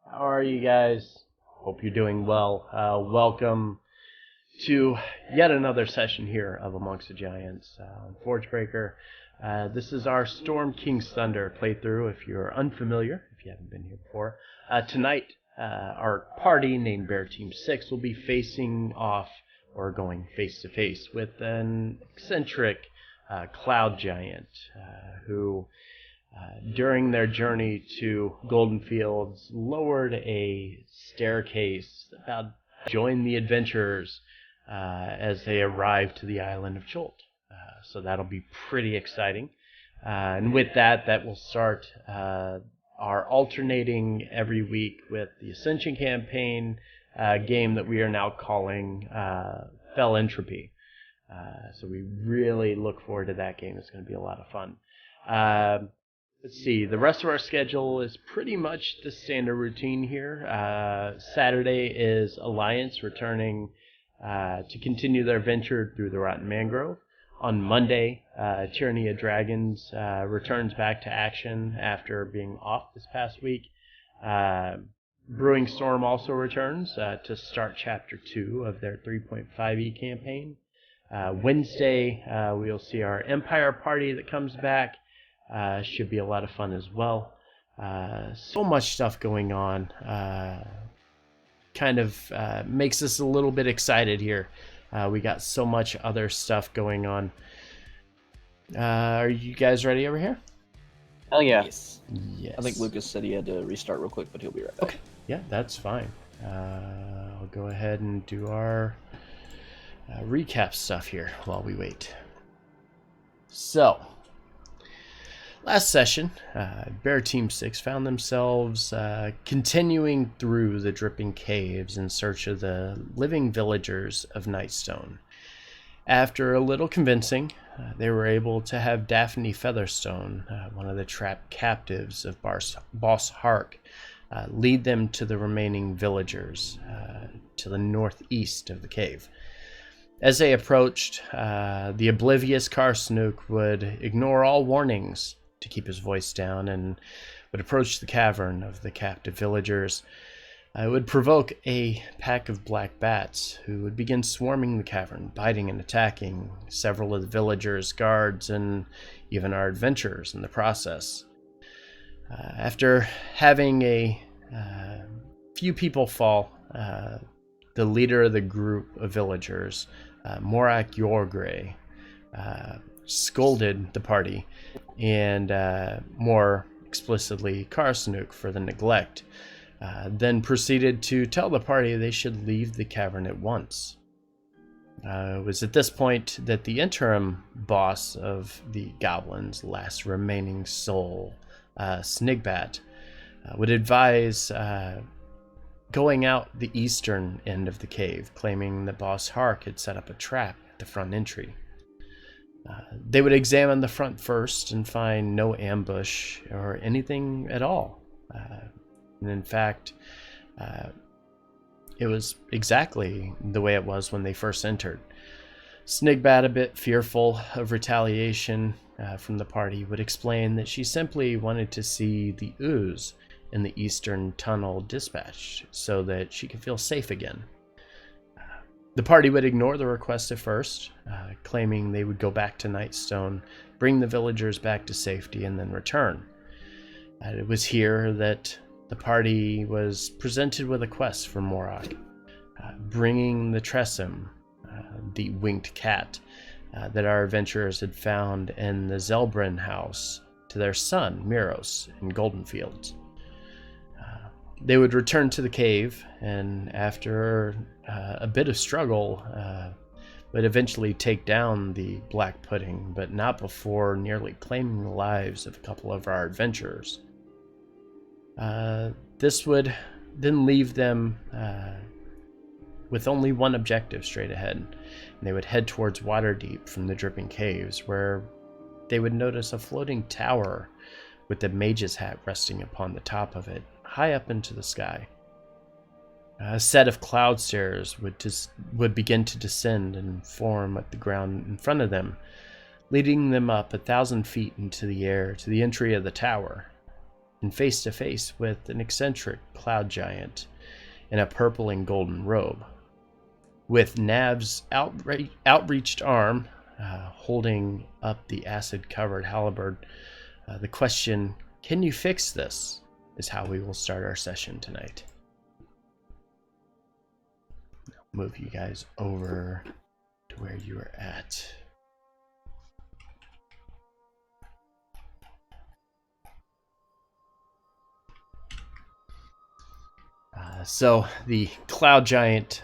How are you guys? Hope you're doing well. Welcome to yet another session here of Amongst the Giants on Forgebreaker. This is our Storm King's Thunder playthrough if you're unfamiliar, if you haven't been here before. Tonight, our party named Bear Team 6 will be facing off or going face to face with an eccentric cloud giant who during their journey to Goldenfields, lowered a staircase about to join the adventurers as they arrive to the island of Cholt. So that'll be pretty exciting. And with that will start our alternating every week with the Ascension campaign game that we are now calling Fell Entropy. So we really look forward to that game. It's going to be a lot of fun. Let's see, the rest of our schedule is pretty much the standard routine here. Saturday is Alliance returning to continue their venture through the Rotten Mangrove. On Monday, Tyranny of Dragons returns back to action after being off this past week. Brewing Storm also returns to start Chapter 2 of their 3.5e campaign. Wednesday, we'll see our Empire party that comes back. Should be a lot of fun as well. So much stuff going on. Kind of makes us a little bit excited here. We got so much other stuff going on. Are you guys ready over here? Hell yeah. Yes. Yes. I think Lucas said he had to restart real quick, but he'll be right back. Okay. Yeah, that's fine. I'll go ahead and do our recap stuff here while we wait. So, last session, Bear Team 6 found themselves continuing through the dripping caves in search of the living villagers of Nightstone. After a little convincing, they were able to have Daphne Featherstone, one of the trapped captives of Boss Hark, lead them to the remaining villagers to the northeast of the cave. As they approached, the oblivious Karsnook would ignore all warnings to keep his voice down and would approach the cavern of the captive villagers. It would provoke a pack of black bats who would begin swarming the cavern, biting and attacking several of the villagers, guards, and even our adventurers in the process. After having a few people fall, the leader of the group of villagers, Morak Yorgray, scolded the party, and more explicitly Karsnook for the neglect, then proceeded to tell the party they should leave the cavern at once. It was at this point that the interim boss of the goblins' last remaining soul, Snigbat, would advise going out the eastern end of the cave, claiming that Boss Hark had set up a trap at the front entry. They would examine the front first and find no ambush or anything at all. And in fact, it was exactly the way it was when they first entered. Snigbat, a bit fearful of retaliation from the party, would explain that she simply wanted to see the ooze in the eastern tunnel dispatched so that she could feel safe again. The party would ignore the request at first, claiming they would go back to Nightstone, bring the villagers back to safety, and then return. It was here that the party was presented with a quest from Morak, bringing the Tressum, the winged cat, that our adventurers had found in the Zelbrin house, to their son, Miros, in Goldenfields. They would return to the cave, and after a bit of struggle, would eventually take down the Black Pudding, but not before nearly claiming the lives of a couple of our adventurers. This would then leave them with only one objective straight ahead, and they would head towards Waterdeep from the dripping caves, where they would notice a floating tower with the mage's hat resting upon the top of it, high up into the sky. A set of cloud stairs would begin to descend and form at the ground in front of them, leading them up 1,000 feet into the air to the entry of the tower. and face to face with an eccentric cloud giant in a purple and golden robe. With Nav's outreached arm holding up the acid-covered halberd, the question, "Can you fix this?" is how we will start our session tonight. Move you guys over to where you were at. So the cloud giant,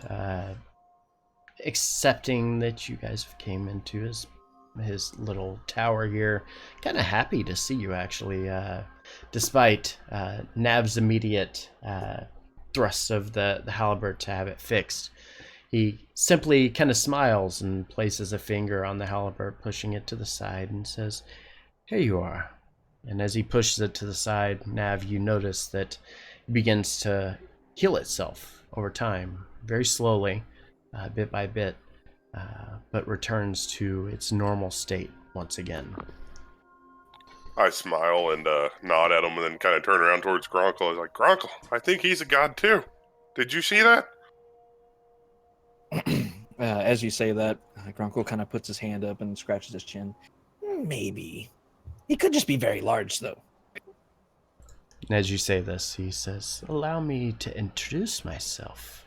accepting that you guys came into his little tower here, kind of happy to see you actually, despite Nav's immediate thrust of the halberd to have it fixed. He simply kind of smiles and places a finger on the halberd, pushing it to the side, and says, "Here you are." And as he pushes it to the side, Nav, you notice that it begins to heal itself over time, very slowly, bit by bit, but returns to its normal state once again. I smile and nod at him and then kind of turn around towards Gronkle. I was like, "Gronkle, I think he's a god too. Did you see that?" As you say that, Grunkle kind of puts his hand up and scratches his chin. Maybe. He could just be very large, though. And as you say this, he says, "Allow me to introduce myself.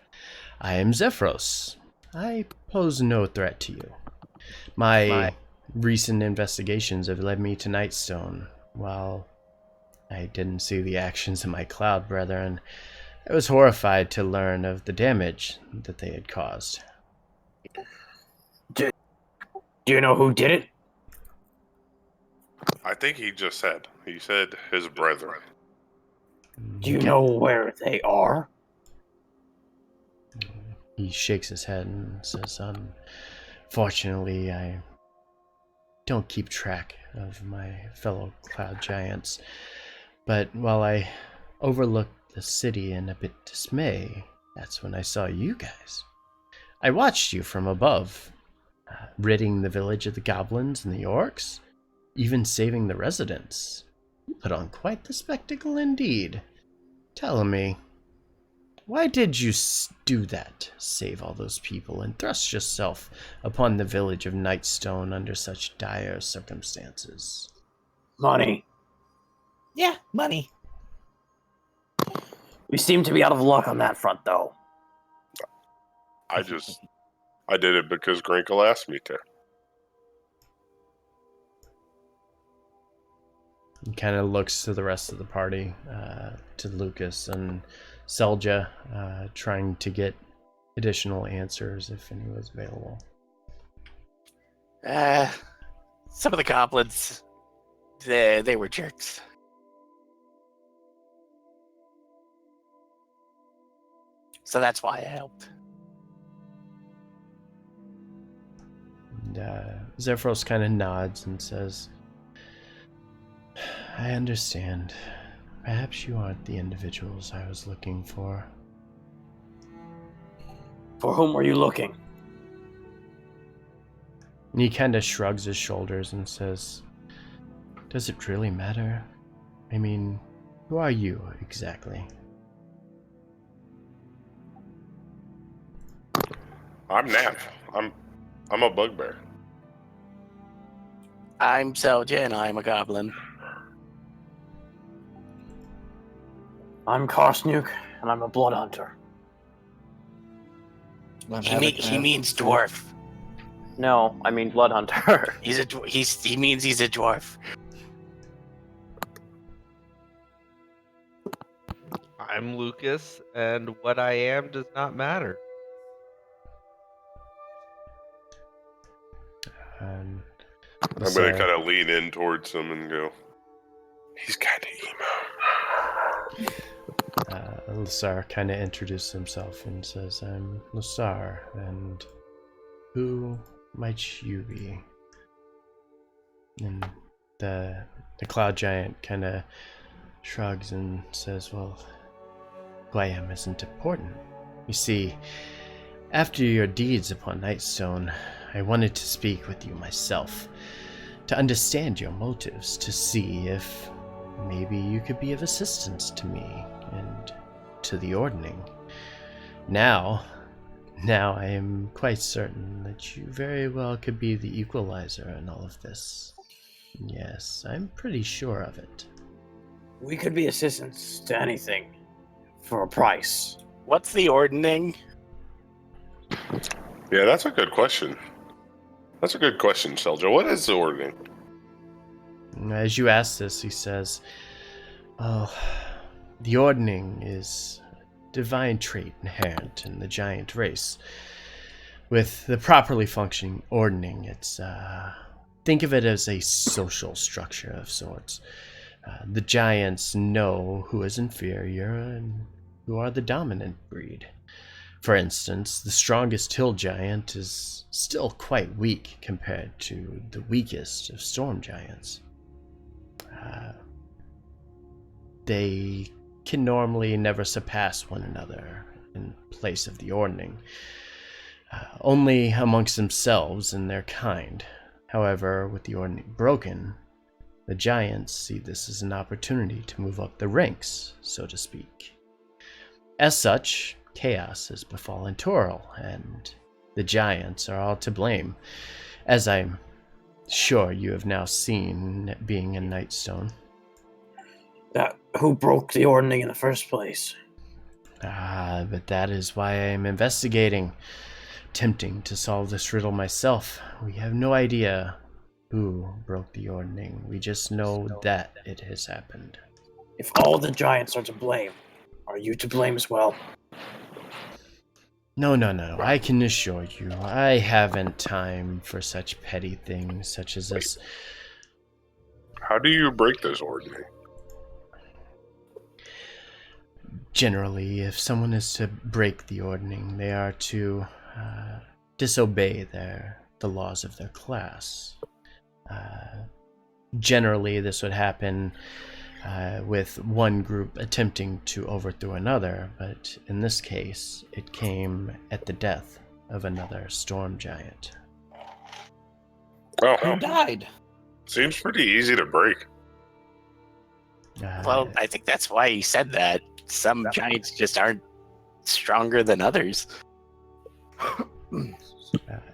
I am Zephyros. I pose no threat to you. My recent investigations have led me to Nightstone. While I didn't see the actions of my cloud brethren, I was horrified to learn of the damage that they had caused." Do you know who did it? I think he just said. He said his brethren. Do you know where they are? He shakes his head and says, "Unfortunately, I don't keep track of my fellow cloud giants. But while I overlooked the city in a bit dismay, that's when I saw you guys. I watched you from above, ridding the village of the goblins and the orcs, even saving the residents. You put on quite the spectacle indeed. Tell me, why did you do that, save all those people, and thrust yourself upon the village of Nightstone under such dire circumstances?" Money. Yeah, money. We seem to be out of luck on that front, though. I did it because Grinkle asked me to. He kind of looks to the rest of the party, to Lucas and Selja, trying to get additional answers if any was available. Some of the goblins, they were jerks. So that's why I helped. And Zephyros kind of nods and says, "I understand. Perhaps you aren't the individuals I was looking for." For whom were you looking? And he kind of shrugs his shoulders and says, "Does it really matter? I mean, who are you exactly?" I'm Nav. I'm a bugbear. I'm Selja and I'm a goblin. I'm Karsnook, and I'm a blood hunter. He means dwarf. No, I mean blood hunter. He means he's a dwarf. I'm Lucas, and what I am does not matter. And I'm going to kind of lean in towards him and go, "He's kind of emo." Lusar kind of introduces himself and says, "I'm Lusar, and who might you be?" And the cloud giant kind of shrugs and says, "Well, who I am isn't important. You see, after your deeds upon Nightstone, I wanted to speak with you myself, to understand your motives, to see if maybe you could be of assistance to me and to the Ordning. Now I am quite certain that you very well could be the equalizer in all of this. Yes, I'm pretty sure of it. We could be assistants to anything for a price. What's the ordning? Yeah, that's a good question. That's a good question, Selja. What is the ordering? As you ask this, he says, "Oh, the Ordning is a divine trait inherent in the giant race. With the properly functioning Ordning, it's, think of it as a social structure of sorts. The giants know who is inferior and who are the dominant breed. For instance, the strongest hill giant is still quite weak compared to the weakest of storm giants. They can normally never surpass one another in place of the Ordning, only amongst themselves and their kind. However, with the Ordning broken, the giants see this as an opportunity to move up the ranks, so to speak. As such, chaos has befallen Toril, and the giants are all to blame, as I'm sure you have now seen being in Nightstone. Who broke the ordning in the first place? But that is why I am investigating, attempting to solve this riddle myself. We have no idea who broke the Ordning. We just know that it has happened. If all the giants are to blame, are you to blame as well? No. I can assure you, I haven't time for such petty things such as this. How do you break this ordering? Generally, if someone is to break the Ordning, they are to disobey the laws of their class. Generally, this would happen with one group attempting to overthrow another, but in this case, it came at the death of another storm giant. Oh, Who died? seems pretty easy to break. Well, I think that's why he said that. Some giants just aren't stronger than others.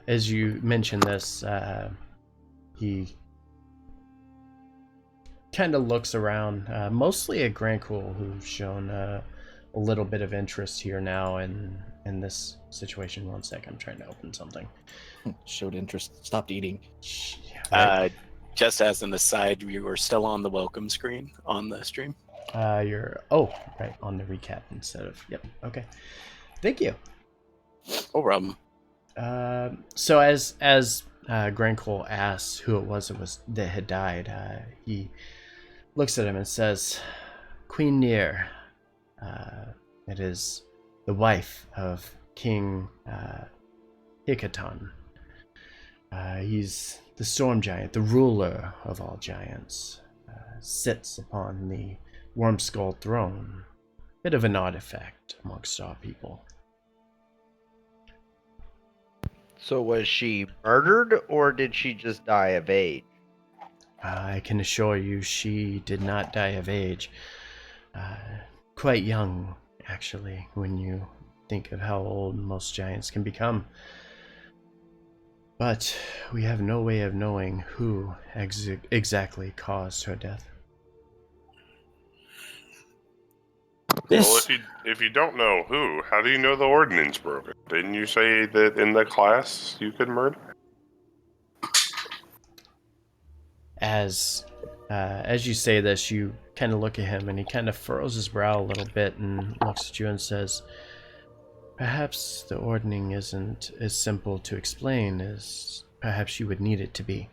As you mentioned this, he kind of looks around, mostly at Grancool, who's shown a little bit of interest here now in this situation. 1 sec, I'm trying to open something. Showed interest. Stopped eating. Just as an aside, we were still on the welcome screen on the stream. You're right on the recap instead of okay. Thank you. No problem. So as Grancool asks who it was that had died, he looks at him and says, "Queen Nier. It is the wife of King Hikaton. He's the storm giant, the ruler of all giants. Sits upon the Wormskull throne. Bit of an artifact amongst our people." So was she murdered, or did she just die of age? I can assure you she did not die of age. Quite young, actually, when you think of how old most giants can become. But we have no way of knowing who exactly caused her death. Well, if you don't know who, how do you know the ordinance broken? Didn't you say that in the class you could murder? As you say this, you kind of look at him, and he kind of furrows his brow a little bit and looks at you and says, "Perhaps the ordning isn't as simple to explain as perhaps you would need it to be.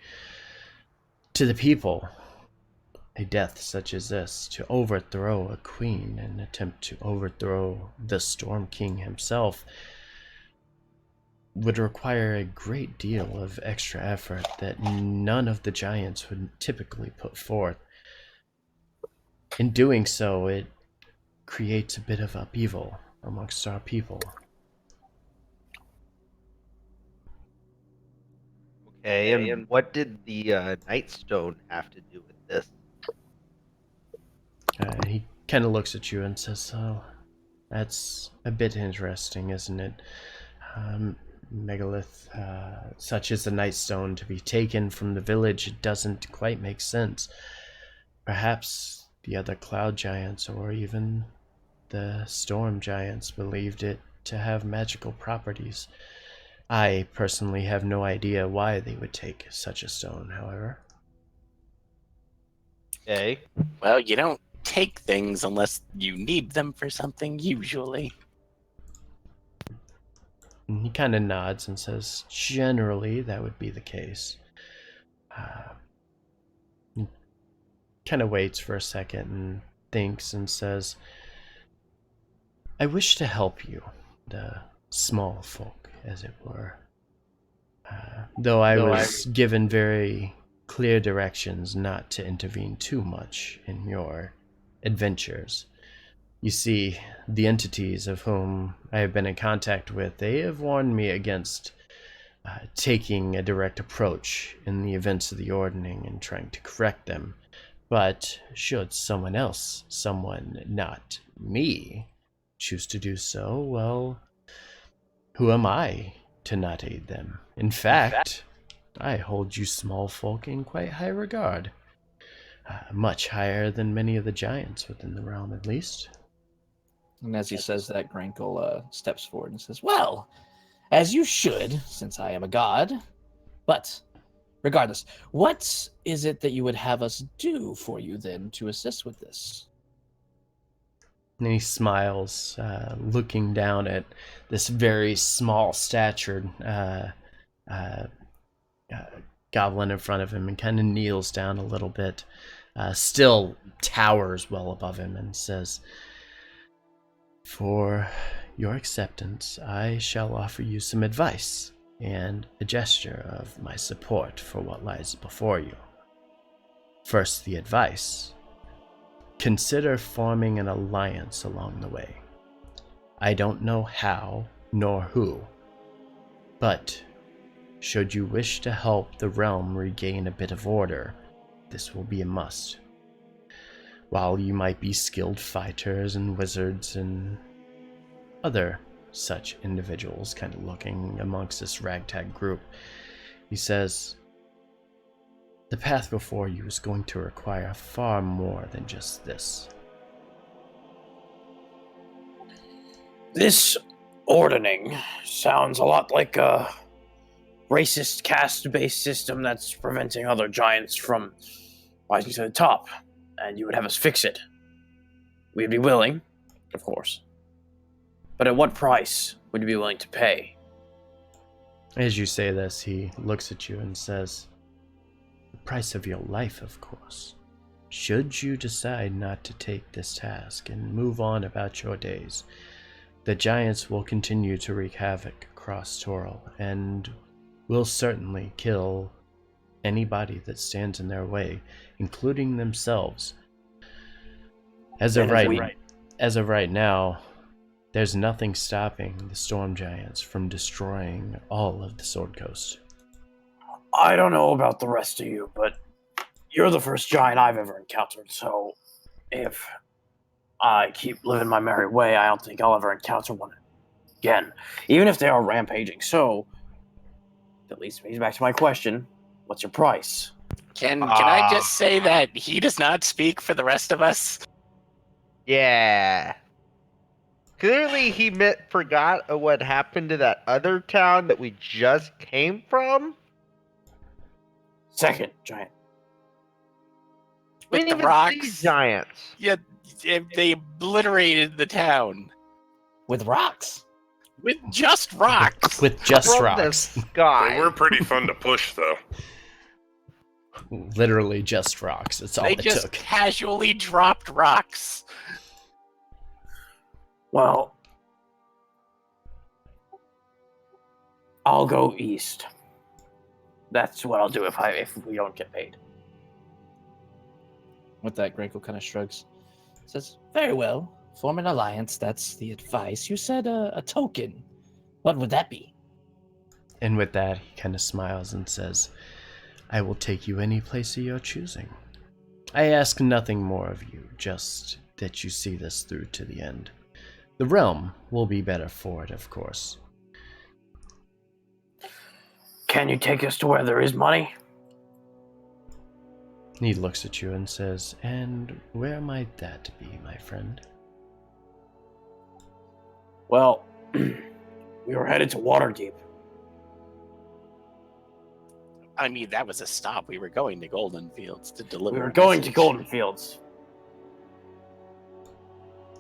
To the people, a death such as this, to overthrow a queen and attempt to overthrow the Storm King himself, would require a great deal of extra effort that none of the giants would typically put forth. In doing so, it creates a bit of upheaval amongst our people." Okay, and what did the Nightstone have to do with this? He kind of looks at you and says, "Oh, that's a bit interesting, isn't it? Megalith, such as the Nightstone, to be taken from the village, it doesn't quite make sense. Perhaps the other cloud giants or even the storm giants believed it to have magical properties. I personally have no idea why they would take such a stone, however." Okay. Well, you don't take things unless you need them for something, usually. And he kind of nods and says, "Generally, that would be the case." He kind of waits for a second and thinks and says, "I wish to help you, the small folk, as it were. Though I was given very clear directions not to intervene too much in your adventures. You see, the entities of whom I have been in contact with, they have warned me against taking a direct approach in the events of the Ordning and trying to correct them. But should someone else, someone not me, choose to do so, well, who am I to not aid them? In fact, I hold you small folk in quite high regard. Much higher than many of the giants within the realm, at least." And as he says that, Grankle steps forward and says, "Well, as you should, since I am a god. But regardless, what is it that you would have us do for you then to assist with this?" And he smiles, looking down at this very small-statured goblin in front of him, and kind of kneels down a little bit, still towers well above him, and says, "For your acceptance, I shall offer you some advice and a gesture of my support for what lies before you. First, the advice. Consider forming an alliance along the way. I don't know how nor who, but should you wish to help the realm regain a bit of order, this will be a must. While you might be skilled fighters and wizards and other such individuals kind of looking amongst this ragtag group, he says, the path before you is going to require far more than just this." This ordering sounds a lot like a racist caste-based system that's preventing other giants from rising to the top, and you would have us fix it. We'd be willing, of course. But at what price would you be willing to pay? As you say this, he looks at you and says, "The price of your life, of course. Should you decide not to take this task and move on about your days, the giants will continue to wreak havoc across Toril and will certainly kill anybody that stands in their way, including themselves. As of right now, there's nothing stopping the storm giants from destroying all of the Sword Coast." I don't know about the rest of you, but you're the first giant I've ever encountered, so if I keep living my merry way, I don't think I'll ever encounter one again, even if they are rampaging. So that leads me back to my question: what's your price? Can I just say that he does not speak for the rest of us? Yeah. Clearly he forgot what happened to that other town that we just came from. Second giant. With We the didn't even rocks. see giants. Yeah, they obliterated the town. With rocks. With just rocks. With just From rocks. the sky. They were pretty fun to push, though. Literally just rocks. That's all They it just took. casually dropped rocks. Well, I'll go east. That's what I'll do if we don't get paid. With that, Grankle kind of shrugs. Says, "Very well. Form an alliance. That's the advice. You said a token. What would that be?" And with that, he kind of smiles and says, "I will take you any place of your choosing. I ask nothing more of you, just that you see this through to the end. The realm will be better for it, of course. Can you take us to where there is money? He looks at you and says, "And where might that be, my friend?" Well, we were headed to Waterdeep. I mean, that was a stop. We were going to Goldenfields to deliver. We were a going to message. Goldenfields.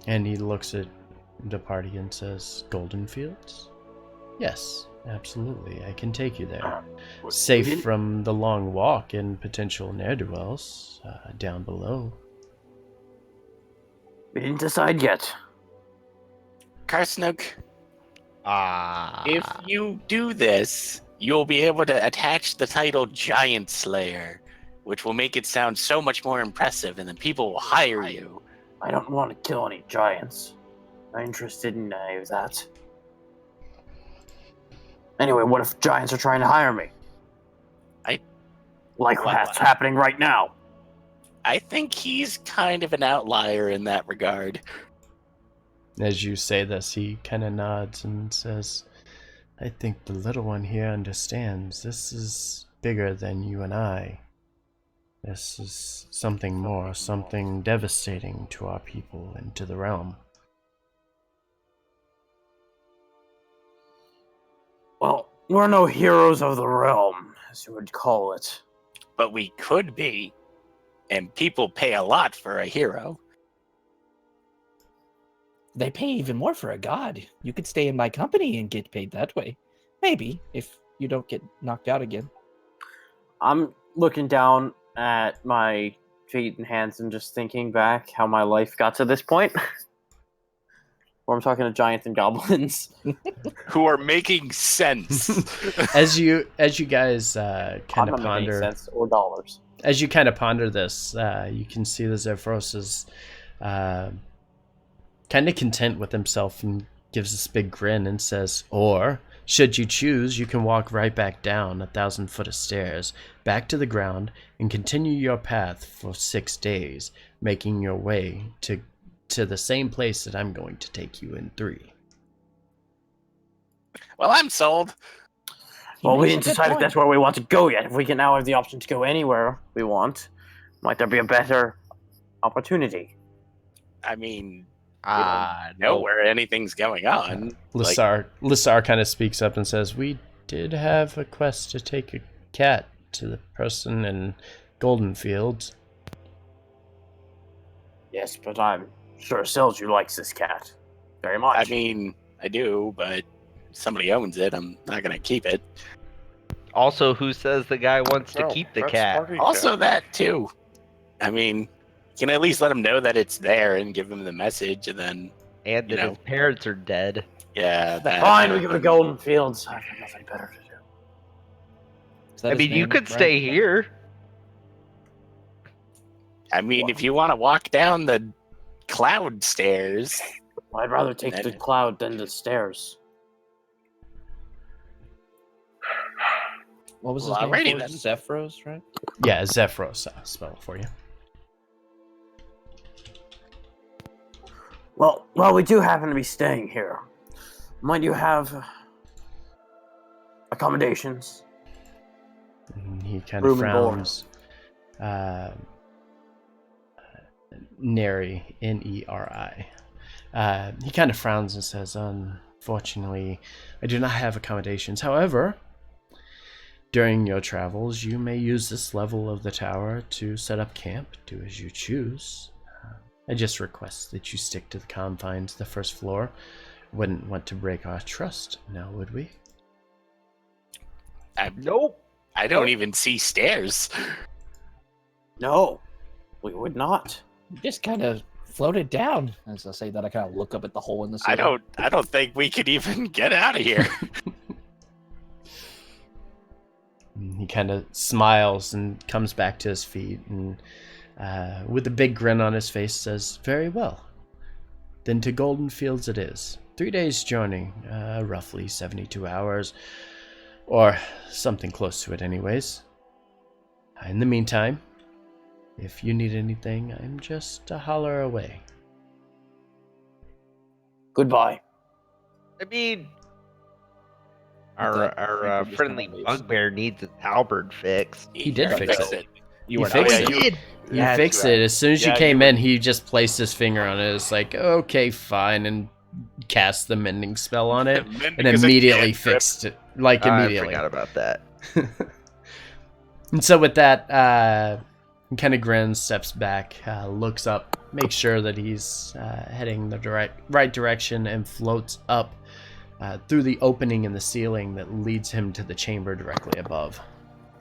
And he looks at the party and says, "Goldenfields? Yes, absolutely. I can take you there. Safe from the long walk and potential ne'er-do-wells down below." We didn't decide yet. Karsnook, if you do this, you'll be able to attach the title Giant Slayer, which will make it sound so much more impressive, and then people will hire you. I don't want to kill any giants. I'm not interested in any of that. Anyway, what if giants are trying to hire me? Like that's happening right now. I think he's kind of an outlier in that regard. As you say this, he kind of nods and says, "I think the little one here understands. This is bigger than you and I. This is something more, something devastating to our people and to the realm." Well, we're no heroes of the realm, as you would call it. But we could be, and people pay a lot for a hero. They pay even more for a god. You could stay in my company and get paid that way. Maybe, if you don't get knocked out again. I'm looking down at my feet and hands and just thinking back how my life got to this point. Where I'm talking to giants and goblins. Who are making sense. As you guys kind I'm of not making ponder, cents or dollars. as you kind of ponder this, you can see that Zephyros is kind of content with himself and gives this big grin and says, "Or, should you choose, you can walk right back down 1,000 foot of stairs, back to the ground, and continue your path for 6 days, making your way to the same place that I'm going to take you in 3. Well, I'm sold. Well, we makes a didn't good decide if point. that's where we want to go yet. If we can now have the option to go anywhere we want, might there be a better opportunity? I mean, we don't know where anything's going on. Like, Lissar kind of speaks up and says, "We did have a quest to take a cat to the person in Goldenfields." Yes, but I'm sure Selju likes this cat very much. I mean, I do, but somebody owns it. I'm not going to keep it. Also, who says the guy wants to No, keep the that's cat? Sparky Also, Cat. that too. I mean, you can at least let him know that it's there and give him the message, and then, And you that know. his parents are dead. yeah, that. Fine, we go to Goldenfields. I've got nothing better to do. Is that I his mean, you name, could Brad? stay here. I mean, if you want to walk down the cloud stairs, I'd rather take the cloud than the stairs. What was his Well, name? alrighty before? then. Zephyros, right? Yeah, Zephyros, I'll spell it for you. Well, we do happen to be staying here. Might you have accommodations? And he kind of Room and board. frowns. Neri, Neri. He kind of frowns and says, "Unfortunately, I do not have accommodations. However, during your travels, you may use this level of the tower to set up camp. Do as you choose. I just request that you stick to the confines of the first floor. Wouldn't want to break our trust, now would we?" Nope. I don't even see stairs. No, we would not. You just kind of floated down. As I say that, I kind of look up at the hole in the I ceiling. don't think we could even get out of here. And he kind of smiles and comes back to his feet and with a big grin on his face says, "Very well. Then to Goldenfields it is. 3 days journey, roughly 72 hours, or something close to it anyways. In the meantime, if you need anything, I'm just a holler away. Goodbye. I mean, That our just friendly kinda leaves. bugbear needs his halberd fixed. He did fix it. You He were fixed not it. there. You That's fixed right. it. As soon as you Yeah, came you in, he just placed his finger on it. It's like, okay, fine, and cast the mending spell on it, and immediately fixed it. Like, I immediately. forgot about that. And so with that, he kind of grins, steps back, looks up, makes sure that he's heading the right direction, and floats up through the opening in the ceiling that leads him to the chamber directly above.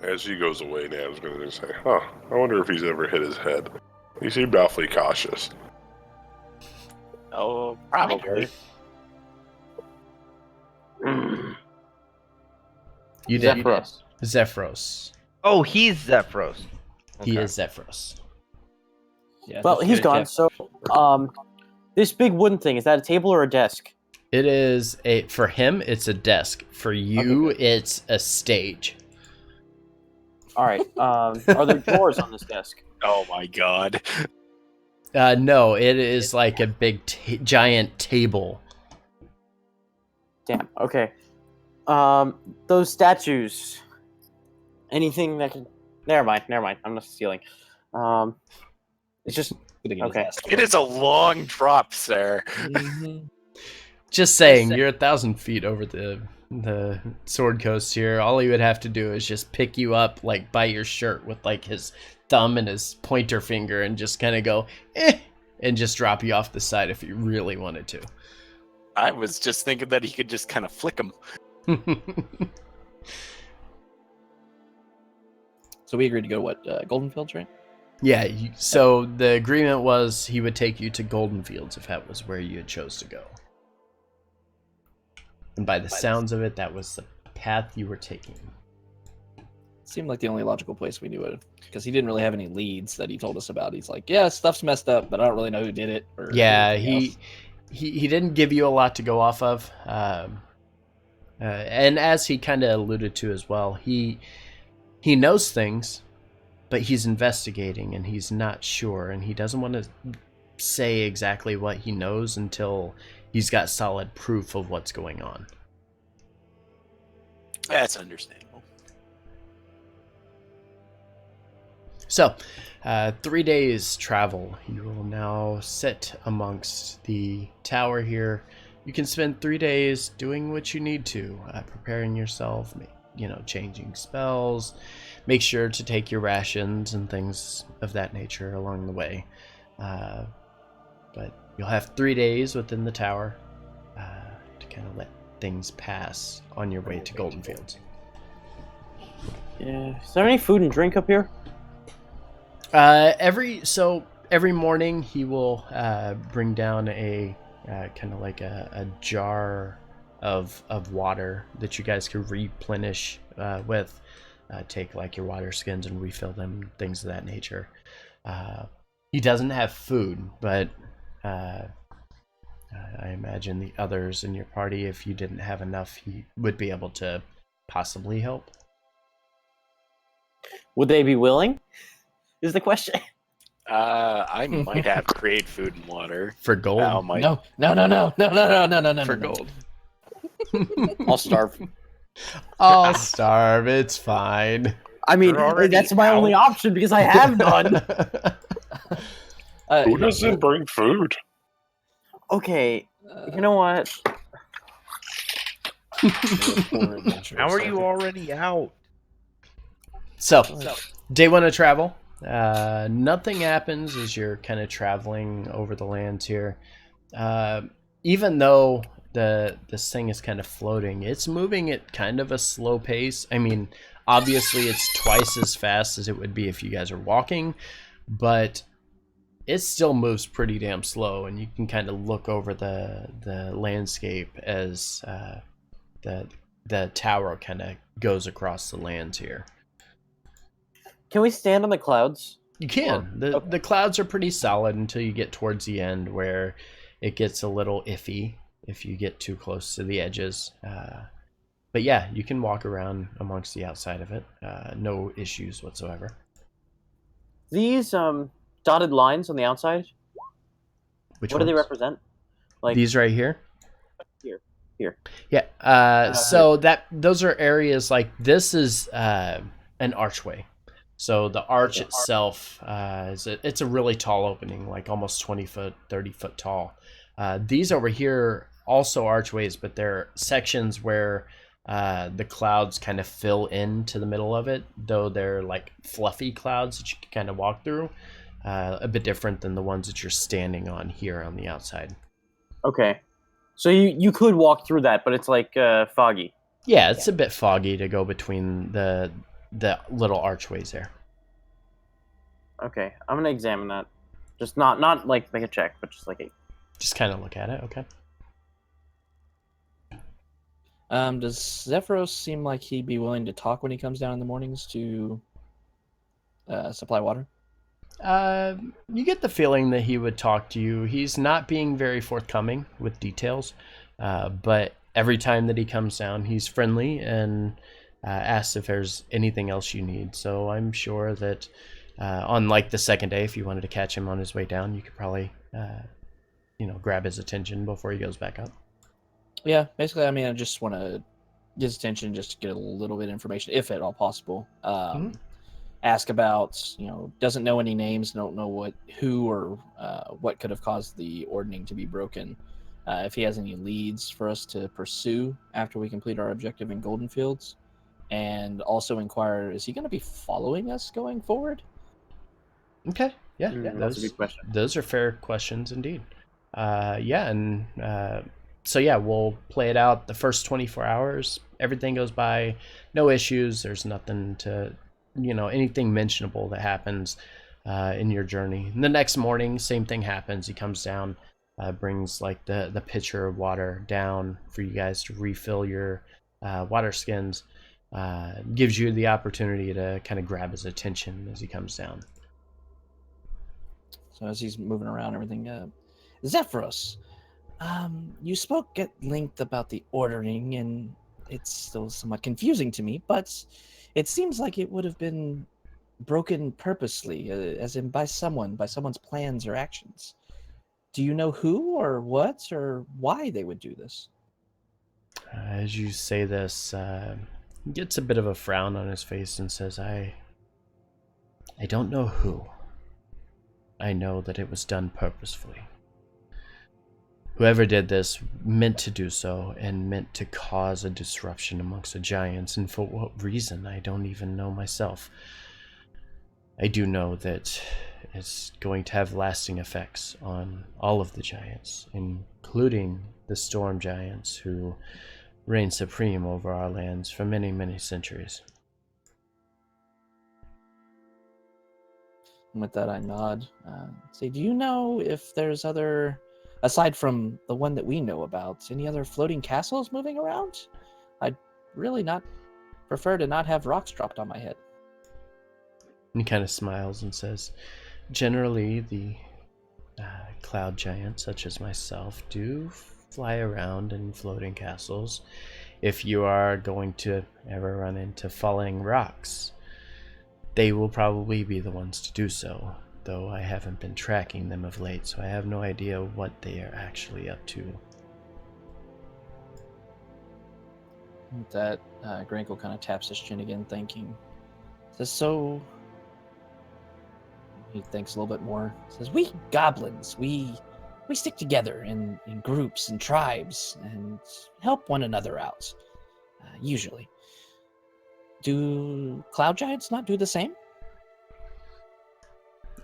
As he goes away, Nam's going to say, huh, I wonder if he's ever hit his head. He seemed awfully cautious. Oh, probably. You did. Zephyros. Zephyros. Oh, he's Zephyros. He Okay. is Zephyros. Yeah, Well, he's gone. So, this big wooden thing, is that a table or a desk? It is for him, it's a desk. For you, it's a stage. All right. Are there drawers on this desk? Oh my god. No, it is like a big, giant table. Damn. Okay. Those statues. Anything that can. Never mind. I'm not stealing. It's just. Okay. It is a long drop, sir. Just saying, you're 1,000 feet over the Sword Coast here. All he would have to do is just pick you up, like, by your shirt with, like, his thumb and his pointer finger and just kind of go, and just drop you off the side if he really wanted to. I was just thinking that he could just kind of flick him. So we agreed to go what? Goldenfields, right? Yeah, so the agreement was he would take you to Goldenfields if that was where you had chose to go. And by the sounds of it, that was the path you were taking. Seemed like the only logical place we knew it, because he didn't really have any leads that he told us about. He's like, yeah, stuff's messed up, but I don't really know who did it. Or Yeah, anything else. he didn't give you a lot to go off of. And as he kind of alluded to as well, he knows things, but he's investigating and he's not sure, and he doesn't want to say exactly what he knows until he's got solid proof of what's going on. That's understandable. So, 3 days travel. You will now sit amongst the tower here. You can spend 3 days doing what you need to, preparing yourself, changing spells. Make sure to take your rations and things of that nature along the way. But you'll have 3 days within the tower to kind of let things pass on your way to Goldenfields. Yeah. Is there any food and drink up here? Every morning he will bring down a kind of like a jar of water that you guys can replenish with. Take like your water skins and refill them, things of that nature. He doesn't have food, but I imagine the others in your party, if you didn't have enough, he would be able to possibly help. Would they be willing? Is the question. I might have to trade food and water. For gold? Al might- No. For gold. I'll starve. I'll starve. It's fine. I mean, You're already that's my only out. option because I have none. Who doesn't bring food? Okay, you know what? How are you already out? So, day one of travel. Nothing happens as you're kind of traveling over the lands here. Even though this thing is kind of floating, it's moving at kind of a slow pace. I mean, obviously it's twice as fast as it would be if you guys are walking, but it still moves pretty damn slow, and you can kind of look over the landscape as the tower kind of goes across the lands here. Can we stand on the clouds? You can. The clouds are pretty solid until you get towards the end, where it gets a little iffy if you get too close to the edges. But yeah, you can walk around amongst the outside of it. No issues whatsoever. These dotted lines on the outside, Which what do they ones? represent? Like These right here? here. Yeah. So those are areas like this is an archway. So the arch itself it's a really tall opening, like almost 20 foot, 30 foot tall. These over here also archways, but they're sections where the clouds kind of fill into the middle of it, though they're like fluffy clouds that you can kind of walk through. A bit different than the ones that you're standing on here on the outside. Okay. So you could walk through that, but it's like foggy. Yeah, it's a bit foggy to go between the little archways there. Okay, I'm gonna examine that. Just not like make a check, but just like Just kind of look at it, okay? Does Zephyros seem like he'd be willing to talk when he comes down in the mornings to supply water? You get the feeling that he would talk to you. He's not being very forthcoming with details, but every time that he comes down, he's friendly and asks if there's anything else you need. So I'm sure that on like the second day, if you wanted to catch him on his way down, you could probably grab his attention before he goes back up. Yeah, basically, I mean, I just want to get his attention just to get a little bit of information, if at all possible. Ask about, doesn't know any names, don't know who or what could have caused the ordning to be broken. If he has any leads for us to pursue after we complete our objective in Goldenfields. And also inquire, is he going to be following us going forward? Okay, yeah, that's a good question. Those are fair questions indeed. So yeah, we'll play it out the first 24 hours. Everything goes by, no issues. There's nothing to, anything mentionable that happens in your journey. And the next morning, same thing happens. He comes down, brings like the pitcher of water down for you guys to refill your water skins. Gives you the opportunity to kind of grab his attention as he comes down. So as he's moving around, everything, Zephyros, you spoke at length about the ordering, and it's still somewhat confusing to me, but it seems like it would have been broken purposely, as in by someone's plans or actions. Do you know who or what or why they would do this? As you say this, he gets a bit of a frown on his face and says, I don't know who. I know that it was done purposefully. Whoever did this meant to do so and meant to cause a disruption amongst the giants, and for what reason, I don't even know myself. I do know that it's going to have lasting effects on all of the giants, including the storm giants who reign supreme over our lands for many, many centuries. And with that, I nod. Say, do you know if there's other, aside from the one that we know about, any other floating castles moving around? I'd really not prefer to not have rocks dropped on my head. And he kind of smiles and says, generally, the cloud giants, such as myself, do fly around in floating castles. If you are going to ever run into falling rocks, they will probably be the ones to do so, though I haven't been tracking them of late, so I have no idea what they are actually up to. With that, Grankle kind of taps his chin again, thinking. Says, so... He thinks a little bit more. Says, we goblins, we stick together in groups and tribes and help one another out, usually. Do cloud giants not do the same?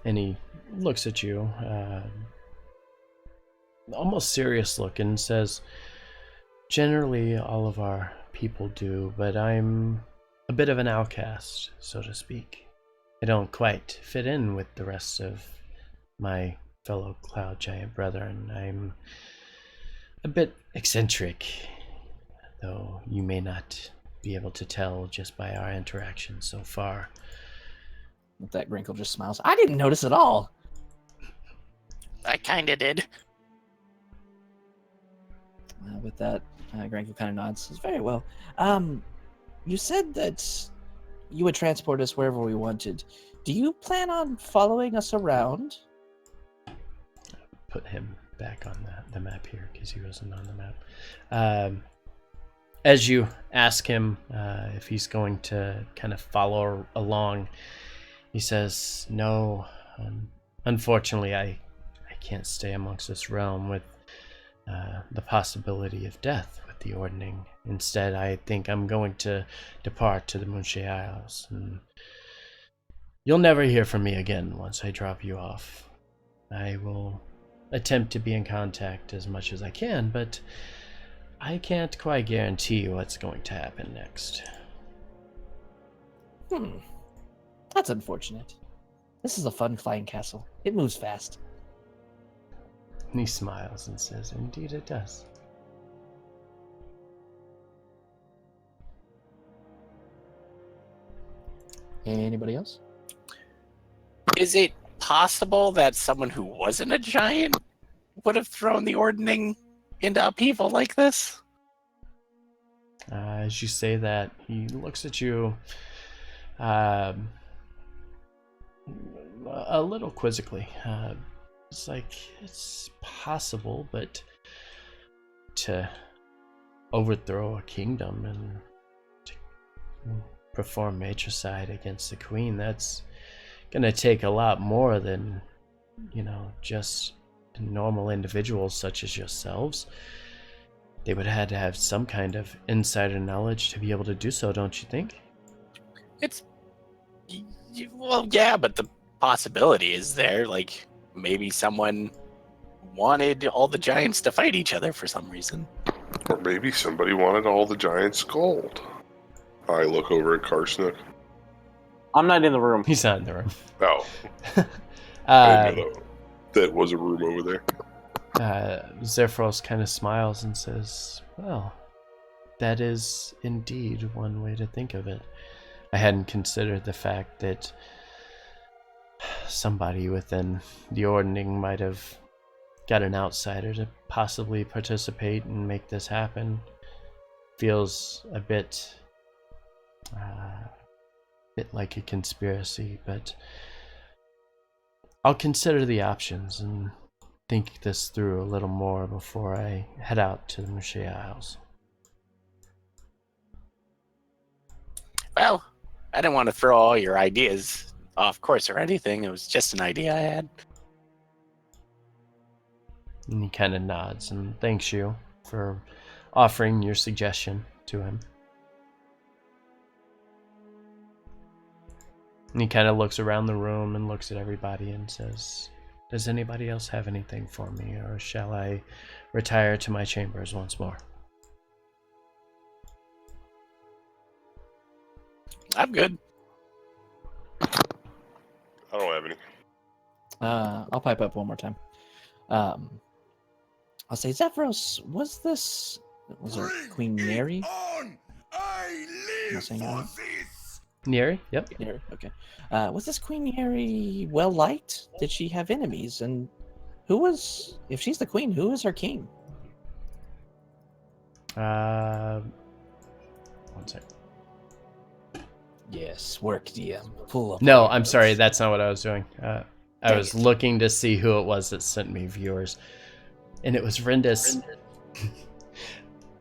And he looks at you, almost serious look, and says, generally all of our people do, but I'm a bit of an outcast, so to speak. I don't quite fit in with the rest of my fellow cloud giant brethren. I'm a bit eccentric, though you may not be able to tell just by our interactions so far. With that, Grinkle just smiles. I didn't notice at all. I kinda did. With that, Grinkle kind of nods. Says, very well. You said that you would transport us wherever we wanted. do you plan on following us around? Put him back on the map here because he wasn't on the map. As you ask him if he's going to kind of follow along, he says, "No, unfortunately, I can't stay amongst this realm with the possibility of death with the Ordning. Instead, I think I'm going to depart to the Moonshay Isles, and you'll never hear from me again once I drop you off. I will attempt to be in contact as much as I can, but I can't quite guarantee what's going to happen next." That's unfortunate. This is a fun flying castle. It moves fast. And he smiles and says, "Indeed it does." Anybody else? Is it possible that someone who wasn't a giant would have thrown the Ordning into upheaval like this? As you say that, he looks at you a little quizzically. It's like, it's possible, but to overthrow a kingdom and to perform matricide against the queen, that's gonna take a lot more than, just normal individuals such as yourselves. They would have had to have some kind of insider knowledge to be able to do so, don't you think? Well, yeah, but the possibility is there. Like, maybe someone wanted all the giants to fight each other for some reason. Or maybe somebody wanted all the giants' gold. I look over at Karsnook. I'm not in the room. He's not in the room. Oh. I didn't know that was a room over there. Zephyros kind of smiles and says, "Well, that is indeed one way to think of it. I hadn't considered the fact that somebody within the Ordning might have got an outsider to possibly participate and make this happen. Feels a bit like a conspiracy, but I'll consider the options and think this through a little more before I head out to the Moonshay Isles." Well, I didn't want to throw all your ideas off course or anything. It was just an idea I had. And he kind of nods and thanks you for offering your suggestion to him. And he kind of looks around the room and looks at everybody and says, "Does anybody else have anything for me, or shall I retire to my chambers once more?" I'm good. I don't have any. I'll pipe up one more time. I'll say, Zephyros, was it Queen Neri? Am I saying that right? Neri? Yep. Neri, okay. Was this Queen Neri well liked? Did she have enemies? And if she's the queen, who is her king? One sec. Yes, work DM. Pull up. No, I'm sorry. That's not what I was doing. I was looking to see who it was that sent me viewers. And it was Rindis.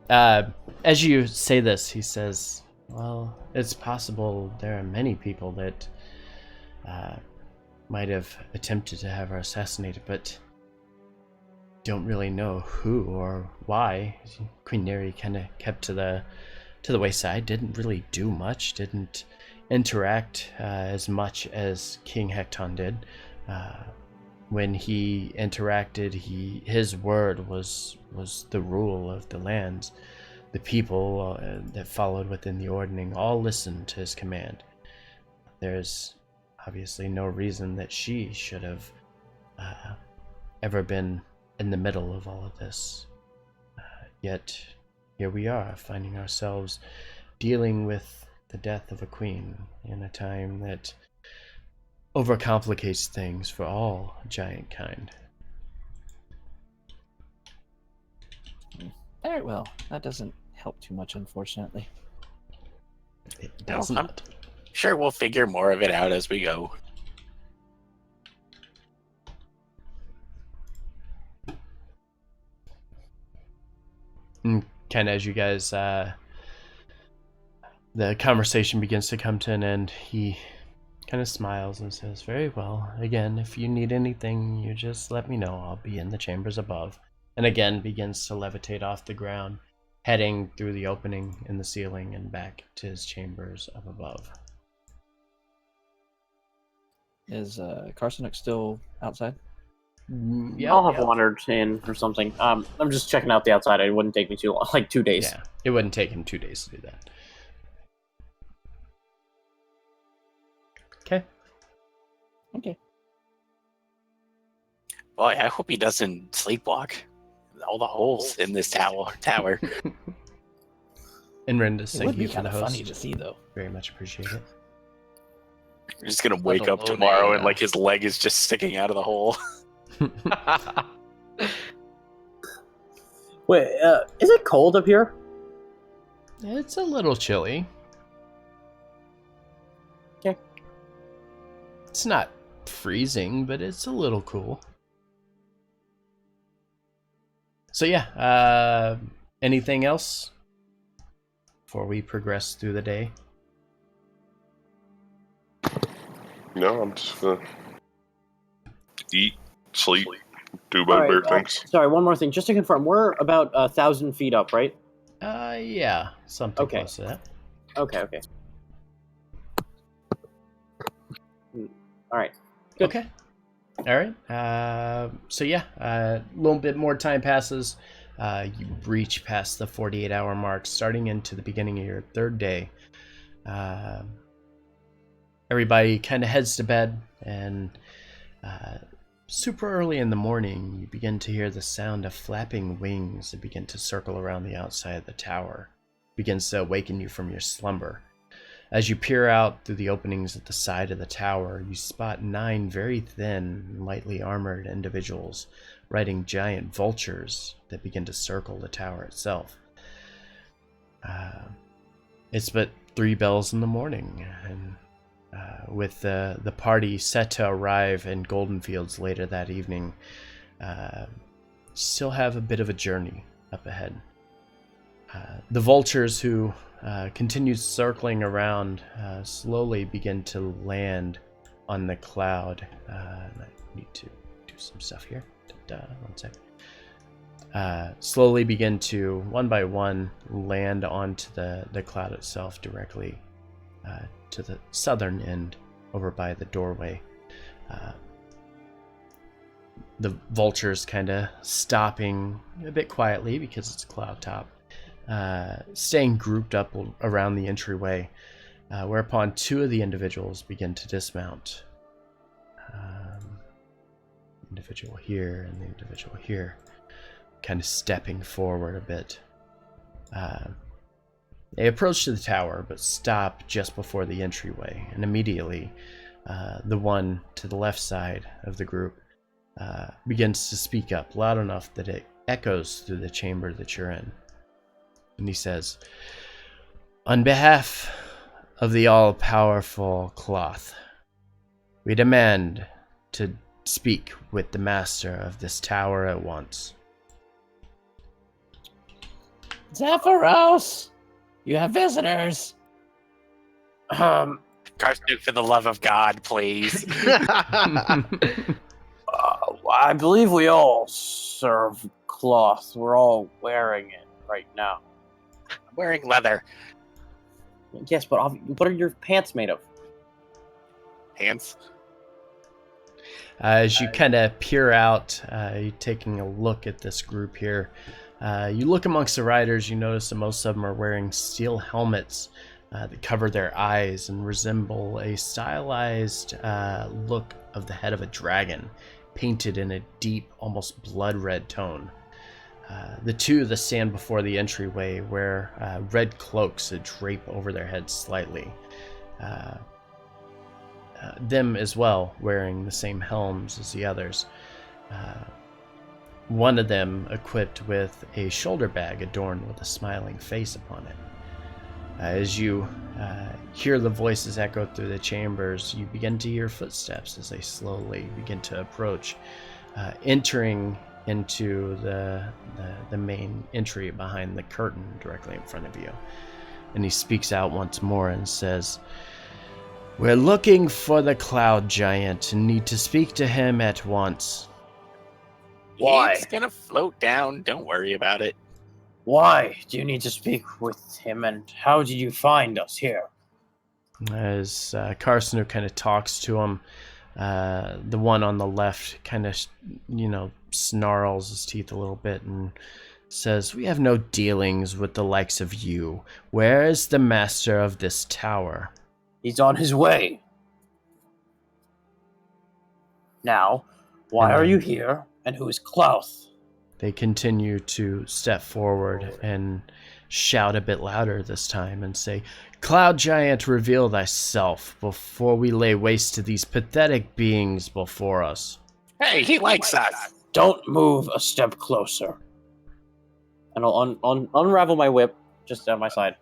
As you say this, he says, "Well, it's possible there are many people that might have attempted to have her assassinated, but don't really know who or why." Queen Neri kind of kept to the wayside, didn't really do much, didn't interact as much as King Hecton did. When he interacted, his word was the rule of the lands. The people that followed within the Ordning all listened to his command. There's obviously no reason that she should have ever been in the middle of all of this. Yet here we are, finding ourselves dealing with the death of a queen in a time that overcomplicates things for all giant kind. Very well. That doesn't help too much, unfortunately. It does No, I'm not. sure we'll figure more of it out as we go. kind of as you guys, the conversation begins to come to an end, he kind of smiles and says, "Very well. Again, if you need anything, you just let me know. I'll be in the chambers above." And again begins to levitate off the ground, heading through the opening in the ceiling and back to his chambers up above. Is Carsonek still outside? Yeah, I'll have wandered in or something. I'm just checking out the outside. It wouldn't take me too long, like 2 days. yeah. It wouldn't take him 2 days to do that. Okay. Okay. Boy, I hope he doesn't sleepwalk. All the holes in this tower. And Rendus, It thank would be you for kind the of funny host. to see, though. Very much appreciate it. We're just gonna wake up alone, tomorrow and yeah. like his leg is just sticking out of the hole. Wait, is it cold up here? It's a little chilly. Okay. It's not freezing, but it's a little cool. So yeah, anything else before we progress through the day? No, I'm just gonna eat, sleep, do All bugbear right, things. sorry, one more thing. Just to confirm, we're about 1,000 feet up, right? Yeah, something Okay. close to that. Okay. All right. Good. Okay. All right. So yeah, a little bit more time passes. You reach past the 48-hour mark, starting into the beginning of your third day. Everybody kind of heads to bed, and super early in the morning, you begin to hear the sound of flapping wings that begin to circle around the outside of the tower. Begins to awaken you from your slumber. As you peer out through the openings at the side of the tower, you spot 9 very thin, lightly armored individuals riding giant vultures that begin to circle the tower itself. It's but 3 bells in the morning, and with the party set to arrive in Goldenfields later that evening, still have a bit of a journey up ahead. The vultures who continue circling around slowly begin to land on the cloud. I need to do some stuff here. One second. Slowly begin to, one by one, land onto the cloud itself directly to the southern end over by the doorway. The vultures kind of stopping a bit quietly because it's cloud top, staying grouped up around the entryway, whereupon 2 of the individuals begin to dismount. Individual here and the individual here, kind of stepping forward a bit. They approach to the tower, but stop just before the entryway, and immediately the one to the left side of the group begins to speak up loud enough that it echoes through the chamber that you're in. And he says, "On behalf of the all-powerful Cloth, we demand to speak with the master of this tower at once." Zephyros! You have visitors! Karstook, for the love of God, please. I believe we all serve cloth. We're all wearing it right now. I'm wearing leather Yes, but what are your pants made of? pants. As you kind of peer out, you're taking a look at this group here. You look amongst the riders, you notice that most of them are wearing steel helmets that cover their eyes and resemble a stylized look of the head of a dragon, painted in a deep, almost blood red tone. The 2 that stand before the entryway wear red cloaks that drape over their heads slightly. Them as well, wearing the same helms as the others. One of them equipped with a shoulder bag adorned with a smiling face upon it. As you hear the voices echo through the chambers, you begin to hear footsteps as they slowly begin to approach, entering into the main entry behind the curtain directly in front of you. And he speaks out once more and says, "We're looking for the Cloud Giant and need to speak to him at once." Why? He's gonna float down. Don't worry about it. Why do you need to speak with him, and how did you find us here? As Karsnu kind of talks to him, the one on the left kind of, snarls his teeth a little bit and says, "We have no dealings with the likes of you. Where is the master of this tower?" He's on his way. Now, why are you here, and who is Klauth? They continue to step forward and shout a bit louder this time and say, "Cloud Giant, reveal thyself before we lay waste to these pathetic beings before us." Hey, he likes us. Don't move a step closer. And I'll unravel my whip just down my side.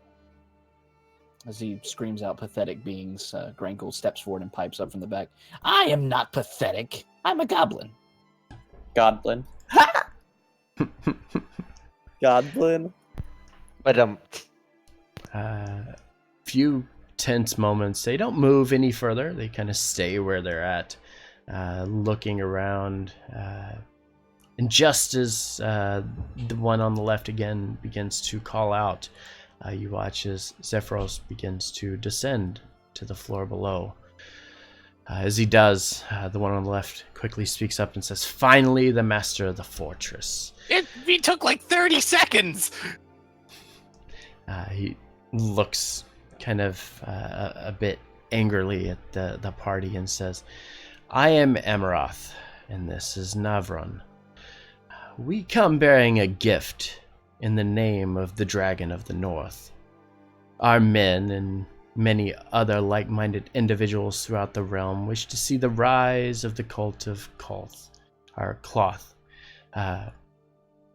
As he screams out pathetic beings, Grankle steps forward and pipes up from the back. "I am not pathetic. I'm a goblin." Godblin. Godblin. But Few tense moments. They don't move any further. They kind of stay where they're at, looking around. And just as the one on the left again begins to call out, you watch as Zephyros begins to descend to the floor below. As he does, the one on the left quickly speaks up and says, "Finally, the master of the fortress." We took like 30 seconds. He looks kind of a bit angrily at the party and says, "I am Amaroth, and this is Navron. We come bearing a gift in the name of the Dragon of the North. Our men and many other like-minded individuals throughout the realm wish to see the rise of the cult of Cloth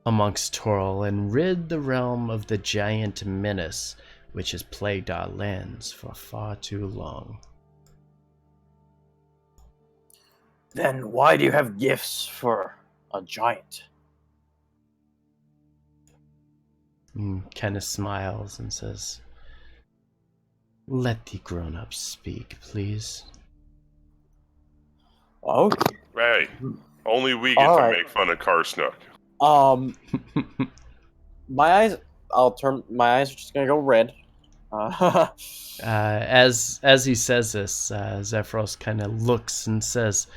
amongst Toril and rid the realm of the giant menace which has plagued our lands for far too long." Then why do you have gifts for a giant? Kind of smiles and says, "Let the grown-ups speak, please." Oh, Hey, only we get All to right. make fun of Karsnook. my eyes. My eyes are just gonna go red. As he says this, Zephyros kind of looks and says,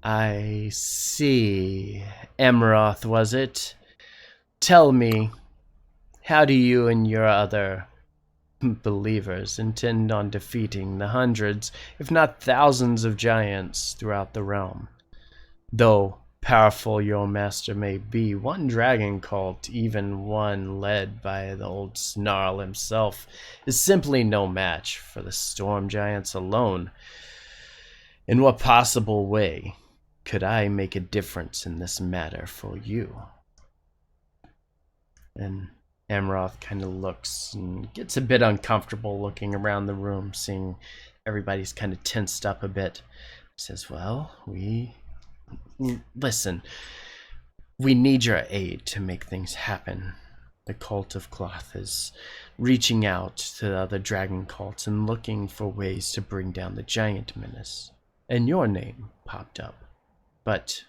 "I see. Amaroth, was it? Tell me, how do you and your other believers intend on defeating the hundreds, if not thousands of giants throughout the realm? Though powerful your master may be, one dragon cult, even one led by the old Snarl himself, is simply no match for the storm giants alone. In what possible way could I make a difference in this matter for you?" And Amaroth kind of looks and gets a bit uncomfortable looking around the room, seeing everybody's kind of tensed up a bit. He says, "Well, listen, we need your aid to make things happen. The cult of Cloth is reaching out to the other dragon cults and looking for ways to bring down the giant menace. And your name popped up. But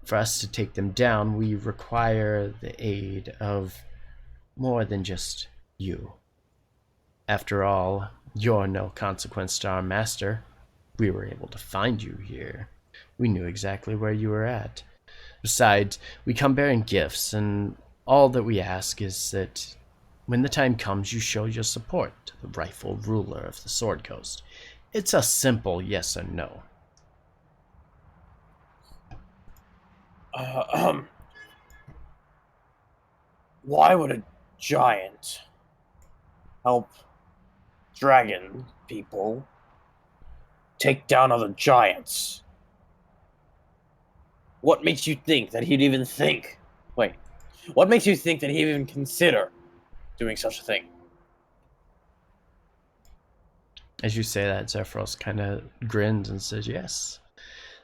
for us to take them down, we require the aid of more than just you. After all, you're no consequence to our master. We were able to find you here. We knew exactly where you were at. Besides, we come bearing gifts, and all that we ask is that when the time comes, you show your support to the rightful ruler of the Sword Coast. It's a simple yes or no." Why would a giant help dragon people take down other giants? What makes you think that he'd even think? Wait, what makes you think that he'd even consider doing such a thing? As you say that, Zephyros kind of grins and says, "Yes,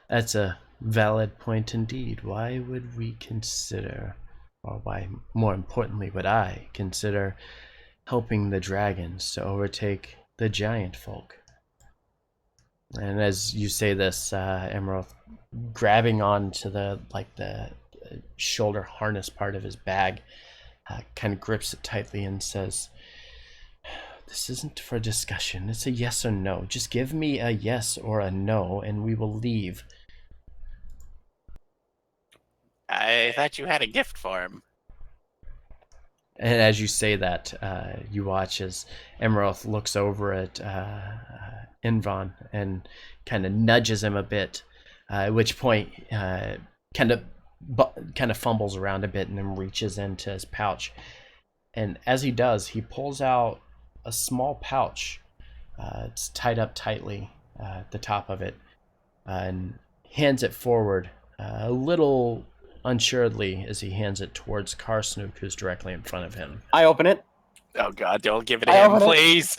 that's a valid point indeed. Why would we consider, or why, more importantly, would I consider helping the dragons to overtake the giant folk? And as you say this, Emerald, grabbing onto the shoulder harness part of his bag, kind of grips it tightly and says, "This isn't for discussion. It's a yes or no. Just give me a yes or a no, and we will leave." I thought you had a gift for him. And as you say that, you watch as Emerald looks over at Invon and kind of nudges him a bit, at which point kind of fumbles around a bit and then reaches into his pouch. And as he does, he pulls out a small pouch. It's tied up tightly at the top of it, and hands it forward a little unsuredly as he hands it towards Karsnook, who's directly in front of him. I open it. Oh God, don't give it to him, please.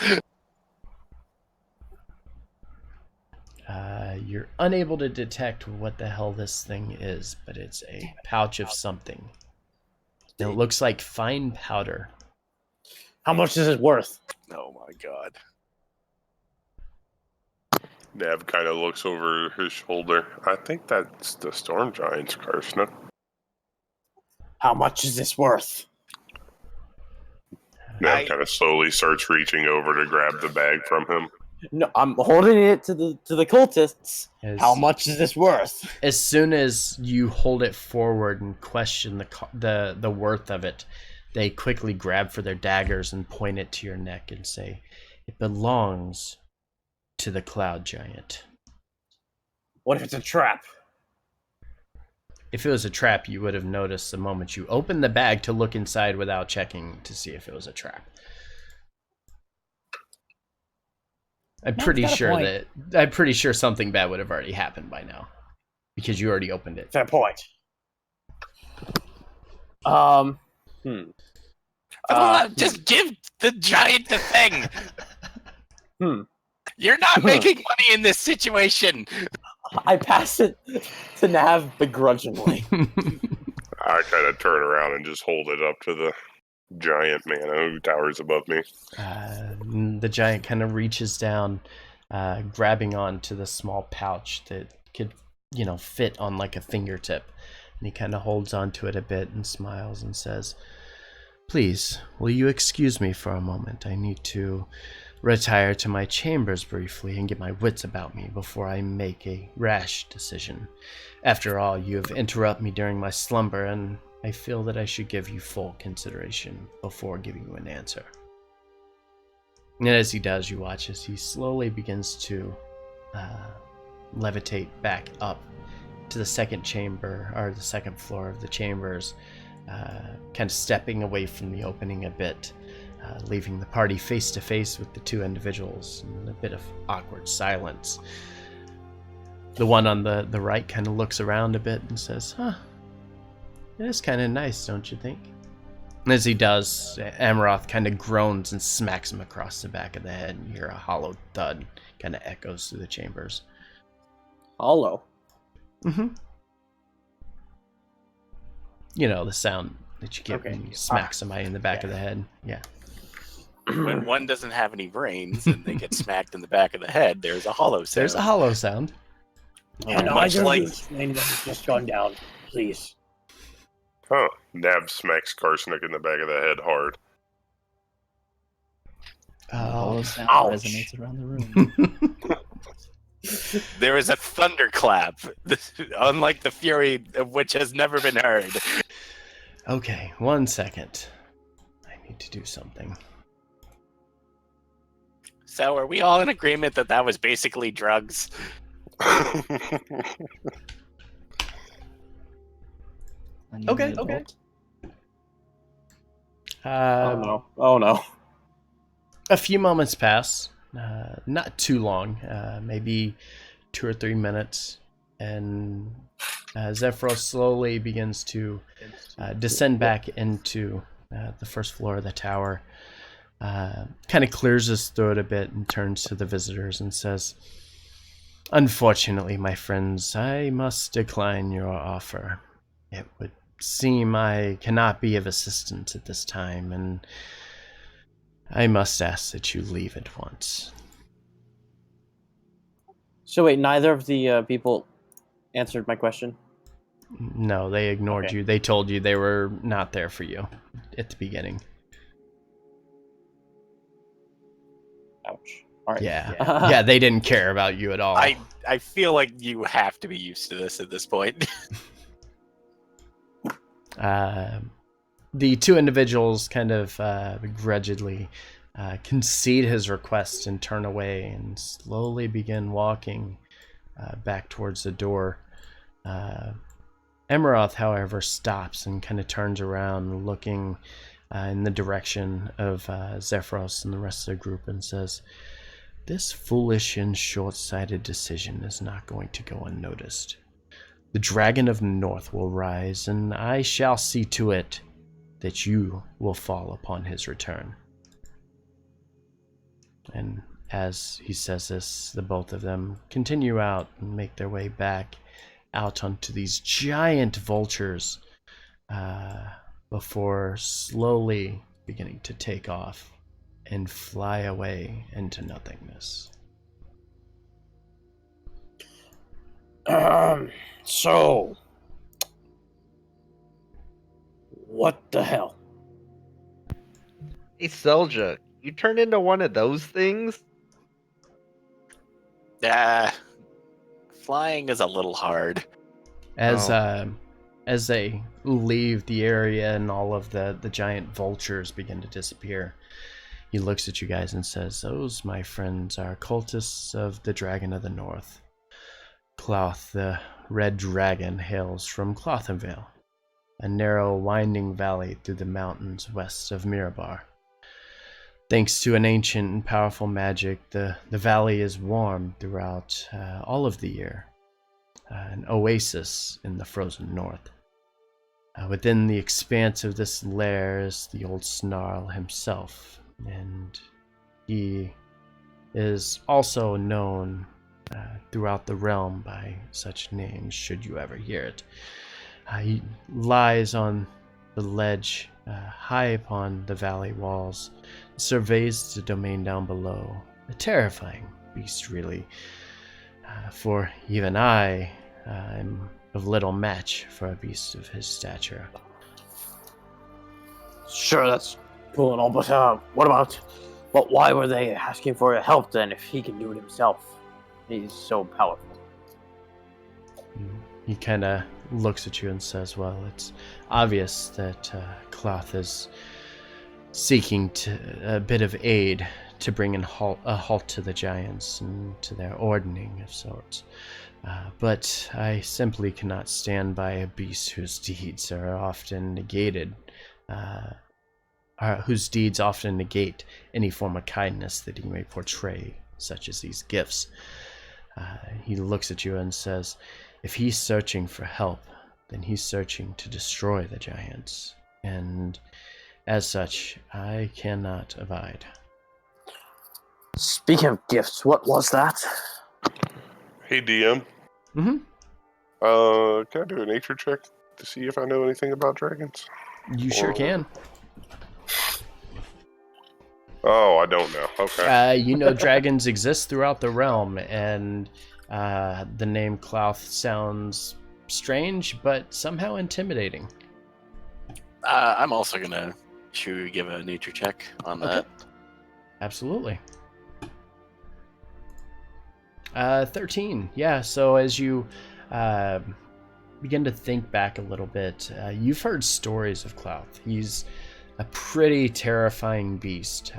You're unable to detect what the hell this thing is, but it's a pouch of something. It looks like fine powder. How much is it worth? Oh my God. Nev kind of looks over his shoulder. I think that's the Storm Giant's Karsnook. How much is this worth? Nev kind of slowly starts reaching over to grab the bag from him. No, I'm holding it to the cultists. How much is this worth? As soon as you hold it forward and question the worth of it, they quickly grab for their daggers and point it to your neck and say, "It belongs to the Cloud Giant." What if it's a trap? If it was a trap, you would have noticed the moment you opened the bag to look inside without checking to see if it was a trap. I'm pretty sure something bad would have already happened by now, because you already opened it. Fair point. Just give the giant the thing. You're not making money in this situation. I pass it to Nav begrudgingly. I kind of turn around and just hold it up to the giant man who towers above me. The giant kind of reaches down, grabbing onto the small pouch that could, fit on like a fingertip. And he kind of holds onto it a bit and smiles and says, "Please, will you excuse me for a moment? I need to retire to my chambers briefly and get my wits about me before I make a rash decision. After all, you have interrupted me during my slumber, and I feel that I should give you full consideration before giving you an answer." And as he does, you watch as he slowly begins to levitate back up to the second chamber, or the second floor of the chambers, kind of stepping away from the opening a bit, leaving the party face to face with the two individuals in a bit of awkward silence. The one on the right kind of looks around a bit and says, "Huh, it is kind of nice, don't you think?" And as he does, Amaroth kind of groans and smacks him across the back of the head, and you hear a hollow thud kind of echoes through the chambers. Hollow? Mm-hmm. You know, the sound that you get when you smack somebody in the back of the head. Yeah. When one doesn't have any brains and they get smacked in the back of the head, there's a hollow sound. There's a hollow sound. Yeah, no, I just explained what has just gone down, please. Huh. Nav smacks Karsnook in the back of the head hard. Hollow sound Ouch. resonates around the room. There is a thunderclap, unlike the fury of which has never been heard. Okay, 1 second. I need to do something. So are we all in agreement that that was basically drugs? Okay. Oh no. A few moments pass, not too long, maybe 2 or 3 minutes, and Zephyros slowly begins to descend back into the first floor of the tower, kind of clears his throat a bit and turns to the visitors and says, Unfortunately, my friends, I must decline your offer. It would seem I cannot be of assistance at this time, and I must ask that you leave at once. So wait, neither of the people answered my question? No, they ignored Okay. you. They told you they were not there for you at the beginning. Ouch. All right. Yeah. Yeah, they didn't care about you at all. I feel like you have to be used to this at this point. The two individuals kind of grudgingly concede his request and turn away and slowly begin walking back towards the door. Emeroth, however, stops and kind of turns around, looking in the direction of Zephyros and the rest of the group, and says, "This foolish and short-sighted decision is not going to go unnoticed. The Dragon of the North will rise, and I shall see to it that you will fall upon his return." And as he says this, the both of them continue out and make their way back out onto these giant vultures before slowly beginning to take off and fly away into nothingness. So, what the hell? Hey, Selja, you turned into one of those things? Flying is a little hard. As they leave the area and all of the giant vultures begin to disappear, he looks at you guys and says, "Those, my friends, are cultists of the Dragon of the North. Cloth, the red dragon, hails from Clothenvale, a narrow, winding valley through the mountains west of Mirabar. Thanks to an ancient and powerful magic, the valley is warm throughout all of the year, an oasis in the frozen north. Within the expanse of this lair is the old Snarl himself, and he is also known throughout the realm by such names, should you ever hear it. He lies on the ledge high upon the valley walls, surveys the domain down below. A terrifying beast, really, for even I am of little match for a beast of his stature." Sure, that's cool and all, but what about? But why were they asking for your help then if he can do it himself? He's so powerful. He kind of looks at you and says, "Well, it's obvious that Cloth is seeking a bit of aid to bring a halt to the giants and to their ordering of sorts. But I simply cannot stand by a beast whose deeds are often negated, whose deeds often negate any form of kindness that he may portray, such as these gifts." He looks at you and says, "If he's searching for help, then he's searching to destroy the giants. And as such, I cannot abide." Speaking of gifts, what was that? Hey, DM. Mm-hmm. Can I do a nature check to see if I know anything about dragons? You sure can. Oh, I don't know. Okay. You know dragons exist throughout the realm, and the name Clouth sounds strange, but somehow intimidating. I'm also gonna give a nature check on that. Absolutely. 13. Yeah, so as you begin to think back a little bit, you've heard stories of Clouth. He's a pretty terrifying beast,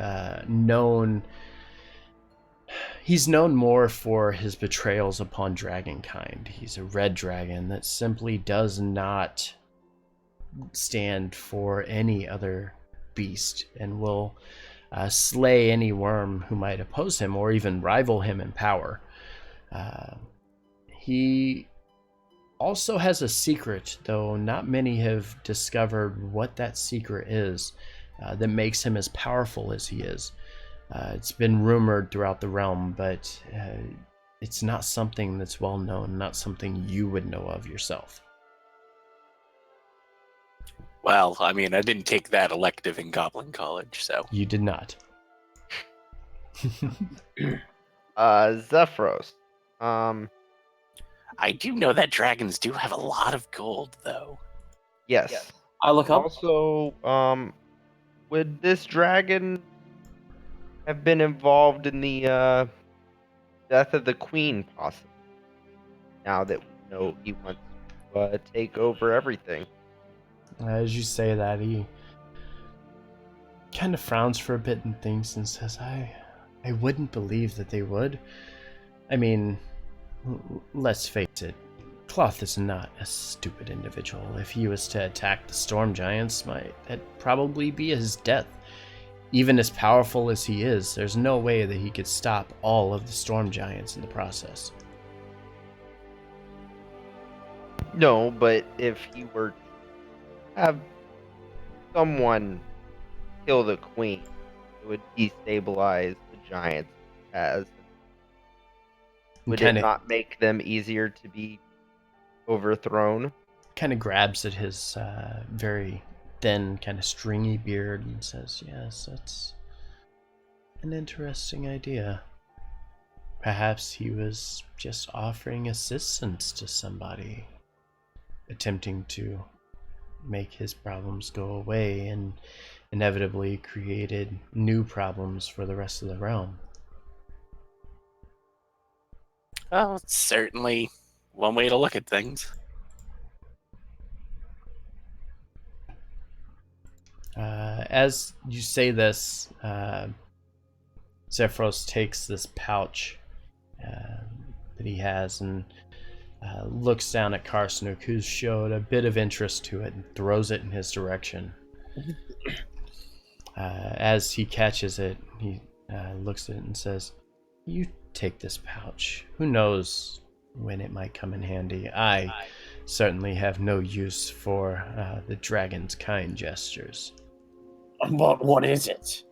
He's known more for his betrayals upon dragonkind. He's a red dragon that simply does not stand for any other beast and will slay any worm who might oppose him or even rival him in power. He also has a secret, though not many have discovered what that secret is, that makes him as powerful as he is. It's been rumored throughout the realm, but it's not something that's well known, not something you would know of yourself. Well, I mean, I didn't take that elective in Goblin College, so. You did not. Zephyros. I do know that dragons do have a lot of gold, though. Yes. I look up. Also, would this dragon have been involved in the death of the queen, possibly? Now that we know he wants to take over everything. As you say that, he kind of frowns for a bit and thinks and says, I wouldn't believe that they would. I mean, let's face it, Cloth is not a stupid individual. If he was to attack the storm giants, that'd probably be his death. Even as powerful as he is, there's no way that he could stop all of the storm giants in the process. No, but if he were to have someone kill the queen, it would destabilize the giants as. Would it not make them easier to be overthrown? Kind of grabs at his very thin, kind of stringy beard and says, yes, that's an interesting idea. Perhaps he was just offering assistance to somebody, attempting to make his problems go away, and inevitably created new problems for the rest of the realm. Well, it's certainly one way to look at things. As you say this, Zephyros takes this pouch that he has and looks down at Karsnook, who's showed a bit of interest to it, and throws it in his direction. As he catches it, he looks at it and says, "You take this pouch. Who knows when it might come in handy. I certainly have no use for the dragon's kind gestures." But what is it?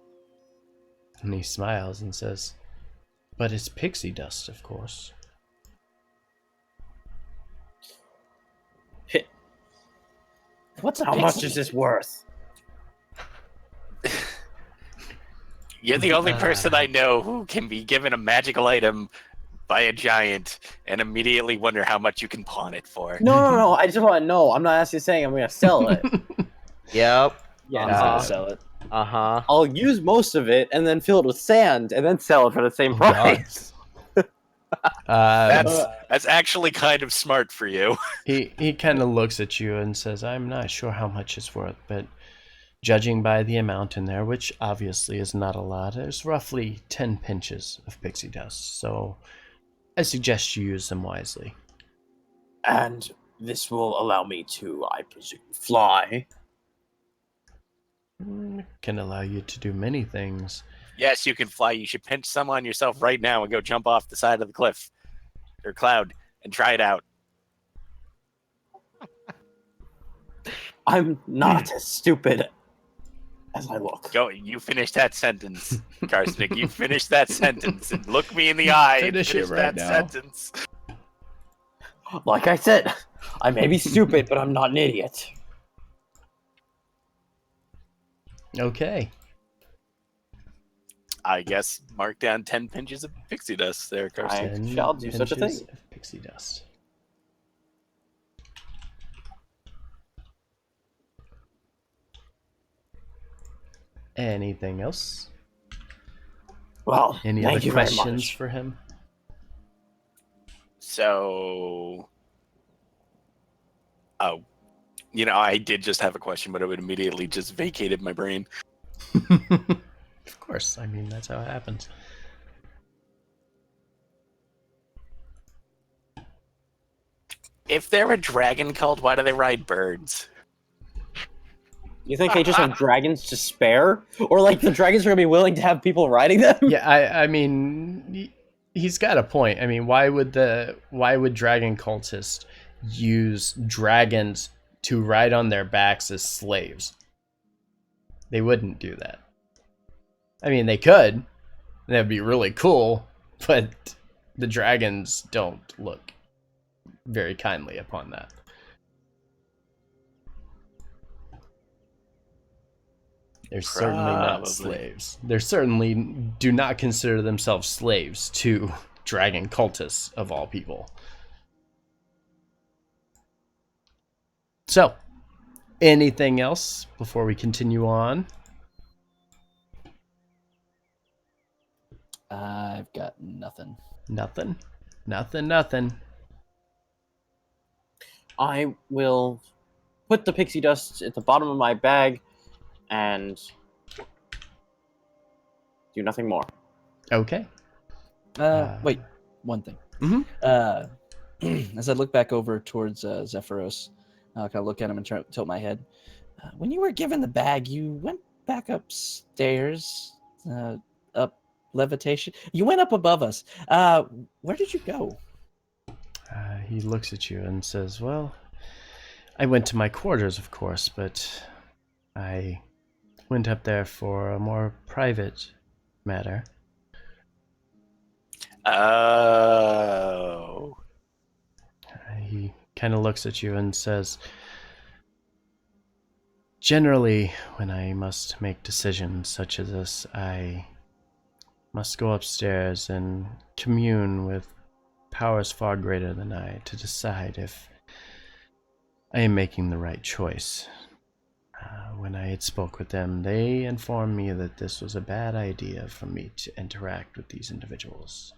And he smiles and says, "But it's pixie dust, of course." How much is this worth? You're the only person I know who can be given a magical item by a giant and immediately wonder how much you can pawn it for. No. I just want to know. I'm not actually saying I'm going to sell it. Yep. Yeah, he's gonna sell it. Uh-huh. I'll use most of it and then fill it with sand and then sell it for the same price. That's actually kind of smart for you. He kind of looks at you and says, "I'm not sure how much it's worth, but judging by the amount in there, which obviously is not a lot, there's roughly 10 pinches of pixie dust, so I suggest you use them wisely." And this will allow me to, I presume, fly. Can allow you to do many things. Yes, you can fly. You should pinch some on yourself right now and go jump off the side of the cliff or cloud and try it out. I'm not as stupid as I look. Go. You finish that sentence, Karsnick. You finish that sentence and look me in the eye. Finish it right that now. sentence. Like I said, I may be stupid, but I'm not an idiot. Okay. I guess mark down 10 pinches of pixie dust there, Karsnick. I 10 shall do such a pinches thing. of pixie dust. Anything else? Well, Any thank other you very questions much. for him? So, I did just have a question, but it would immediately just vacated my brain. Of course, I mean, that's how it happens. If they're a dragon cult, why do they ride birds? You think they just have dragons to spare? Or like the dragons are going to be willing to have people riding them? Yeah, I mean, he's got a point. I mean, why would dragon cultists use dragons to ride on their backs as slaves? They wouldn't do that. I mean, they could. That'd be really cool, but the dragons don't look very kindly upon that. They're certainly not Probably. slaves. They certainly do not consider themselves slaves to dragon cultists of all people. So, anything else before we continue on? I've got nothing. Nothing. I will put the pixie dust at the bottom of my bag and do nothing more. Okay. Wait, one thing. Mm-hmm. As I look back over towards Zephyros, I'll kind of look at him and tilt my head. When you were given the bag, you went back upstairs, up levitation. You went up above us. Where did you go? He looks at you and says, well, I went to my quarters, of course, but I went up there for a more private matter. Oh. He kind of looks at you and says, generally, when I must make decisions such as this, I must go upstairs and commune with powers far greater than I to decide if I am making the right choice. When I had spoke with them, they informed me that this was a bad idea for me to interact with these individuals.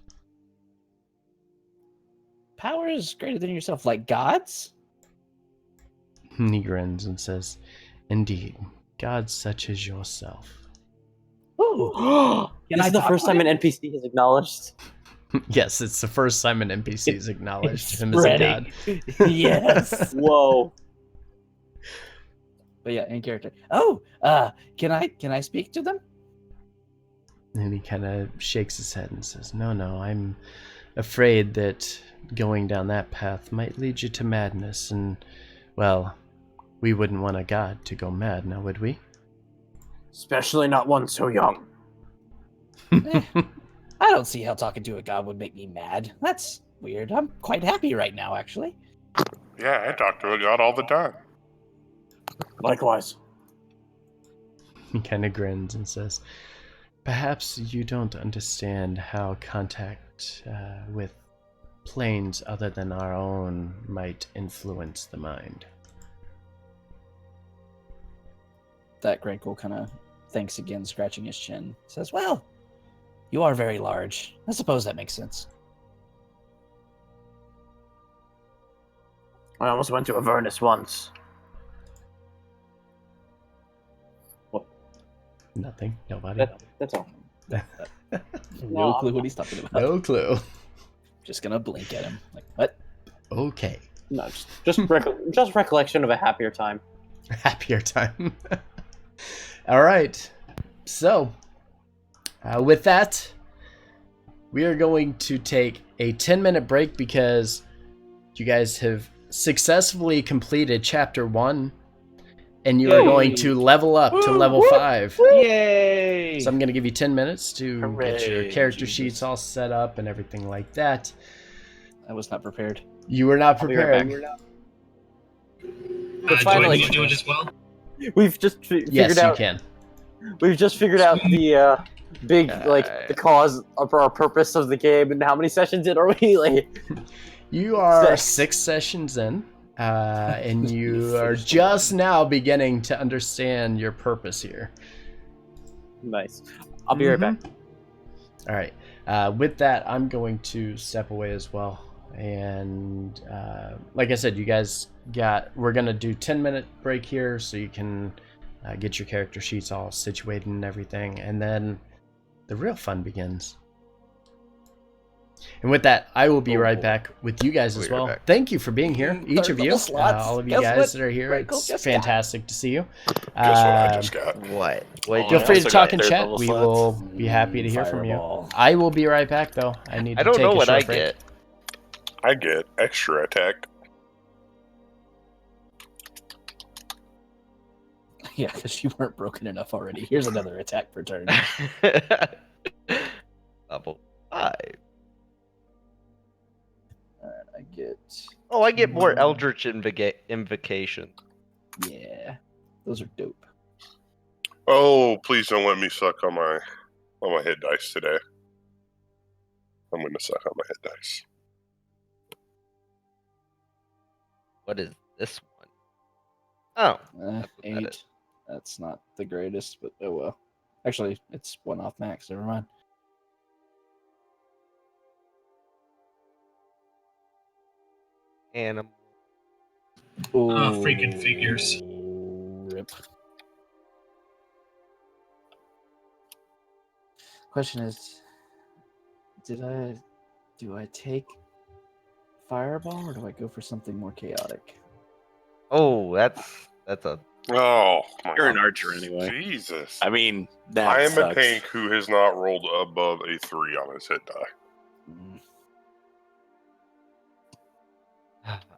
Powers greater than yourself, like gods? He grins and says, indeed, gods such as yourself. Ooh. This is the first time an NPC has acknowledged. Yes, it's the first time an NPC has acknowledged him as a god. Yes. Whoa. But yeah, in character. Oh, can I speak to them? And he kind of shakes his head and says, no, I'm afraid that going down that path might lead you to madness, and, well, we wouldn't want a god to go mad, now would we? Especially not one so young. I don't see how talking to a god would make me mad. That's weird. I'm quite happy right now, actually. Yeah, I talk to a god all the time. Likewise. He kind of grins and says, perhaps you don't understand how contact with planes other than our own might influence the mind. That Grankle kind of thinks again, scratching his chin. Says, well, you are very large. I suppose that makes sense. I almost went to Avernus once. Nothing. Nobody. That's all. No clue what he's talking about. No clue. Just gonna blink at him. Like, what? Okay. No, just recollection of a happier time. Happier time. All right. So, with that, we are going to take a 10-minute break because you guys have successfully completed Chapter 1, and you are going to level up to level 5. Yay! So I'm going to give you 10 minutes to get your Hooray, character Jesus. sheets all set up and everything like that. I was not prepared. You were not I'll be right prepared. back. Do finally- I do it as well? We've just figured Yes, you out. can. We've just figured out the big the cause of our purpose of the game, and how many sessions in are we? Like, You are 6. 6 sessions in, and you are just now beginning to understand your purpose here. nice. I'll be right back. All right. With that, I'm going to step away as well. And like I said, you guys we're going to do 10-minute break here so you can get your character sheets all situated and everything. And then the real fun begins. And with that, I will be right back with you guys as We'll be right well. back. Thank you for being here, each of you. Double slots. All of you Guess guys what? that are here. Frankel It's just fantastic to see you. Guess what I just got? What? Oh, Feel I free to also talk got in third chat. level We slots. will be happy to hear from you. Fireball. I will be right back, though. I need to I don't take know a what short I break. get. I get extra attack. Yeah, because you weren't broken enough already. Here's another attack per turn. Level 5. Oh, I get more Eldritch Invocation. Yeah, those are dope. Oh, please don't let me suck on my hit dice today. I'm going to suck on my hit dice. What is this one? Oh, that's what that 8. is. That's not the greatest, but oh well. Actually, it's 1 off max. Never mind. Animal. Oh, freaking figures. Rip. Question is, do I take Fireball or do I go for something more chaotic? Oh, that's a. Oh, my You're an God. archer anyway. Jesus. I mean, that I am sucks. a tank who has not rolled above a 3 on his hit die.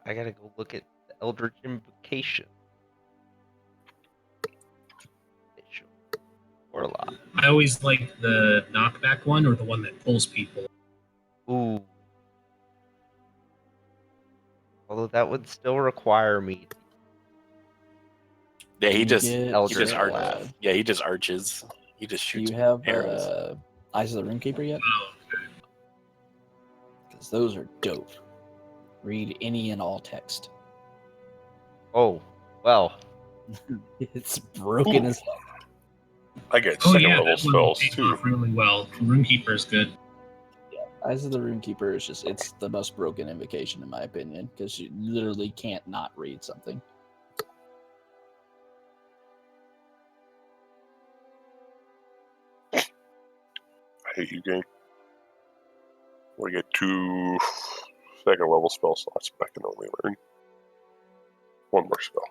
I gotta go look at the Eldritch Invocation. Warlock. I always like the knockback one or the one that pulls people. Ooh. Although that would still require me. Yeah, he You just get, Eldritch arches. Blast. Yeah, he just arches. He just Do shoots you have arrows. Eyes of the Runekeeper yet? Oh, Because those are dope. Read any and all text. Oh, well. It's broken as hell. I get oh second yeah, level that one spells takes too. off really well. Runekeeper is good. Eyes of the Runekeeper is it's the most broken invocation in my opinion, because you literally can't not read something. I hate you, game. We get 2 second level spell slots, but I can only learn 1 more spell.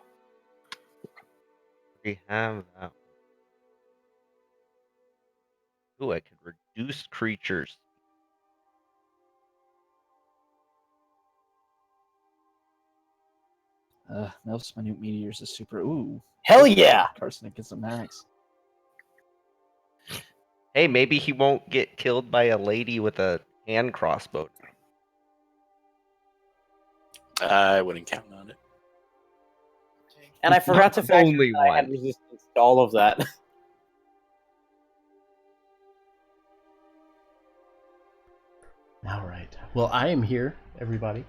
We have that. Ooh, I could reduce creatures. Mel's Minute Meteors is super. Ooh. Hell yeah! Carson gets a max. Hey, maybe he won't get killed by a lady with a hand crossbow. I wouldn't count on it. And I forgot to factor Only that I had one. resistance to all of that. All right. Well, I am here, everybody.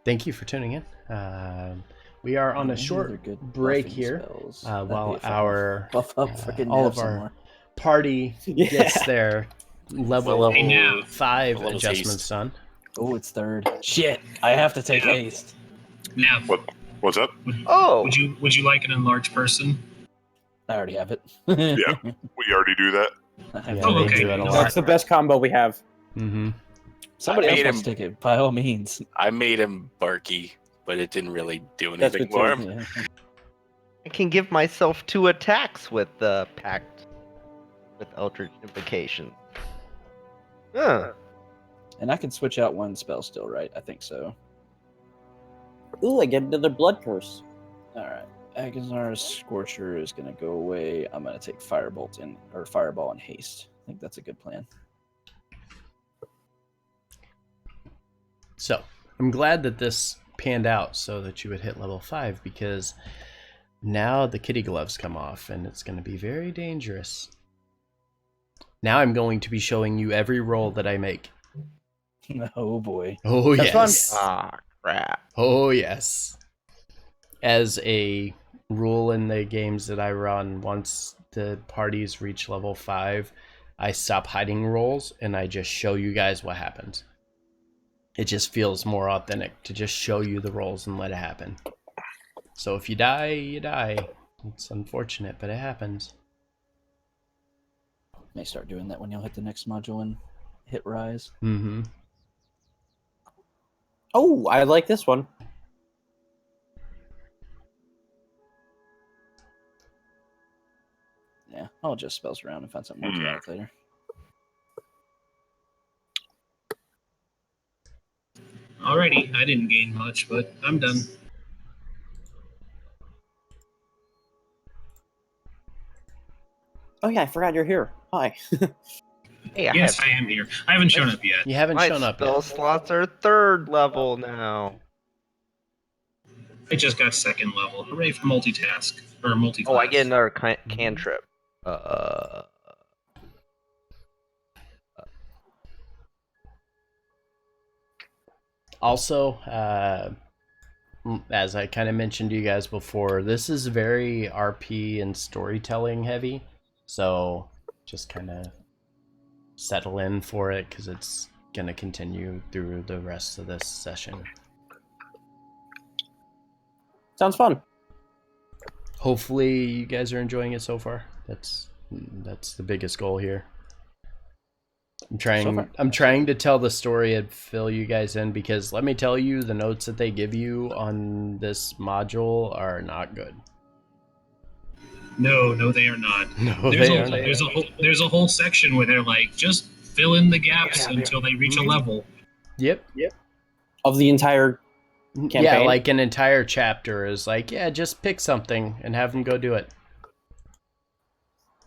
Thank you for tuning in. We are on a short break here while our buff up fucking all Nev of our somewhere. party gets their level Well, Hey, Nev. 5 level adjustments taste. done. Oh, it's 3rd. Shit, I have to take Yeah. haste. Now, What's up? Oh! would you like an enlarged person? I already have it. Yeah. We already do that. I Yeah, Oh, they okay. do it a No, lot. That's the best combo we have. Mm-hmm. Somebody I else made wants to him- take it, by all means. I made him barky, but it didn't really do That's anything good for too. him. Yeah. I can give myself 2 attacks with the pact with Eldritch Invocation. Huh. And I can switch out 1 spell still, right? I think so. Ooh, I get another blood curse. Alright. Agazar's Scorcher is going to go away. I'm going to take Fireball and Haste. I think that's a good plan. So I'm glad that this panned out so that you would hit level 5, because now the kitty gloves come off and it's going to be very dangerous. Now I'm going to be showing you every roll that I make. Oh boy. Oh, That's yes. Ah, crap. Oh, yes. As a rule in the games that I run, once the parties reach level 5, I stop hiding rolls and I just show you guys what happens. It just feels more authentic to just show you the rolls and let it happen. So if you die, you die. It's unfortunate, but it happens. May start doing that when you'll hit the next module and hit Rise. Mm-hmm. Oh, I like this one. Yeah, I'll adjust spells around and find something more chaotic later. Alrighty, I didn't gain much, but I'm done. Oh yeah, I forgot you're here. Hi. Hey, Yes, I am here. I haven't shown up yet. You haven't my shown up spell yet. slots are 3rd level now. I just got 2nd level. Hooray for multitask. Or multi-class. Oh, I get another cantrip. Also, as I kind of mentioned to you guys before, this is very RP and storytelling heavy. So just kind of settle in for it because it's going to continue through the rest of this session. Sounds fun. Hopefully you guys are enjoying it so far. That's the biggest goal here. I'm trying to tell the story and fill you guys in, because let me tell you, the notes that they give you on this module are not good. No, they are not. No, There's a whole section where they're like, just fill in the gaps until they reach a level. Yep. Of the entire campaign? Yeah, like an entire chapter is like, yeah, just pick something and have them go do it.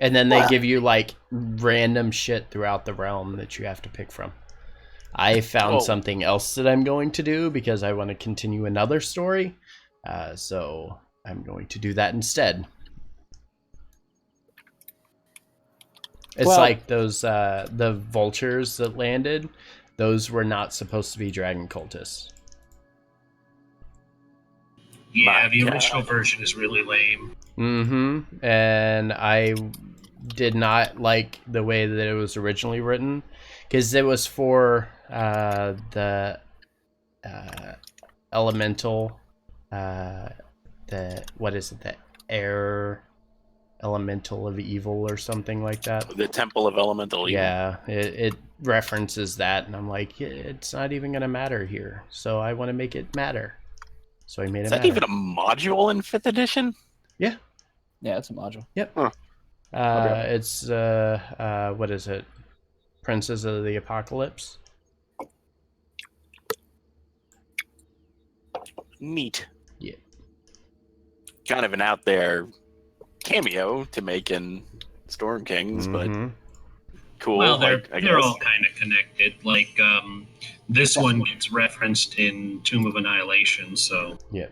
And then they give you like random shit throughout the realm that you have to pick from. I found something else that I'm going to do because I want to continue another story. So I'm going to do that instead. It's like those the vultures that landed. Those were not supposed to be dragon cultists. Yeah, the original version is really lame. Mm-hmm. And I did not like the way that it was originally written, because it was for the elemental, the air elemental of evil or something like that. The Temple of Elemental Evil. Yeah, it references that, and I'm like, it's not even gonna matter here, so I want to make it matter. So I made it. Is that even a module in 5th edition? Yeah. Yeah, it's a module. Yep. Huh. It's what is it? Princes of the Apocalypse. Neat. Yeah. Kind of an out there cameo to make in Storm Kings, but cool. Well, they're all kind of connected. Like this one gets referenced in Tomb of Annihilation, so yeah.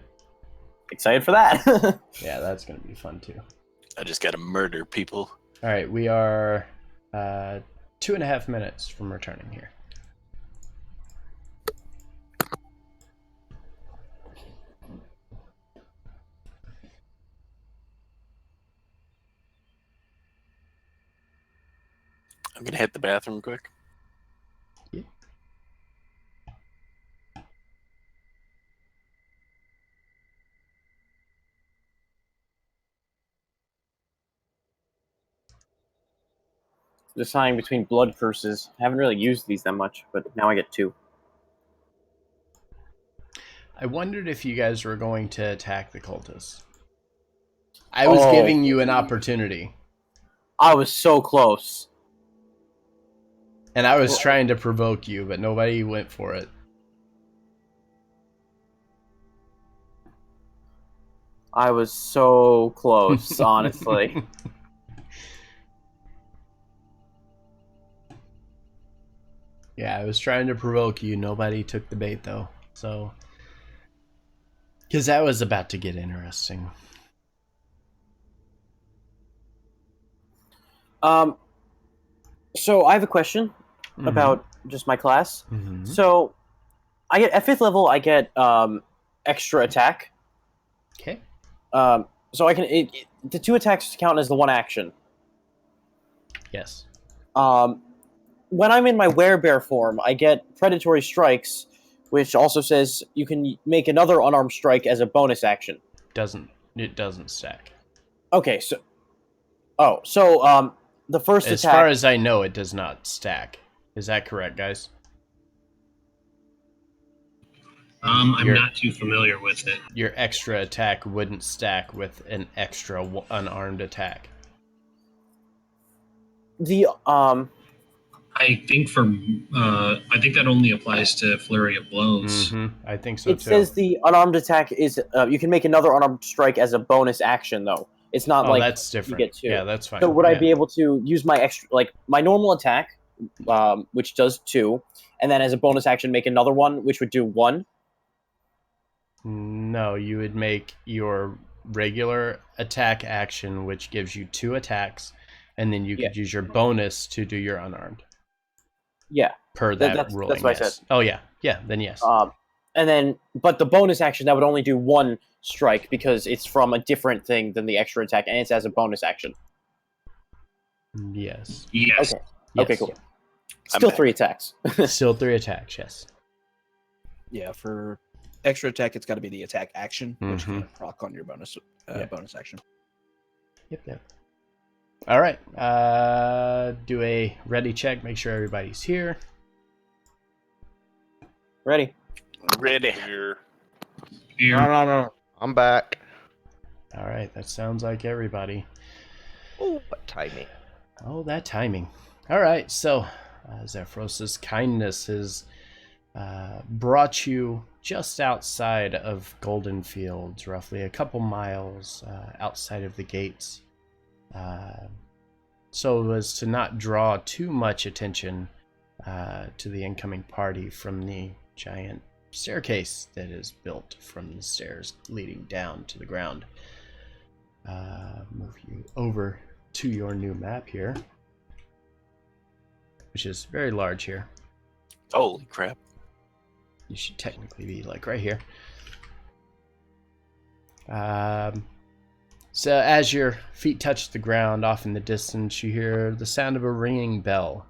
Excited for that. Yeah, that's gonna be fun too. I just gotta murder people. All right, we are 2.5 minutes from returning here. I'm gonna hit the bathroom quick. Yeah. Deciding between blood curses. I haven't really used these that much, but now I get 2. I wondered if you guys were going to attack the cultists. I was giving you an opportunity. I was so close. And I was trying to provoke you, but nobody went for it. I was so close, honestly. Yeah, I was trying to provoke you. Nobody took the bait, though. So, because that was about to get interesting. So I have a question about just my class. So, I get at 5th level, I get extra attack. Okay. So I can the 2 attacks count as the 1 action. Yes. When I'm in my werebear form, I get predatory strikes, which also says you can make another unarmed strike as a bonus action. It doesn't stack. Okay, so the first as attack. As far as I know, it does not stack. Is that correct, guys? I'm not too familiar with it. Your extra attack wouldn't stack with an extra unarmed attack. I think that only applies to Flurry of Blows. I think so too. It says the unarmed attack is you can make another unarmed strike as a bonus action, though. It's not like that's different. You get 2. Yeah, that's fine. So would I be able to use my extra, like my normal attack which does 2, and then as a bonus action, make another one, which would do 1. No, you would make your regular attack action, which gives you 2 attacks, and then you could use your bonus to do your unarmed. Yeah. Per that ruling. That's what I said. Oh, yeah. Yeah, then yes. And then, but the bonus action, that would only do 1 strike because it's from a different thing than the extra attack, and it's as a bonus action. Yes. Yes. Okay. Yes. Okay, cool. Still 3 attacks. Still 3 attacks, yes. Yeah, for extra attack, it's got to be the attack action, which Mhm. can proc on your bonus bonus action. Yep. All right. Do a ready check. Make sure everybody's here. Ready? Ready. Here. Here. No. I'm back. All right. That sounds like everybody. Oh, what timing. Oh, that timing. All right. So, Zephros's kindness has brought you just outside of Goldenfields, roughly a couple miles outside of the gates. So as to not draw too much attention to the incoming party from the giant staircase that is built from the stairs leading down to the ground. Move you over to your new map here, which is very large here. Holy crap. You should technically be like right here. So as your feet touch the ground off in the distance, you hear the sound of a ringing bell.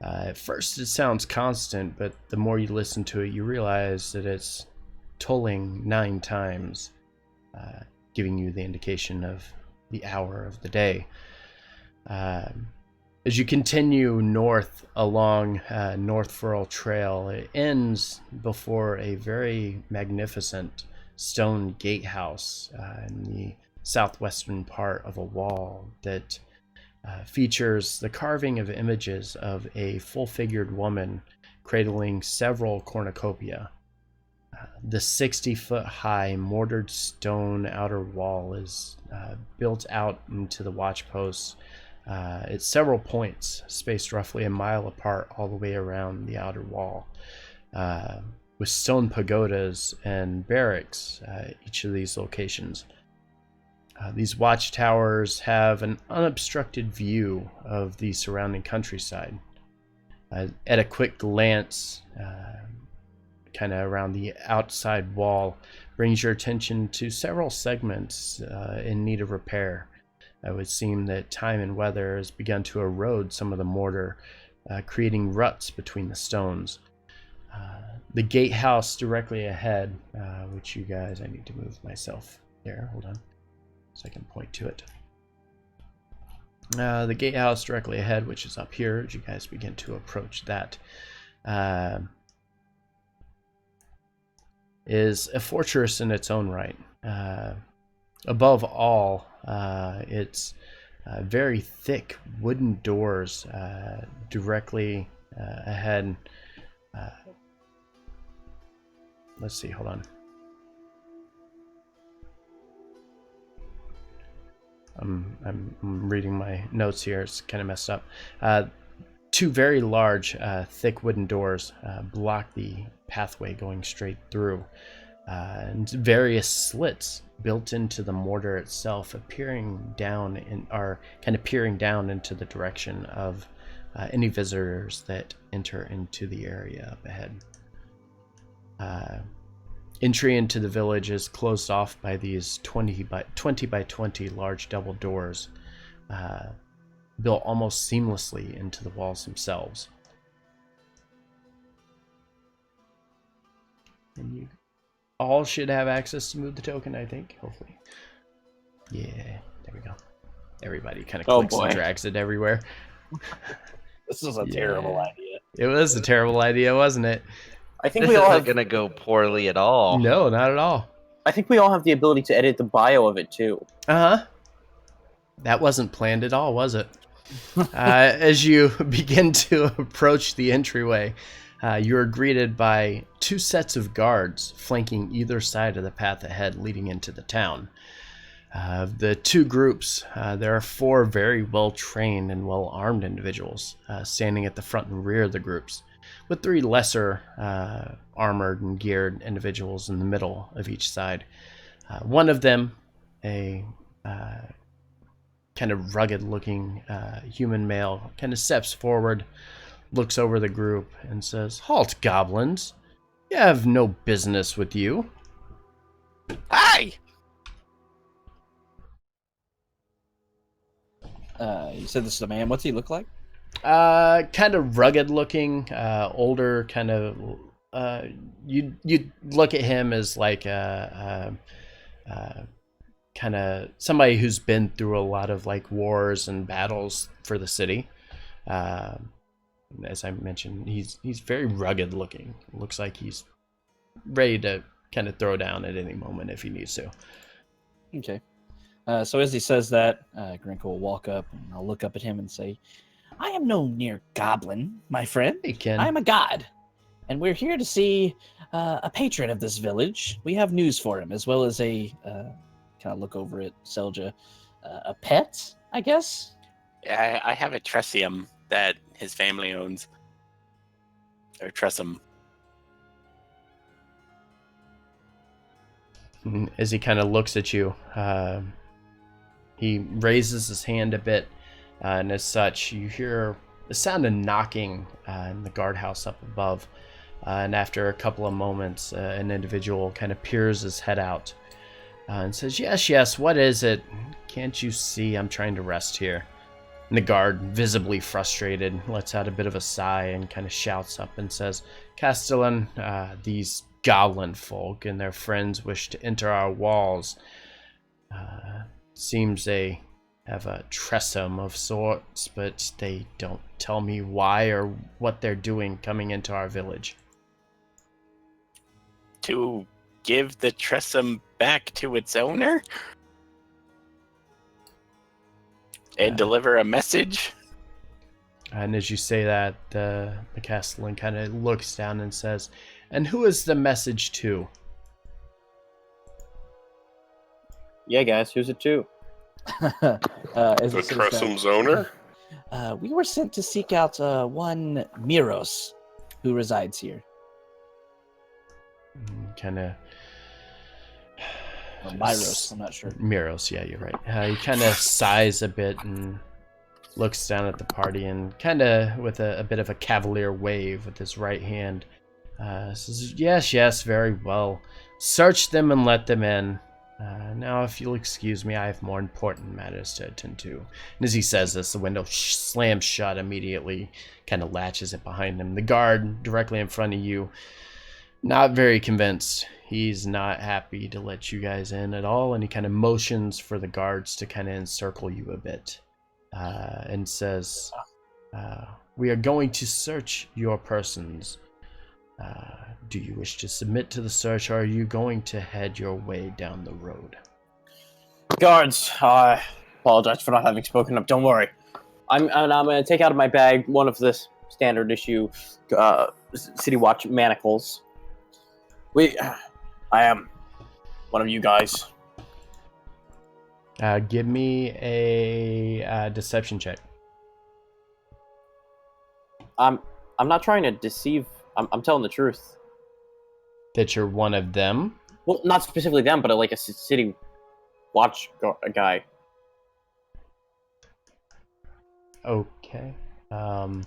At first it sounds constant, but the more you listen to it, you realize that it's tolling 9 times, giving you the indication of the hour of the day. As you continue north along North Furl Trail, it ends before a very magnificent stone gatehouse in the southwestern part of a wall that features the carving of images of a full-figured woman cradling several cornucopia. The 60-foot-high mortared stone outer wall is built out into the watch posts. At several points, spaced roughly a mile apart all the way around the outer wall, with stone pagodas and barracks at each of these locations. These watchtowers have an unobstructed view of the surrounding countryside. At a quick glance, kind of around the outside wall, brings your attention to several segments in need of repair. It would seem that time and weather has begun to erode some of the mortar, creating ruts between the stones. The gatehouse directly ahead, which you guys, I need to move myself there, hold on, so I can point to it. The gatehouse directly ahead, which is up here, as you guys begin to approach that, is a fortress in its own right. Above all, it's very thick wooden doors directly ahead. Let's see, hold on. I'm reading my notes here. It's kind of messed up. 2 very large, thick wooden doors block the pathway going straight through. And various slits built into the mortar itself, peering down into the direction of any visitors that enter into the area up ahead. Entry into the village is closed off by these 20 by 20 large double doors, built almost seamlessly into the walls themselves. And you all should have access to move the token, I think, hopefully. Yeah, there we go. Everybody kind of clicks and drags it everywhere. This is a terrible idea. It was a terrible idea, wasn't it? I think This we all isn't have. gonna go poorly at all. No, not at all. I think we all have the ability to edit the bio of it too. Uh-huh. That wasn't planned at all, was it? As you begin to approach the entryway, you're greeted by 2 sets of guards flanking either side of the path ahead leading into the town. The two groups, there are 4 very well-trained and well-armed individuals standing at the front and rear of the groups, with 3 lesser armored and geared individuals in the middle of each side. One of them, a kind of rugged-looking human male, kind of steps forward, looks over the group, and says, "Halt, goblins! You have no business with you." Hi! You said this is a man. What's he look like? Kind of rugged looking, older, kind of. You look at him as like a kind of somebody who's been through a lot of like wars and battles for the city. As I mentioned, he's very rugged looking. Looks like he's ready to kind of throw down at any moment if he needs to. Okay. So as he says that, Grinko will walk up, and I'll look up at him and say, "I am no mere goblin, my friend. Hey, Ken. I am a god, and we're here to see a patron of this village. We have news for him, as well as a kind of look over at Selja, a pet, I guess." I have a tressium that his family owns. Or tressum. As he kind of looks at you, he raises his hand a bit, and as such, you hear the sound of knocking in the guardhouse up above. And after a couple of moments, an individual kind of peers his head out and says, yes, what is it? Can't you see I'm trying to rest here?" And the guard, visibly frustrated, lets out a bit of a sigh and kind of shouts up and says, "Castellan, these goblin folk and their friends wish to enter our walls. Seems they have a tressum of sorts, but they don't tell me why or what they're doing coming into our village." To give the tressum back to its owner? And deliver a message? And as you say that, the Castellan kind of looks down and says, "And who is the message to?" Yeah, guys, who's it to? As he The says that, Tressum's owner? we were sent to seek out one Miros, who resides here. Kind of Or Myros, I'm not sure. Miros, yeah, you're right. He kind of sighs a bit and looks down at the party and kind of with a bit of a cavalier wave with his right hand says, yes, very well. Search them and let them in. Now, if you'll excuse me, I have more important matters to attend to." And as he says this, the window slams shut immediately, kind of latches it behind him. The guard directly in front of you, not very convinced. He's not happy to let you guys in at all, and he kind of motions for the guards to kind of encircle you a bit and says, "We are going to search your persons. Do you wish to submit to the search, or are you going to head your way down the road?" Guards, I apologize for not having spoken up. Don't worry. I'm going to take out of my bag one of the standard issue City Watch manacles. I am one of you guys. Give me a deception check. I'm not trying to deceive. I'm telling the truth. That you're one of them? Well, not specifically them, but like a City Watch guy. Okay. Kind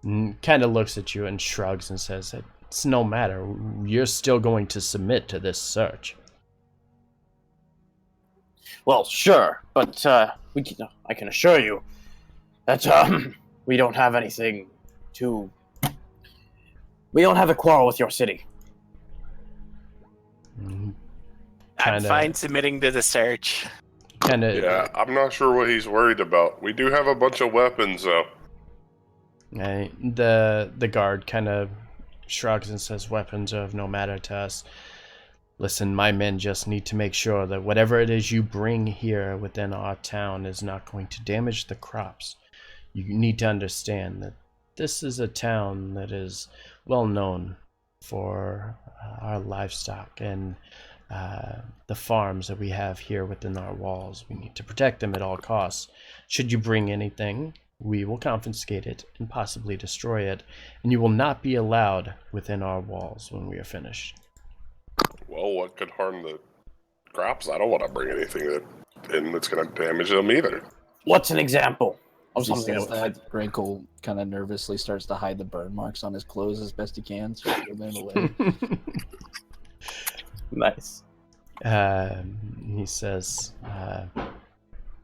of looks at you and shrugs and says, "It's no matter. You're still going to submit to this search." Well, sure, but I can assure you that we don't have anything to. We don't have a quarrel with your city. I'm fine submitting to the search. Yeah, I'm not sure what he's worried about. We do have a bunch of weapons, though. The guard kind of shrugs and says, "Weapons are of no matter to us. Listen, my men just need to make sure that whatever it is you bring here within our town is not going to damage the crops. You need to understand that this is a town that is well known for our livestock, and the farms that we have here within our walls. We need to protect them at all costs. Should you bring anything, we will confiscate it and possibly destroy it, and you will not be allowed within our walls when we are finished. Well, what could harm the crops? I don't want to bring anything that's going to damage them either. What's an example of As he something? says that, Grankle kind of nervously starts to hide the burn marks on his clothes as best he can, so he them away. Nice. He says,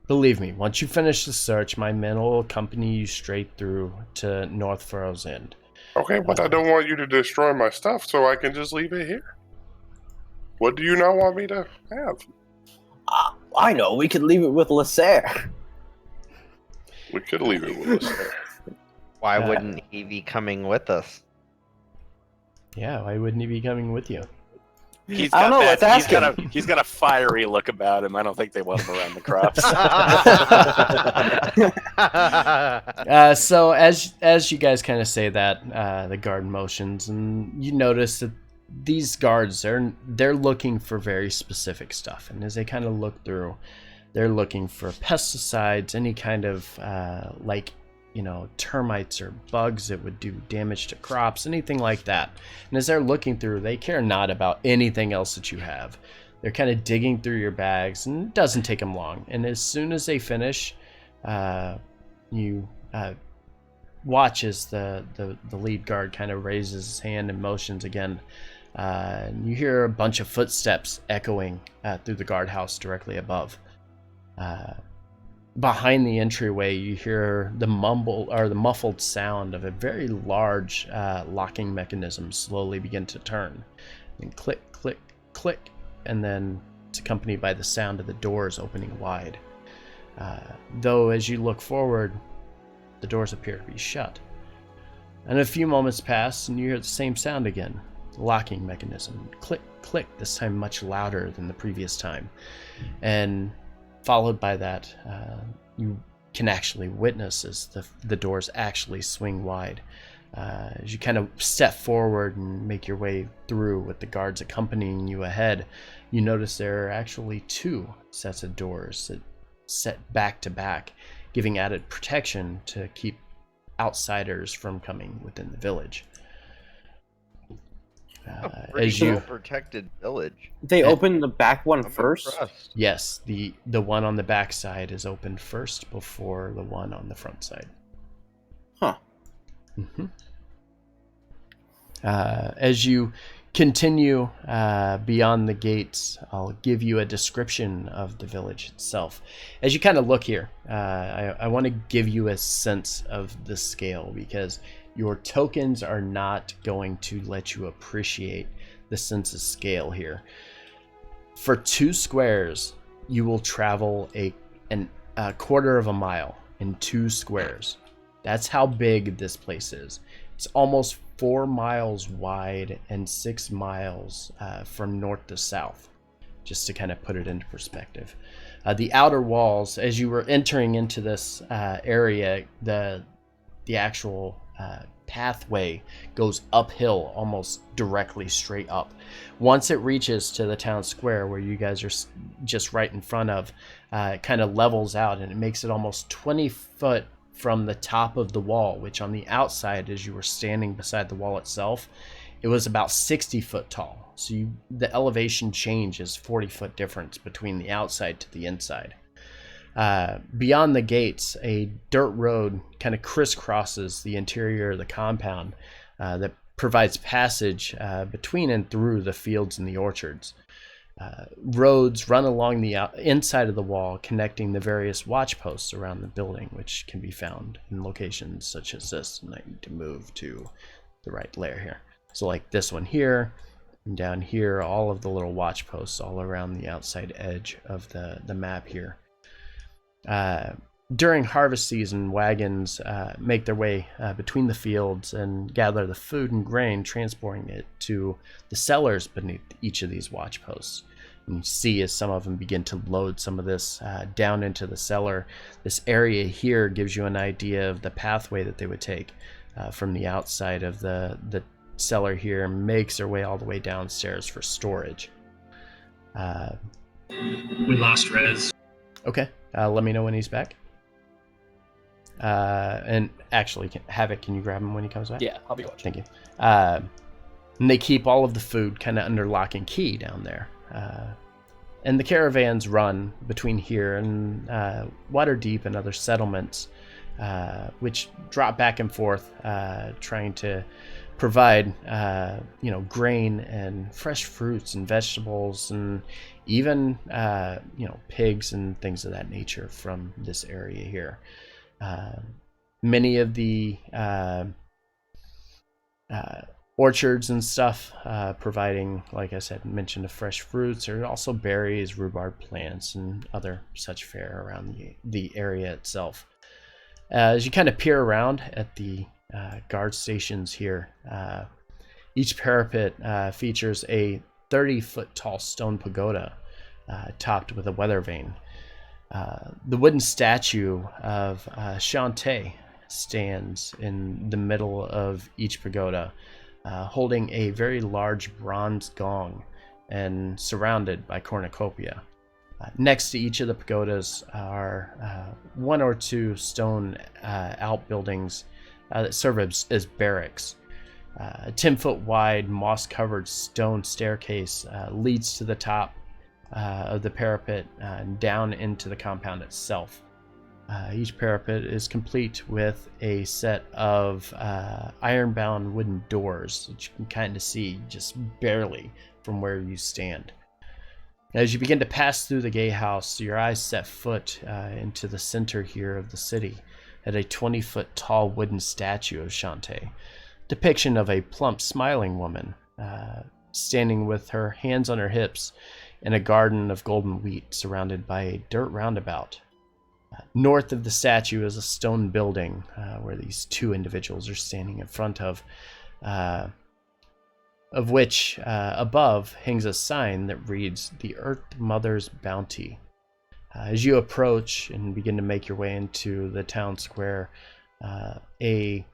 believe me, once you finish the search, my men will accompany you straight through to North Furrow's End. Okay, but I don't want you to destroy my stuff, so I can just leave it here. What do you not want me to have? I know. We could leave it with Lasser. We could leave it with us there. Why wouldn't he be coming with us? Yeah, why wouldn't he be coming with you? He's I don't got know, let's ask he's got a fiery look about him. I don't think they want him around the crops. So as you guys kind of say that, the guard motions, and you notice that these guards, they're looking for very specific stuff, and as they kind of look through, they're looking for pesticides, any kind of termites or bugs that would do damage to crops, anything like that. And as they're looking through, they care not about anything else that you have. They're kind of digging through your bags, and it doesn't take them long. And as soon as they finish, you watch as the lead guard kind of raises his hand and motions again. And you hear a bunch of footsteps echoing through the guardhouse directly above. Behind the entryway, you hear the muffled sound of a very large locking mechanism slowly begin to turn. And click, click, click, and then it's accompanied by the sound of the doors opening wide. Though as you look forward, the doors appear to be shut. And a few moments pass, and you hear the same sound again. The locking mechanism. Click, click, this time much louder than the previous time. And followed by that, you can actually witness as the doors actually swing wide. As you kind of step forward and make your way through with the guards accompanying you ahead, you notice there are actually 2 sets of doors that set back to back, giving added protection to keep outsiders from coming within the village. As you protected village. They opened the back one I'm first. impressed. Yes, the one on the back side is opened first before the one on the front side. Huh. Mm-hmm. As you continue beyond the gates, I'll give you a description of the village itself. As you kind of look here, I want to give you a sense of the scale, because your tokens are not going to let you appreciate the sense of scale here. For 2 squares, you will travel a quarter of a mile in 2 squares. That's how big this place is. It's almost 4 miles wide and 6 miles from north to south, just to kind of put it into perspective. The outer walls, as you were entering into this area, the actual pathway goes uphill almost directly straight up. Once it reaches to the town square where you guys are just right in front of, it kind of levels out, and it makes it almost 20 foot from the top of the wall, which on the outside, as you were standing beside the wall itself, it was about 60 foot tall. So the elevation change is 40 foot difference between the outside to the inside. Beyond the gates, a dirt road kind of crisscrosses the interior of the compound that provides passage between and through the fields and the orchards. Roads run along the inside of the wall, connecting the various watch posts around the building, which can be found in locations such as this. And I need to move to the right layer here. So like this one here, and down here, all of the little watch posts all around the outside edge of the map here. During harvest season, wagons make their way between the fields and gather the food and grain, transporting it to the cellars beneath each of these watch posts. And you see as some of them begin to load some of this down into the cellar. This area here gives you an idea of the pathway that they would take from the outside of the cellar here, and makes their way all the way downstairs for storage. We lost Rez. Okay, let me know when he's back. And actually, Havoc, can you grab him when he comes back? Yeah, I'll be watching. Thank you. And they keep all of the food kind of under lock and key down there. And the caravans run between here and Waterdeep and other settlements, which drop back and forth, trying to provide, grain and fresh fruits and vegetables and even, pigs and things of that nature from this area here. Many of the orchards and stuff, providing, like I said, mentioned of fresh fruits, or also berries, rhubarb plants, and other such fare around the area itself. As you kind of peer around at the guard stations here, each parapet features a 30-foot tall stone pagoda topped with a weather vane. The wooden statue of Shantae stands in the middle of each pagoda, holding a very large bronze gong and surrounded by cornucopia. Next to each of the pagodas are one or two stone outbuildings that serve as barracks. A 10-foot wide, moss-covered stone staircase leads to the top of the parapet down into the compound itself. Each parapet is complete with a set of iron-bound wooden doors that you can kind of see just barely from where you stand. As you begin to pass through the gatehouse, your eyes set foot into the center here of the city at a 20-foot tall wooden statue of Shantae, depiction of a plump, smiling woman standing with her hands on her hips in a garden of golden wheat surrounded by a dirt roundabout. North of the statue is a stone building where these two individuals are standing in front of which above hangs a sign that reads, "The Earth Mother's Bounty." As you approach and begin to make your way into the town square, a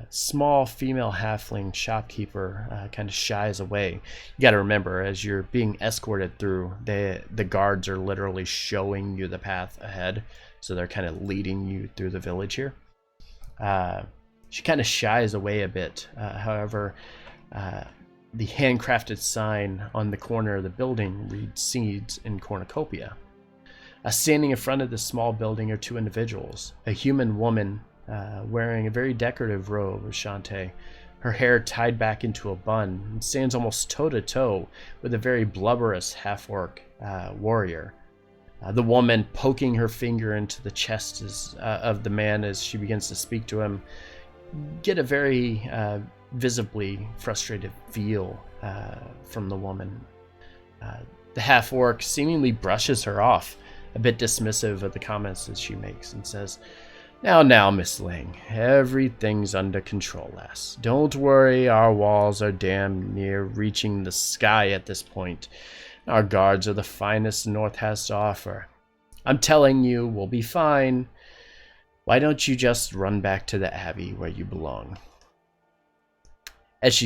small female halfling shopkeeper kind of shies away. You got to remember, as you're being escorted through, the guards are literally showing you the path ahead, so they're kind of leading you through the village here. She kind of shies away a bit. However, the handcrafted sign on the corner of the building reads "Seeds in Cornucopia." Standing in front of this small building are two individuals. A human woman wearing a very decorative robe of Shantae, her hair tied back into a bun, and stands almost toe-to-toe with a very blubberous half-orc warrior. The woman poking her finger into the chest of the man as she begins to speak to him, get a very visibly frustrated feel from the woman. The half-orc seemingly brushes her off, a bit dismissive of the comments that she makes, and says, Now, Miss Ling, everything's under control, lass. Don't worry, our walls are damn near reaching the sky at this point. Our guards are the finest the North has to offer. I'm telling you, we'll be fine. Why don't you just run back to the Abbey where you belong? As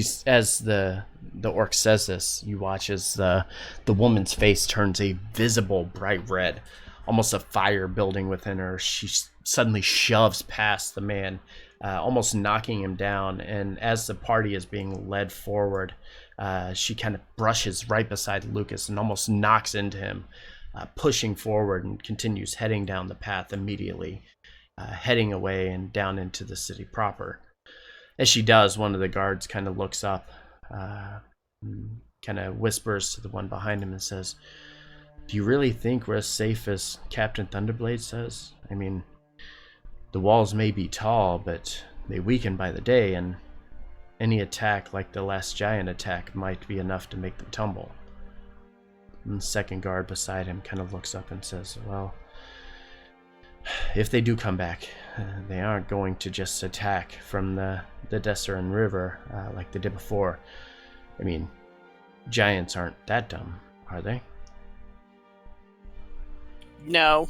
the orc says this, you watch as the woman's face turns a visible bright red, almost a fire building within her. She suddenly shoves past the man, almost knocking him down, and as the party is being led forward, she kind of brushes right beside Lucas and almost knocks into him, pushing forward, and continues heading down the path immediately, heading away and down into the city proper. As she does, one of the guards kind of looks up, kind of whispers to the one behind him and says, "Do you really think we're as safe as Captain Thunderblade says? I mean, the walls may be tall, but they weaken by the day, and any attack like the last giant attack might be enough to make them tumble." And the second guard beside him kind of looks up and says, "Well, if they do come back, they aren't going to just attack from the Desserin River like they did before. I mean, giants aren't that dumb, are they?" No.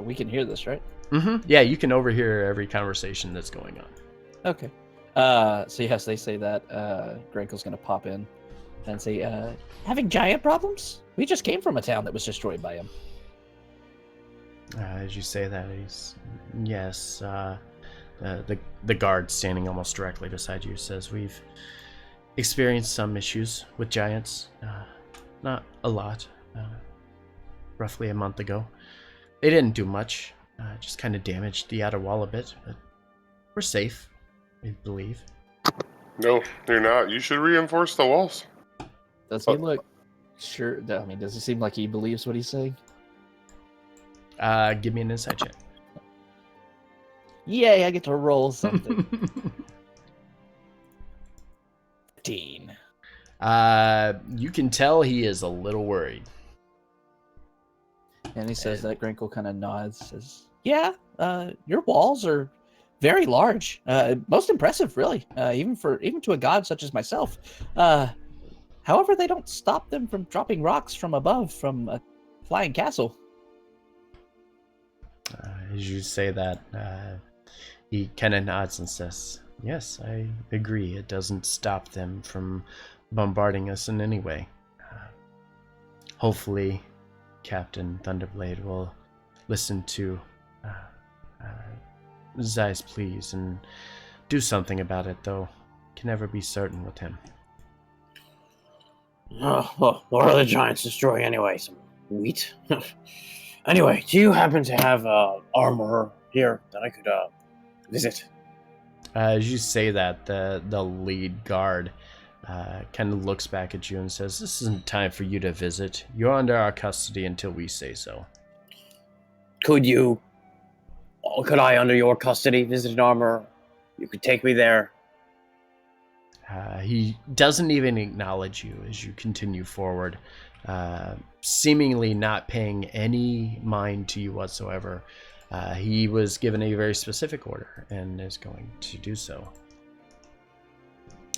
We can hear this, right? Mm-hmm. Yeah, you can overhear every conversation that's going on. Okay. So yes, they say that Grenkel's gonna pop in and say, having giant problems? We just came from a town that was destroyed by him. As you say that, yes. The guard standing almost directly beside you says, we've experienced some issues with giants. Not a lot. Roughly a month ago. They didn't do much. Just kind of damaged the outer wall a bit, but we're safe, I believe. No, you're not. You should reinforce the walls. Does he look sure? I mean, does it seem like he believes what he's saying? Give me an insight check. Yay, I get to roll something. 15. You can tell he is a little worried. And he says that Grinkle kind of nods, says, yeah, your walls are very large. Most impressive, really, even to a god such as myself. However, they don't stop them from dropping rocks from above from a flying castle. As you say that, he kind of nods and says, yes, I agree. It doesn't stop them from bombarding us in any way. Hopefully, Captain Thunderblade will listen to Zai's pleas and do something about it, though can never be certain with him. Well, what are the giants destroying anyway? Some wheat? Anyway, do you happen to have armor here that I could visit? As you say that, the lead guard kind of looks back at you and says, this isn't time for you to visit. You're under our custody until we say so. Could I, under your custody, visit an armor? You could take me there. He doesn't even acknowledge you as you continue forward, seemingly not paying any mind to you whatsoever. He was given a very specific order and is going to do so.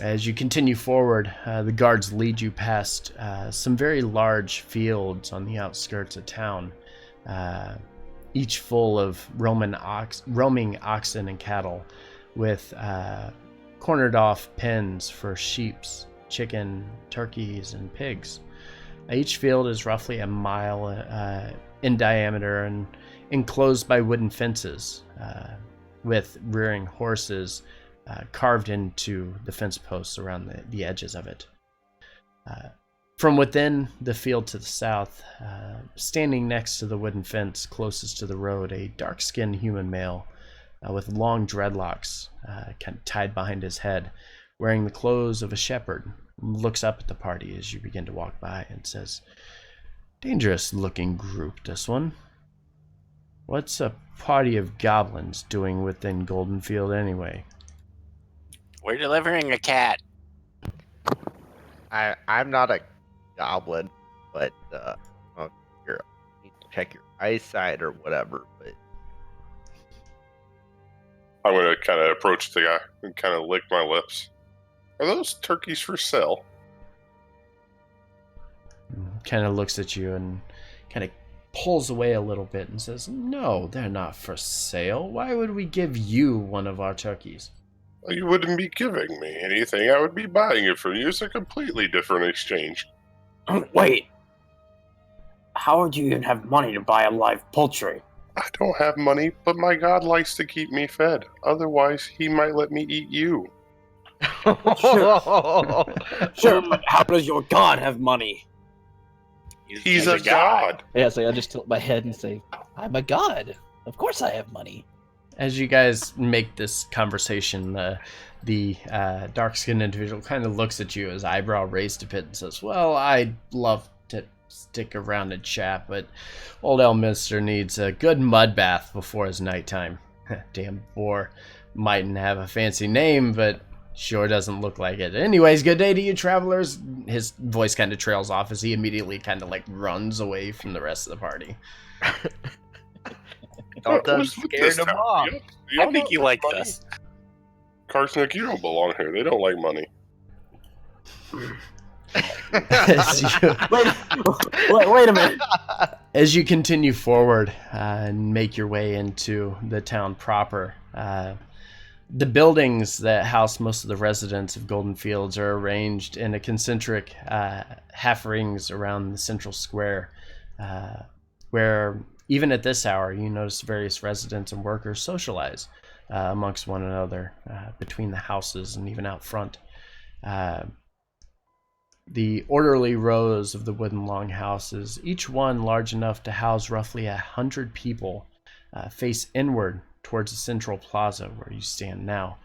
As you continue forward, the guards lead you past some very large fields on the outskirts of town, each full of roaming oxen and cattle, with cornered off pens for sheep, chicken, turkeys, and pigs. Each field is roughly a mile in diameter and enclosed by wooden fences, with rearing horses carved into the fence posts around the edges of it. From within the field to the south, standing next to the wooden fence closest to the road, a dark-skinned human male with long dreadlocks kind of tied behind his head, wearing the clothes of a shepherd, looks up at the party as you begin to walk by and says, dangerous-looking group, this one. What's a party of goblins doing within Goldenfield anyway? We're delivering a cat. I'm not a goblin, but well, you need to check your eyesight or whatever. But I'm going to kind of approach the guy and kind of lick my lips. Are those turkeys for sale? Kind of looks at you and kind of pulls away a little bit and says, no, they're not for sale. Why would we give you one of our turkeys? Well, you wouldn't be giving me anything. I would be buying it from you. It's a completely different exchange. Wait. How would you even have money to buy a live poultry? I don't have money, but my god likes to keep me fed. Otherwise, he might let me eat you. Sure, but how does your god have money? He's a god. Yeah, so I just tilt my head and say, I'm a god. Of course I have money. As you guys make this conversation, the dark-skinned individual kind of looks at you, his eyebrow raised a bit, and says, well, I'd love to stick around and chat, but old Elminster needs a good mud bath before his nighttime. Damn boar. Mightn't have a fancy name, but sure doesn't look like it. Anyways, good day to you, travelers. His voice kind of trails off as he immediately kind of like runs away from the rest of the party. I'm scared of mom. I think you like money. this. Karsnik, you don't belong here. They don't like money. Wait a minute. As you continue forward and make your way into the town proper, The buildings that house most of the residents of Goldenfields are arranged in a concentric half rings around the central square, where even at this hour you notice various residents and workers socialize amongst one another between the houses and even out front. The orderly rows of the wooden longhouses, each one large enough to house roughly 100 people, face inward towards the central plaza where you stand now,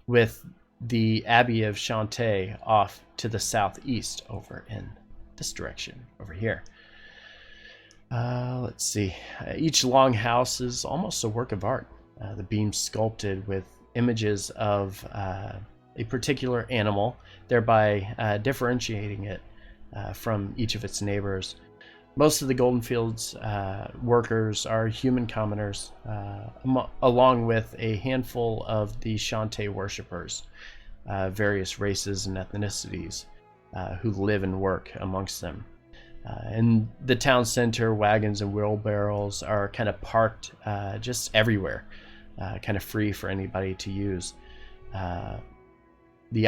with the Abbey of Chanté off to the southeast over in this direction over here. Let's see. Each longhouse is almost a work of art. The beams sculpted with images of a particular animal, thereby differentiating it from each of its neighbors. Most of the Goldenfields workers are human commoners, along with a handful of the Shantae worshippers, various races and ethnicities who live and work amongst them. In the town center, wagons and wheelbarrows are kind of parked just everywhere, kind of free for anybody to use. The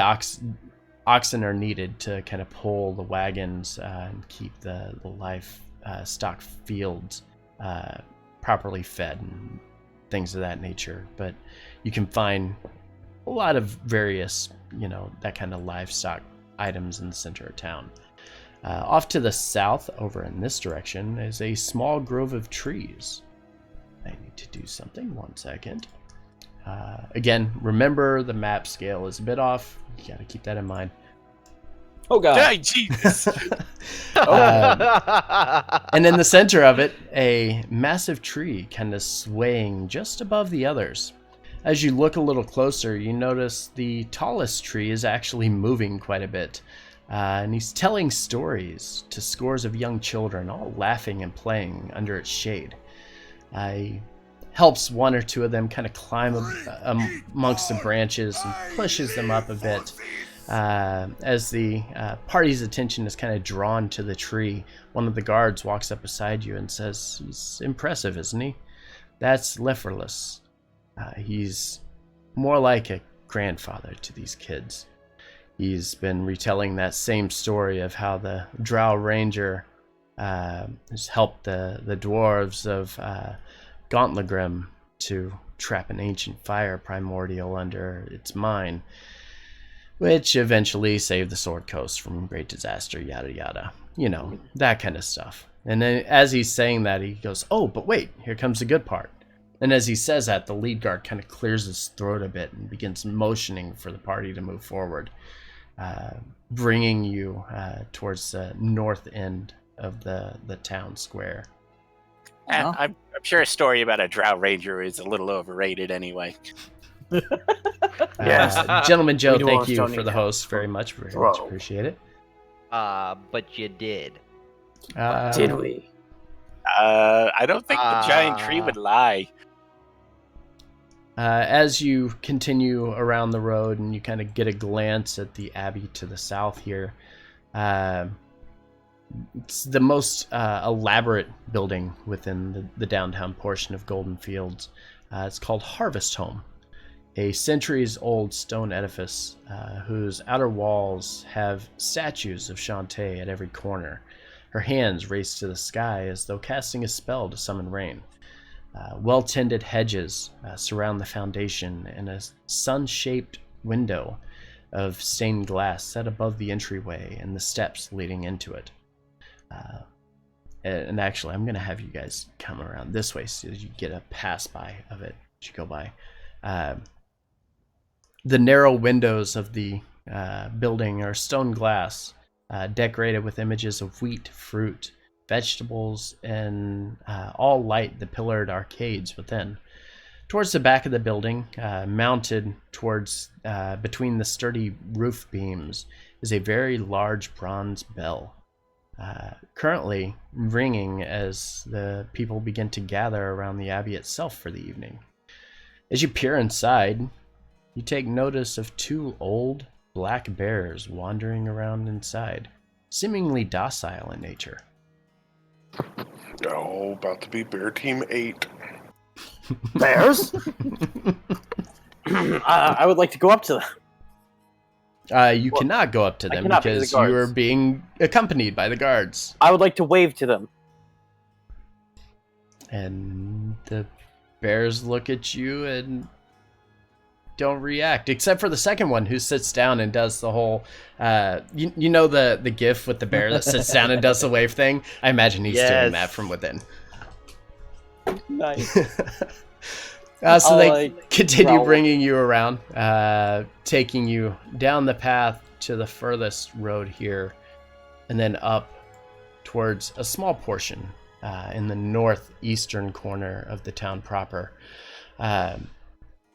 oxen are needed to kind of pull the wagons and keep the livestock fields properly fed and things of that nature. But you can find a lot of various, that kind of livestock items in the center of town. Off to the south, over in this direction, is a small grove of trees. I need to do something. 1 second. Again, remember the map scale is a bit off. You got to keep that in mind. Oh god! Hey, Jesus! And in the center of it, a massive tree kind of swaying just above the others. As you look a little closer, you notice the tallest tree is actually moving quite a bit. And he's telling stories to scores of young children, all laughing and playing under its shade. He helps one or two of them kind of climb amongst the branches and pushes them up a bit. As the party's attention is kind of drawn to the tree, one of the guards walks up beside you and says, "He's impressive, isn't he? That's Leferless. He's more like a grandfather to these kids." He's been retelling that same story of how the Drow Ranger has helped the dwarves of Gauntlegrim to trap an ancient fire primordial under its mine, which eventually saved the Sword Coast from great disaster, yada yada. That kind of stuff. And then as he's saying that, he goes, "Oh, but wait, here comes the good part." And as he says that, the lead guard kind of clears his throat a bit and begins motioning for the party to move forward, bringing you towards the north end of the town square. I'm sure a story about a Drow Ranger is a little overrated anyway. Yes. Gentleman Joe, We do thank all you still for need the that. host very much. Very much appreciate it. But you did. Did we? I don't think the giant tree would lie. As you continue around the road and you kind of get a glance at the abbey to the south here, it's the most elaborate building within the downtown portion of Goldenfields. It's called Harvest Home, a centuries-old stone edifice whose outer walls have statues of Shantae at every corner. Her hands raised to the sky as though casting a spell to summon rain. Well-tended hedges surround the foundation, and a sun-shaped window of stained glass set above the entryway and the steps leading into it. And actually, I'm going to have you guys come around this way so you get a pass-by of it as you go by. The narrow windows of the building are stone glass, decorated with images of wheat, fruit, vegetables, and all light the pillared arcades within. Towards the back of the building, mounted towards between the sturdy roof beams, is a very large bronze bell, currently ringing as the people begin to gather around the abbey itself for the evening. As you peer inside, you take notice of two old black bears wandering around inside, seemingly docile in nature. Oh, about to be Bear Team 8. Bears? I would like to go up to them. You cannot go up to I them cannot because because of the you are guards. being accompanied by the guards. I would like to wave to them. And the bears look at you and don't react, except for the second one who sits down and does the whole, you know the gif with the bear that sits down and does the wave thing? I imagine he's doing that from within. Nice. So they continue growl. bringing you around, taking you down the path to the furthest road here, and then up towards a small portion in the northeastern corner of the town proper.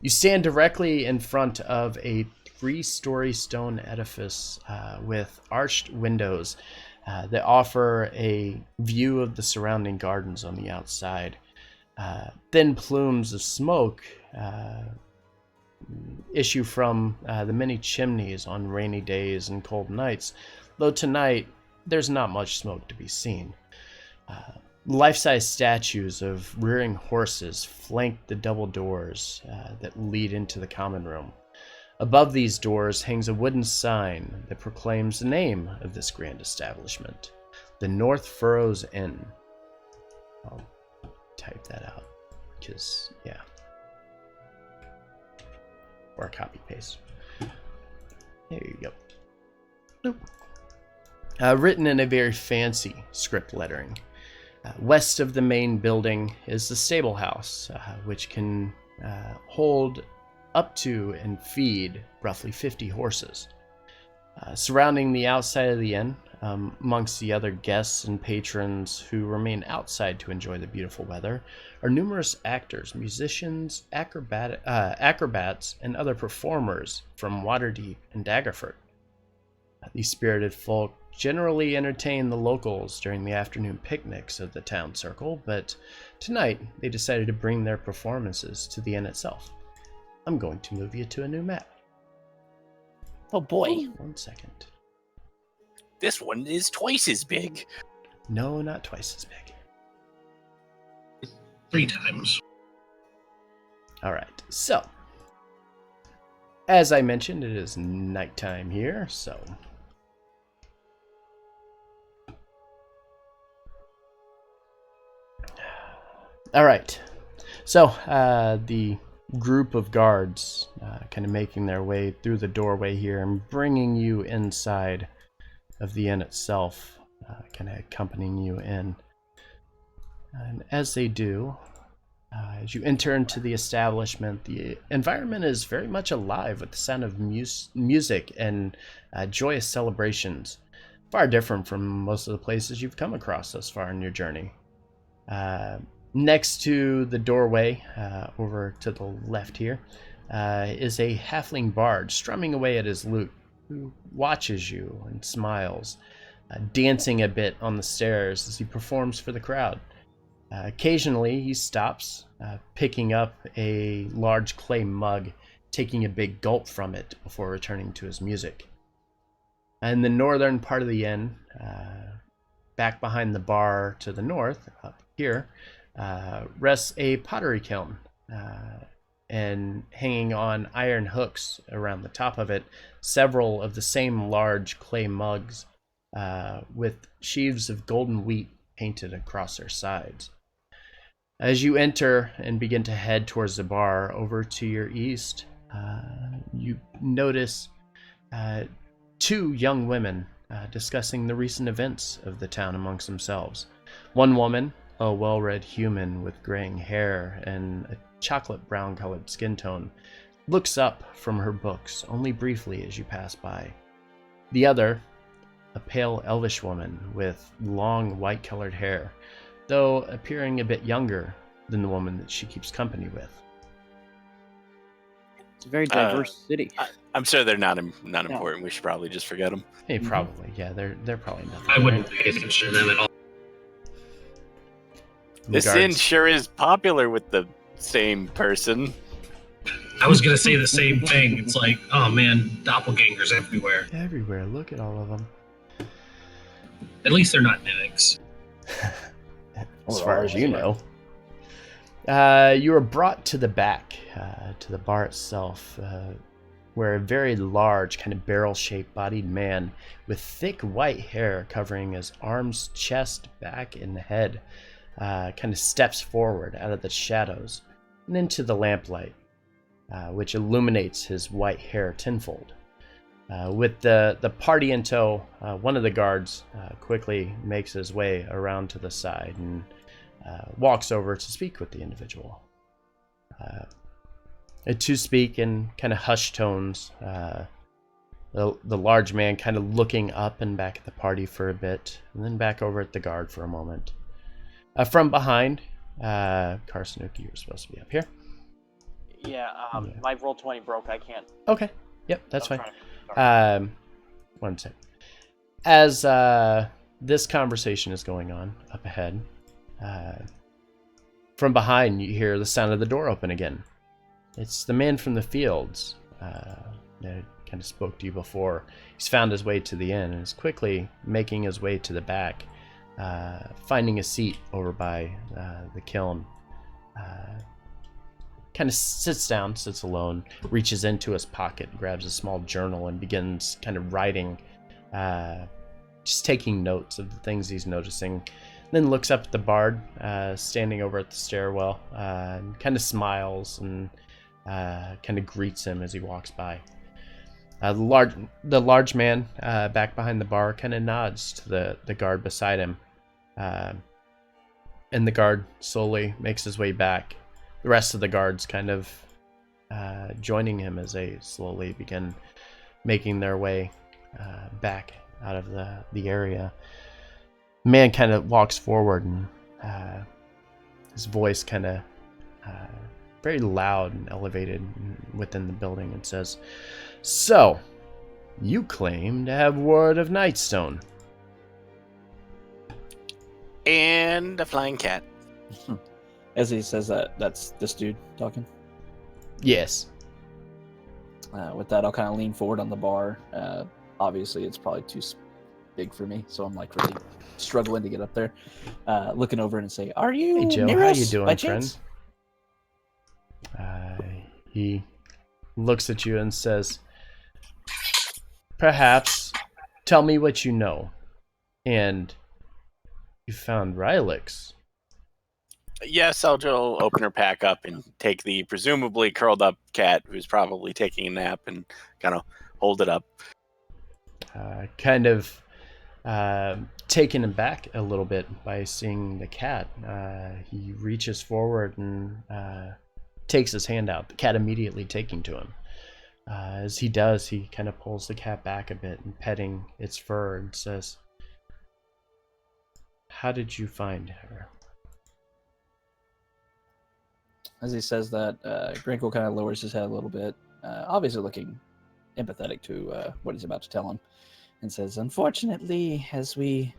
You stand directly in front of a 3-story stone edifice with arched windows that offer a view of the surrounding gardens on the outside. Thin plumes of smoke issue from the many chimneys on rainy days and cold nights, though tonight there's not much smoke to be seen. Life-size statues of rearing horses flank the double doors that lead into the common room. Above these doors hangs a wooden sign that proclaims the name of this grand establishment, the North Furrows Inn. I'll type that out, because, yeah. Or copy paste. There you go. Written in a very fancy script lettering. West of the main building is the stable house, which can hold up to and feed roughly 50 horses. Surrounding the outside of the inn, amongst the other guests and patrons who remain outside to enjoy the beautiful weather, are numerous actors, musicians, acrobats, and other performers from Waterdeep and Daggerford. These spirited folk generally entertain the locals during the afternoon picnics of the town circle, but tonight they decided to bring their performances to the inn itself. I'm going to move you to a new map. Oh boy. 1 second. This one is twice as big. No, not twice as big. 3 times. Alright, so as I mentioned, it is nighttime here, so alright, so the group of guards kind of making their way through the doorway here and bringing you inside of the inn itself, kind of accompanying you in. And as they do, as you enter into the establishment, the environment is very much alive with the sound of music and joyous celebrations, far different from most of the places you've come across thus far in your journey. Next to the doorway, over to the left here, is a halfling bard strumming away at his lute, who watches you and smiles, dancing a bit on the stairs as he performs for the crowd. Occasionally, he stops, picking up a large clay mug, taking a big gulp from it before returning to his music. In the northern part of the inn, back behind the bar to the north, up here, rests a pottery kiln, and hanging on iron hooks around the top of it, several of the same large clay mugs with sheaves of golden wheat painted across their sides. As you enter and begin to head towards the bar, over to your east, you notice 2 young women discussing the recent events of the town amongst themselves. One woman, a well-read human with graying hair and a chocolate brown colored skin tone, looks up from her books only briefly as you pass by. The other, a pale elvish woman with long white colored hair, though appearing a bit younger than the woman that she keeps company with. It's a very diverse city. I'm sure they're not important. We should probably just forget them. Hey, probably, yeah, they're probably nothing. I wouldn't pay attention to them at all. This inn sure is popular with the same person. I was gonna say the same thing. It's like, oh man, doppelgangers everywhere. Everywhere, look at all of them. At least they're not mimics. As far as you know. You are brought to the back, to the bar itself, where a very large, kind of barrel-shaped bodied man with thick white hair covering his arms, chest, back, and head kind of steps forward out of the shadows and into the lamplight, which illuminates his white hair tenfold. With the party in tow, one of the guards quickly makes his way around to the side and walks over to speak with the individual. To speak in kind of hushed tones, the large man kind of looking up and back at the party for a bit, and then back over at the guard for a moment. From behind, Karsanuki, you're supposed to be up here. Yeah, my roll 20 broke. I can't. Okay. Yep, that's fine. Sorry. One sec. As this conversation is going on up ahead, from behind you hear the sound of the door open again. It's the man from the fields that kind of spoke to you before. He's found his way to the inn and is quickly making his way to the back, finding a seat over by the kiln. Kind of sits down, sits alone, reaches into his pocket, grabs a small journal, and begins kind of writing, just taking notes of the things he's noticing. Then looks up at the bard, standing over at the stairwell, and kind of smiles and kind of greets him as he walks by. The large man back behind the bar kind of nods to the guard beside him, and the guard slowly makes his way back. The rest of the guards kind of joining him as they slowly begin making their way back out of the area. The man kind of walks forward, and his voice kind of very loud and elevated within the building, and says, "So, you claim to have word of Nightstone." And a flying cat. As he says that, that's this dude talking. Yes. With that, I'll kind of lean forward on the bar. Obviously, it's probably too big for me, so I'm like really struggling to get up there. Looking over and say, "Are you Hey Joe, near how us, you doing, by friend?" chance?" He looks at you and says, "Perhaps tell me what you know. And you found relics." Yes, Eljo will open her pack up and take the presumably curled up cat who's probably taking a nap and kind of hold it up. Kind of taken aback a little bit by seeing the cat, he reaches forward and takes his hand out, the cat immediately taking to him. As he does, he kind of pulls the cat back a bit and petting its fur and says, "How did you find her?" As he says that, Grinkle kind of lowers his head a little bit, obviously looking empathetic to what he's about to tell him, and says, "Unfortunately, as we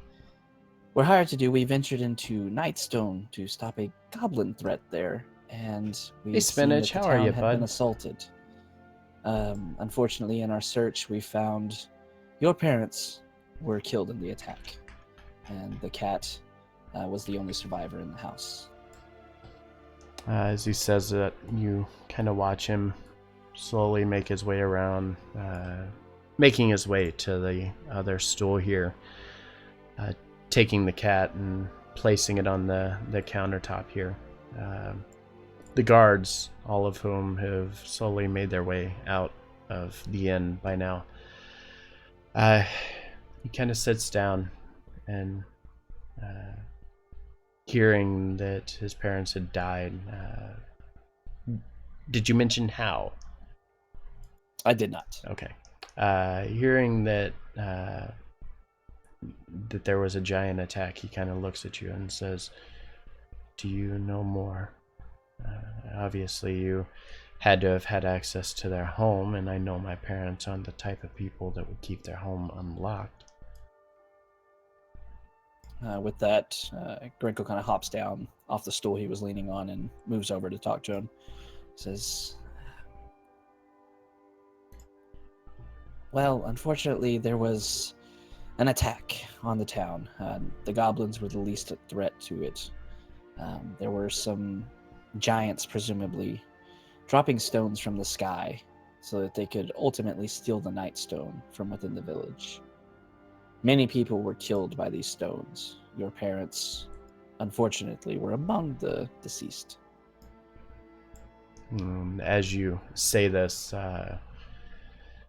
were hired to do, we ventured into Nightstone to stop a goblin threat there, and we Hey, Spinach, how are you, had bud? been assaulted. Unfortunately, in our search, we found your parents were killed in the attack, and the cat was the only survivor in the house." As he says that, you kind of watch him slowly make his way around, making his way to the other stool here, taking the cat and placing it on the countertop here. The guards, all of whom have slowly made their way out of the inn by now, he kind of sits down and hearing that his parents had died. Did you mention how? I did not. Okay. Hearing that that there was a giant attack, he kind of looks at you and says, "Do you know more? Obviously, you had to have had access to their home, and I know my parents aren't the type of people that would keep their home unlocked." With that, Grinkle kind of hops down off the stool he was leaning on and moves over to talk to him. Says, "Well, unfortunately, there was an attack on the town. The goblins were the least threat to it. There were some giants, presumably, dropping stones from the sky so that they could ultimately steal the Nightstone from within the village. Many people were killed by these stones. Your parents, unfortunately, were among the deceased. As you say this,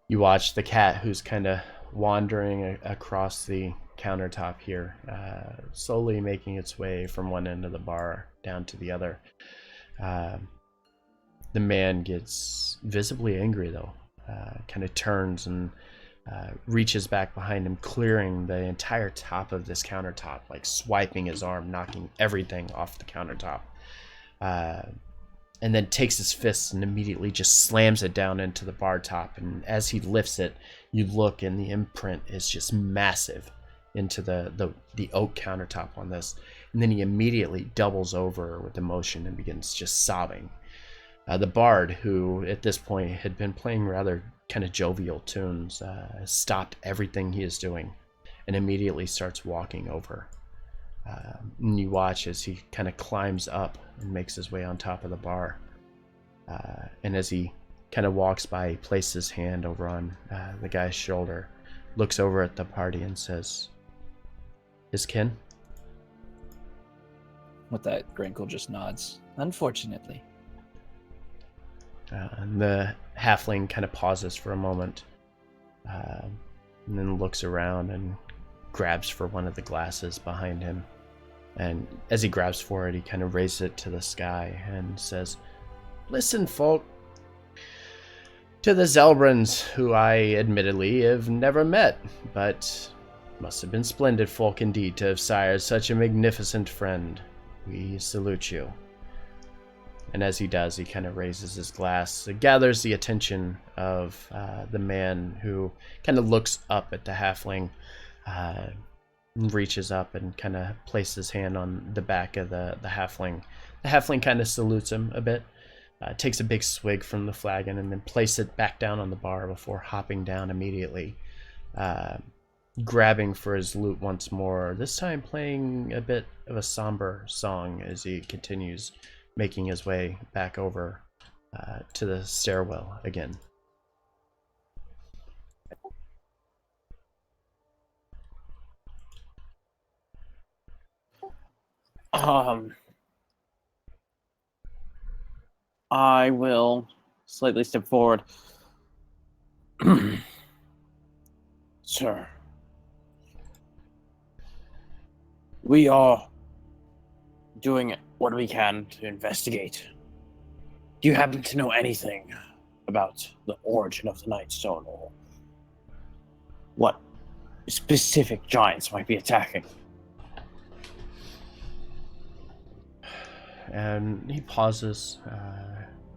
you watch the cat who's kind of wandering across the countertop here, slowly making its way from one end of the bar down to the other. The man gets visibly angry, though, kind of turns and reaches back behind him, clearing the entire top of this countertop, like swiping his arm, knocking everything off the countertop. And then takes his fist and immediately just slams it down into the bar top. And as he lifts it, you look and the imprint is just massive into the oak countertop on this. And then he immediately doubles over with emotion and begins just sobbing. The bard, who at this point had been playing rather kind of jovial tunes, stopped everything he is doing and immediately starts walking over. And you watch as he kind of climbs up and makes his way on top of the bar. And as he kind of walks by, he places his hand over on the guy's shoulder, looks over at the party and says, "His kin?" With that, Grinkle just nods. Unfortunately. And the halfling kind of pauses for a moment, and then looks around and grabs for one of the glasses behind him. And as he grabs for it, he kind of raises it to the sky and says, "Listen, folk, to the Zelbrans, who I admittedly have never met, but must have been splendid folk indeed to have sired such a magnificent friend. We salute you." And as he does, he kind of raises his glass. It gathers the attention of the man, who kind of looks up at the halfling, reaches up and kind of places his hand on the back of the halfling. The halfling kind of salutes him a bit, takes a big swig from the flagon, and then places it back down on the bar before hopping down immediately, grabbing for his lute once more, this time playing a bit of a somber song as he continues making his way back over to the stairwell again. I will slightly step forward. Sir, we are doing what we can to investigate. Do you happen to know anything about the origin of the Nightstone, or what specific giants might be attacking? And he pauses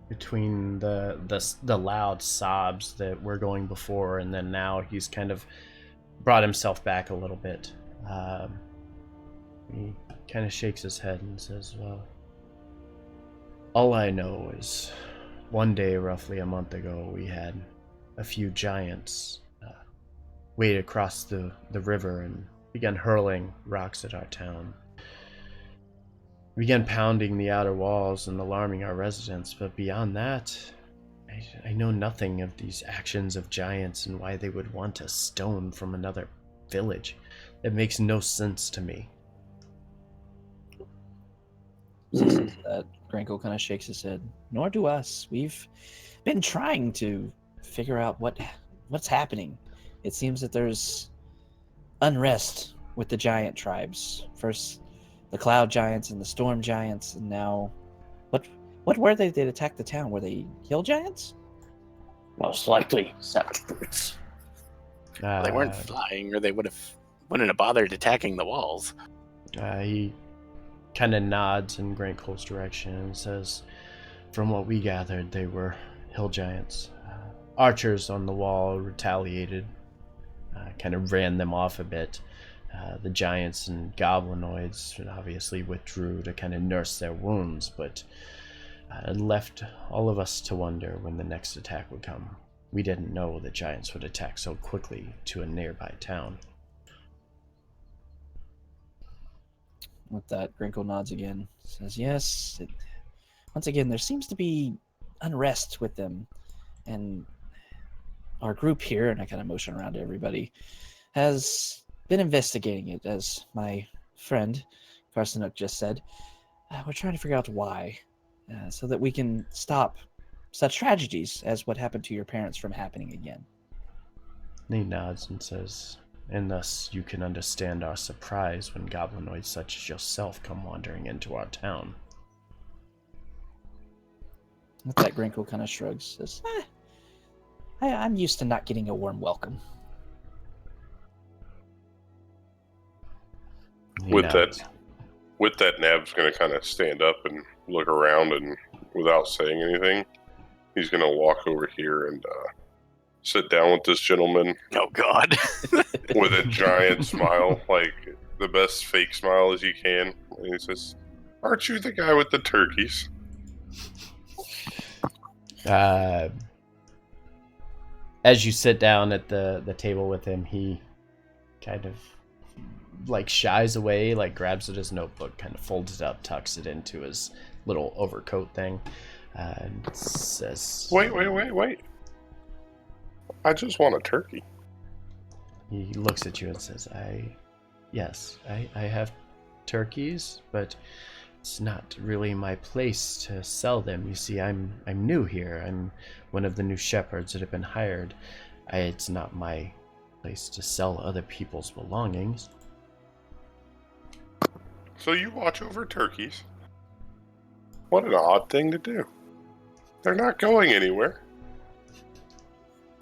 between the loud sobs that were going before, and then now he's kind of brought himself back a little bit. He kind of shakes his head and says, "Well, all I know is one day, roughly a month ago, we had a few giants wade across the river and began hurling rocks at our town. We began pounding the outer walls and alarming our residents, but beyond that, I know nothing of these actions of giants and why they would want a stone from another village. It makes no sense to me." That Grinkle kind of shakes his head. Nor do us. We've been trying to figure out what's happening. It seems that there's unrest with the giant tribes. First the cloud giants and the storm giants, and now what were they that attacked the town? Were they hill giants? Most likely savage brutes. They weren't flying, or they wouldn't have bothered attacking the walls. He kind of nods in Grant Cole's direction and says, "From what we gathered, they were hill giants. Archers on the wall retaliated, kind of ran them off a bit. The giants and goblinoids obviously withdrew to kind of nurse their wounds, but left all of us to wonder when the next attack would come. We didn't know the giants would attack so quickly to a nearby town." With that, Grinkle nods again. Says, "Yes, once again, there seems to be unrest with them. And our group here, and I kind of motion around to everybody, has been investigating it, as my friend Carson just said. We're trying to figure out why, so that we can stop such tragedies as what happened to your parents from happening again. He nods and says, and thus you can understand our surprise when goblinoids such as yourself come wandering into our town. With that, Grinkle kind of shrugs, says, I'm used to not getting a warm welcome. With that, Nab's going to kind of stand up and look around, and without saying anything, he's going to walk over here and sit down with this gentleman. Oh, God. With a giant smile, like the best fake smile as you can. And he says, "Aren't you the guy with the turkeys?" As you sit down at the table with him, he kind of like shies away, like grabs at his notebook, kind of folds it up, tucks it into his little overcoat thing, and says, Wait. I just want a turkey. He looks at you and says, I have turkeys, but it's not really my place to sell them. You see, I'm new here. I'm one of the new shepherds that have been hired. It's not my place to sell other people's belongings. So you watch over turkeys? What an odd thing to do. They're not going anywhere.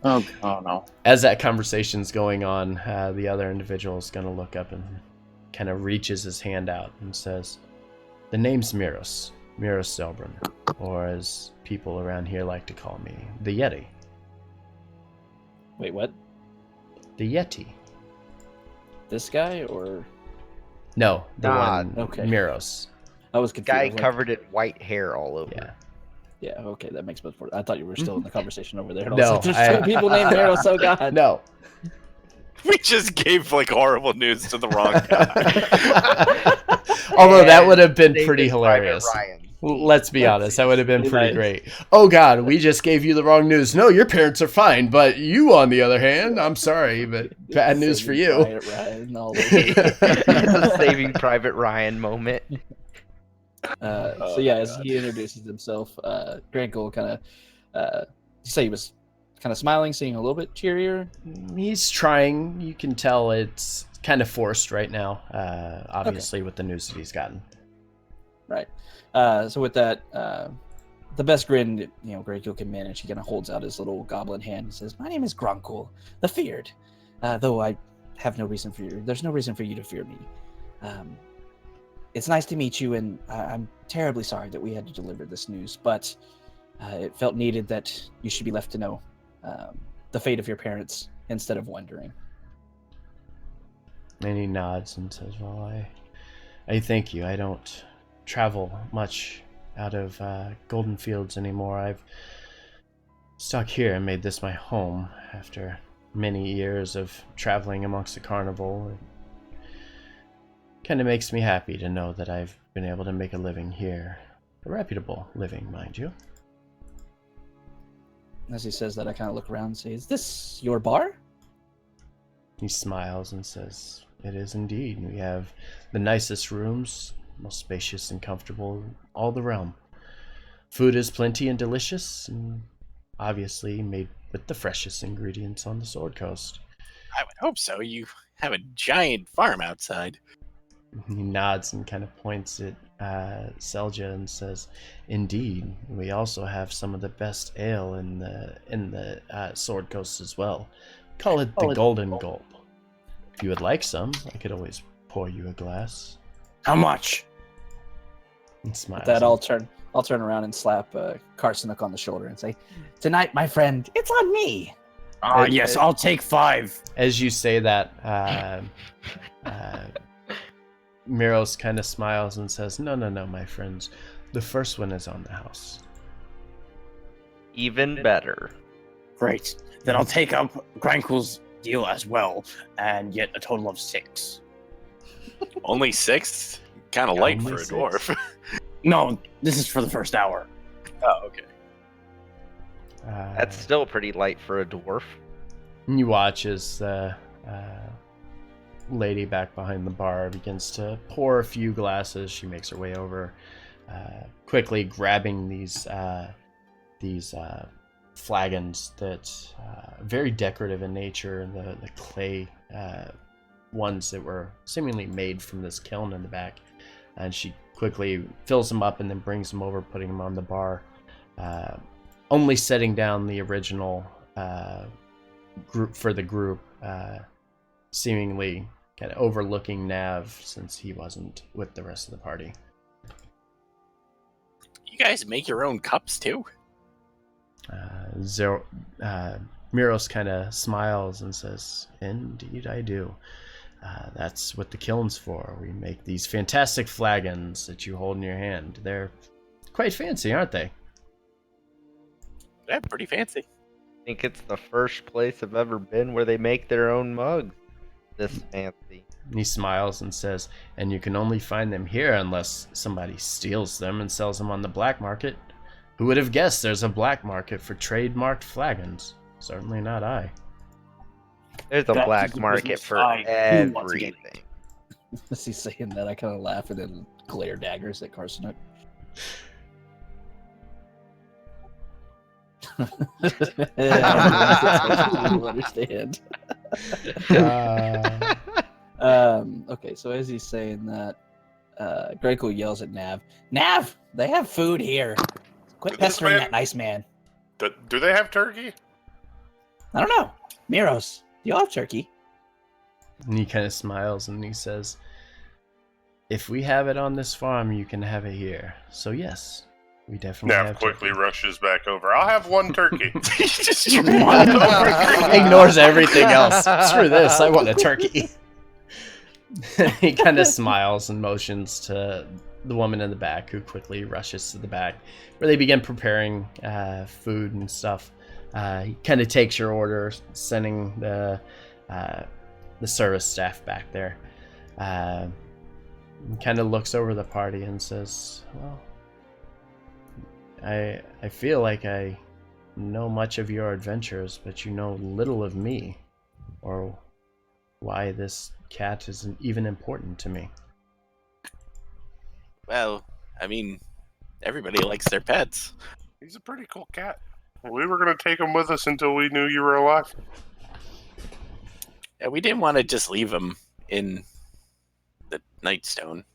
Oh no. As that conversation's going on, the other individual is going to look up and kind of reaches his hand out and says, "The name's Miros Selbrum, or as people around here like to call me, the Yeti." Wait, what? The Yeti. This guy, or? No, the one, okay. Miros. I was confused. Guy covered in white hair all over. Yeah. Yeah, okay, that makes much more. I thought you were still in the conversation over there. And No, there's two people named Meryl, so God. No. We just gave like horrible news to the wrong guy. Although that would have been pretty Private hilarious. Ryan. Let's be honest, that would have been pretty great. Oh God, we just gave you the wrong news. No, your parents are fine, but you, on the other hand, I'm sorry, but bad news for you. It's a Saving Private Ryan moment. So yeah, as he introduces himself, Grankle kind of, say he was kind of smiling, seeming a little bit cheerier. He's trying. You can tell it's kind of forced right now, obviously, with the news that he's gotten. Right. So with that, the best grin Grankle can manage, he kind of holds out his little goblin hand and says, "My name is Grunkle, the Feared. Though I have no reason for you. There's no reason for you to fear me. It's nice to meet you, and I'm terribly sorry that we had to deliver this news, but it felt needed that you should be left to know the fate of your parents instead of wondering." And he nods and says, "Well, I thank you. I don't travel much out of Goldenfields anymore. I've stuck here and made this my home after many years of traveling amongst the carnival. It kind of makes me happy to know that I've been able to make a living here. A reputable living, mind you." As he says that, I kind of look around and say, "Is this your bar?" He smiles and says, "It is indeed. We have the nicest rooms, most spacious and comfortable in all the realm. Food is plenty and delicious, and obviously made with the freshest ingredients on the Sword Coast." I would hope so. You have a giant farm outside. He nods and kind of points at Selja and says, "Indeed, we also have some of the best ale in the Sword Coast as well. Call it the Golden Gulp. If you would like some, I could always pour you a glass." How much? And smiles. With that, I'll turn around and slap Carsonook on the shoulder and say, "Tonight, my friend, it's on me." Yes, I'll take 5. As you say that, Miros kind of smiles and says, No, my friends. The first one is on the house." Even better. Great. Then I'll take up Grankle's deal as well and get a total of 6. Only 6? Kind of light Only for a 6. dwarf. No, this is for the first hour. Oh, okay. That's still pretty light for a dwarf. And you watch as the lady back behind the bar begins to pour a few glasses. She makes her way over, quickly grabbing these flagons that very decorative in nature. The clay ones that were seemingly made from this kiln in the back, and she quickly fills them up and then brings them over, putting them on the bar, only setting down the original group for the group, seemingly kind of overlooking Nav since he wasn't with the rest of the party. You guys make your own cups too? Miros kind of smiles and says, "Indeed I do. That's what the kiln's for. We make these fantastic flagons that you hold in your hand. They're quite fancy, aren't they?" Yeah, pretty fancy. I think it's the first place I've ever been where they make their own mugs this fancy. And he smiles and says, "And you can only find them here unless somebody steals them and sells them on the black market. Who would have guessed there's a black market for trademarked flagons? Certainly not I." There's a That black is the market business for I do want to get everything. As he's saying that, I kind of laugh and then glare daggers at Carsonet. I don't understand. Okay, so as he's saying that, Greco yells at Nav. Nav, they have food here. Quit Did this pestering man- that nice man. Do they have turkey? I don't know. Miros, do you have turkey? And he kind of smiles and he says, "If we have it on this farm, you can have it here. So yes, we definitely Nav have quickly turkey." rushes back over. I'll have one turkey. Just Ignores everything else. Screw this, I want a turkey. He kind of smiles and motions to the woman in the back, who quickly rushes to the back, where they begin preparing food and stuff. He kind of takes your order, sending the service staff back there. Kind of looks over the party and says, "Well, I feel like I know much of your adventures, but you know little of me, or why this cat isn't even important to me." Well, I mean, everybody likes their pets. He's a pretty cool cat. We were going to take him with us until we knew you were alive. Yeah, we didn't want to just leave him in the Nightstone.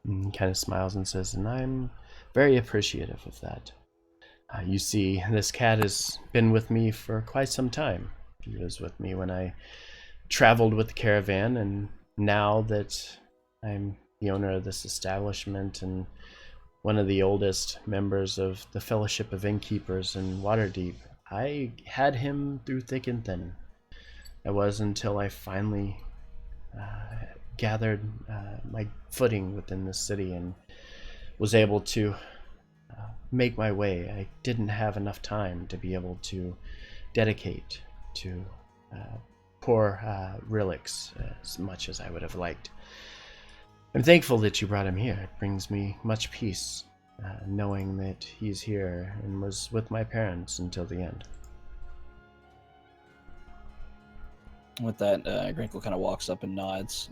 And he kind of smiles and says, "And I'm very appreciative of that. You see, this cat has been with me for quite some time. He was with me when I traveled with the caravan, and now that I'm the owner of this establishment and one of the oldest members of the Fellowship of Innkeepers in Waterdeep, I had him through thick and thin. It was until I finally gathered my footing within the city and was able to make my way. I didn't have enough time to be able to dedicate to poor relics as much as I would have liked. I'm thankful that you brought him here. It brings me much peace, knowing that he's here and was with my parents until the end." With that, Grinkle kind of walks up and nods,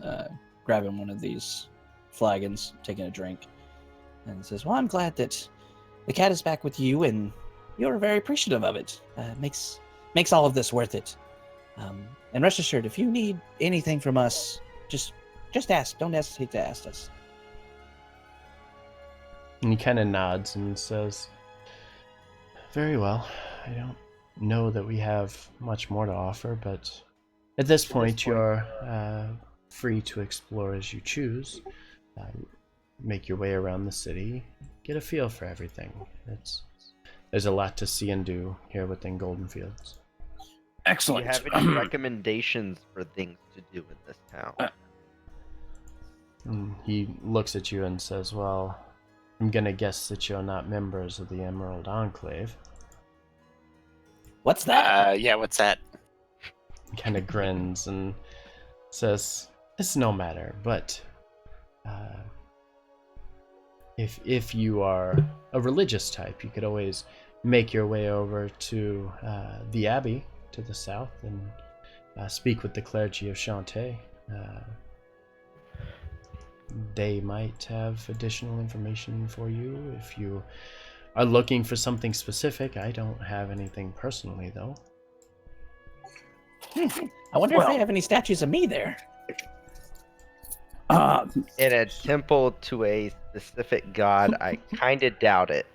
grabbing one of these flagons, taking a drink, and says, "Well, I'm glad that the cat is back with you, and you're very appreciative of it. Makes all of this worth it. And rest assured, if you need anything from us, just ask. Don't hesitate to ask us." And he kind of nods and says, "Very well. I don't know that we have much more to offer, but at this point you're free to explore as you choose. Make your way around the city, get a feel for everything. There's a lot to see and do here within Goldenfields." Do Excellent. you have any recommendations for things to do in this town? And he looks at you and says, "Well, I'm gonna guess that you're not members of the Emerald Enclave." What's that? Yeah, what's that? He kind of grins and says, "It's no matter, but if you are a religious type, you could always make your way over to the Abbey to the south and speak with the clergy of Shantae. They might have additional information for you if you are looking for something specific. I don't have anything personally, though. I wonder if they have any statues of me there. In a temple to a specific god, I kind of doubt it.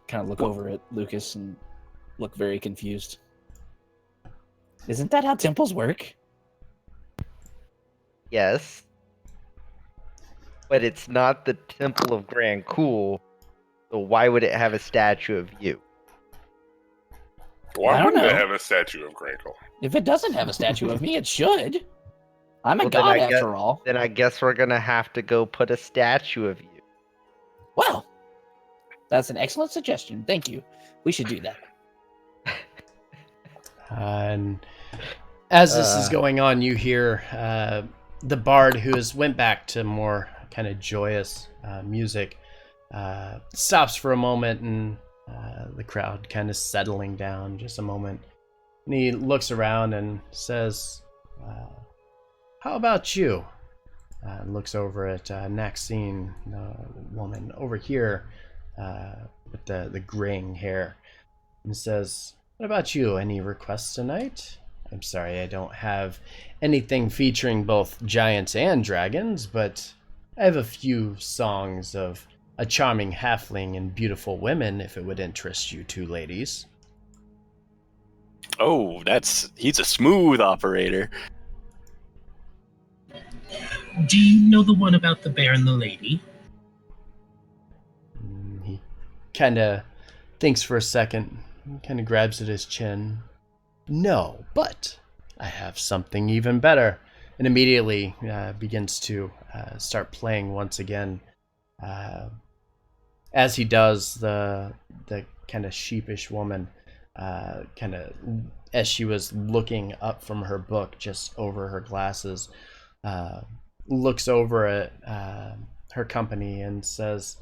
Kind of look over at Lucas and look very confused. Isn't that how temples work? Yes. But it's not the Temple of Grand Cool, so why would it have a statue of you? Why I don't wouldn't it know. have a statue of Grankle? If it doesn't have a statue of me, it should. I'm a Well, then god I guess- after all. Then I guess we're gonna have to go put a statue of you. Well, that's an excellent suggestion. Thank you. We should do that. And as this is going on, you hear the bard, who has went back to more kind of joyous music, stops for a moment, and the crowd kind of settling down just a moment. And he looks around and says, how about you? Looks over at Maxine, the woman over here with the graying hair, and says, what about you? Any requests tonight? I'm sorry, I don't have anything featuring both giants and dragons, but I have a few songs of a charming halfling and beautiful women, if it would interest you two ladies. Oh, he's a smooth operator. Do you know the one about the bear and the lady? He kind of thinks for a second, kind of grabs at his chin. No, but I have something even better. And immediately begins to start playing once again. As he does, the kind of sheepish woman, kind of as she was looking up from her book just over her glasses, looks over at her company and says,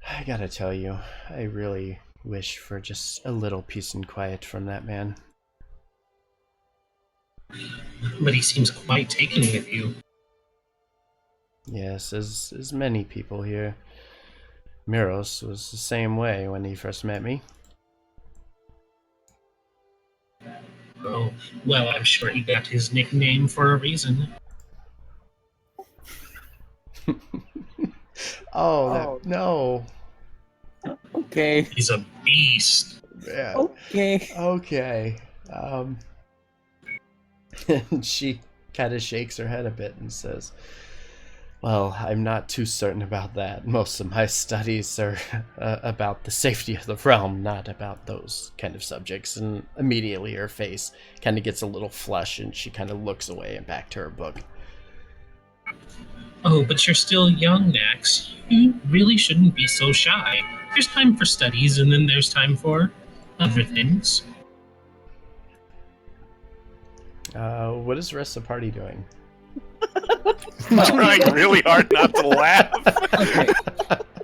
I gotta tell you, I really wish for just a little peace and quiet from that man. But he seems quite taken with you. Yes, as many people here. Miros was the same way when he first met me. Oh, well, I'm sure he got his nickname for a reason. No. Okay. He's a beast. Yeah. Okay. Okay. She kind of shakes her head a bit and says, well, I'm not too certain about that. Most of my studies are about the safety of the realm, not about those kind of subjects. And immediately her face kind of gets a little flush and she kind of looks away and back to her book. Oh, but you're still young, Max. You really shouldn't be so shy. There's time for studies, and then there's time for other things. What is the rest of the party doing? I'm trying really hard not to laugh. Okay.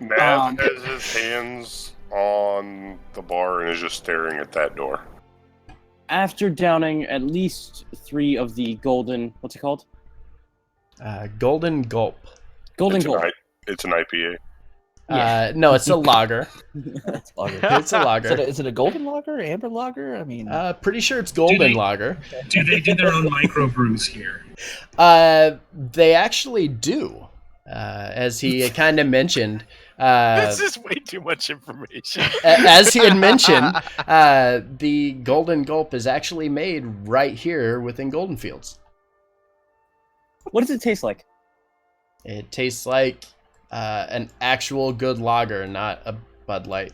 Nav has his hands on the bar and is just staring at that door. After downing at least 3 of the golden, what's it called? Golden Gulp. Golden It's an Gold. It's an IPA. No, it's a lager. It's lager. It's a lager. Is it a golden lager? Amber lager? I mean, Pretty sure it's golden lager. Do they do their own microbrews here? They actually do. As he kind of mentioned. This is way too much information. As he had mentioned, the Golden Gulp is actually made right here within Goldenfields. What does it taste like? It tastes like an actual good lager, not a Bud Light.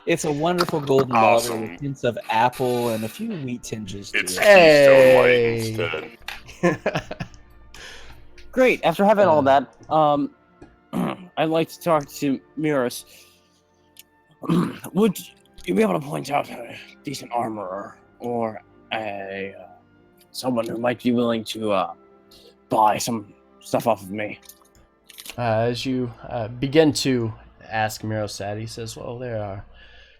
it's a wonderful golden Awesome. lager with hints of apple and a few wheat tinges to It's it. Hey. Keystone Light instead. Great. After having all that, I'd like to talk to Miros. Would you be able to point out a decent armorer or a someone who might be willing to buy some stuff off of me. As you begin to ask Mirosad, he says, well, there are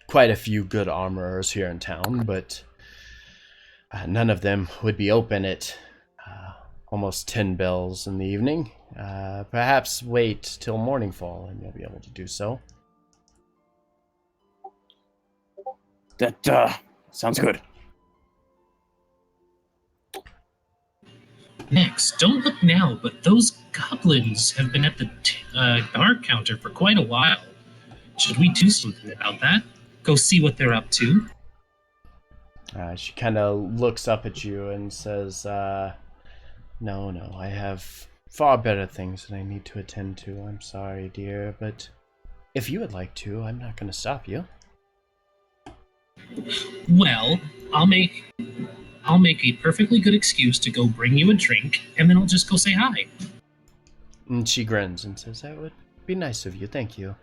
quite a few good armorers here in town, but none of them would be open at almost 10 bells in the evening. Perhaps wait till morningfall and you'll be able to do so. That sounds good. Next, don't look now, but those goblins have been at the bar counter for quite a while. Should we do something about that? Go see what they're up to? She kind of looks up at you and says, no, I have far better things that I need to attend to. I'm sorry, dear, but if you would like to, I'm not going to stop you. Well, I'll make a perfectly good excuse to go bring you a drink, and then I'll just go say hi. And she grins and says, that would be nice of you, thank you.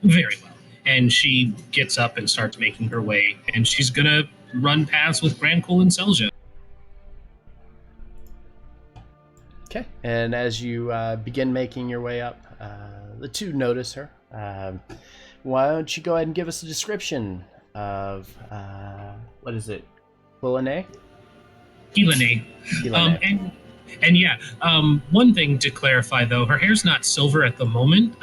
Very well. And she gets up and starts making her way, and she's gonna run past with Grankul and Selja. Okay, and as you begin making your way up, the two notice her. Why don't you go ahead and give us a description of, what is it, Quilline? Quilline. And yeah, one thing to clarify though, her hair's not silver at the moment.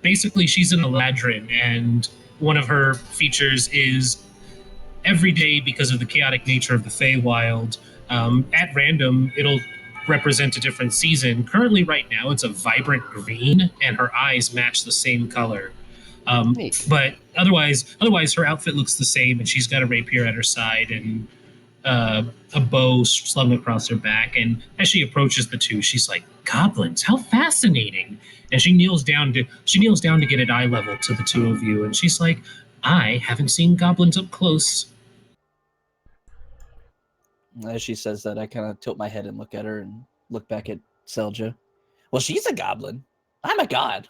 Basically, she's an Eladrin, and one of her features is every day, because of the chaotic nature of the Feywild, at random, it'll represent a different season. Currently, right now, it's a vibrant green, and her eyes match the same color. But otherwise, her outfit looks the same, and she's got a rapier at her side and a bow slung across her back. And as she approaches the two, she's like, "Goblins, how fascinating!" And she kneels down to get at eye level to the two of you, and she's like, "I haven't seen goblins up close." As she says that, I kind of tilt my head and look at her and look back at Selja. Well, she's a goblin. I'm a god.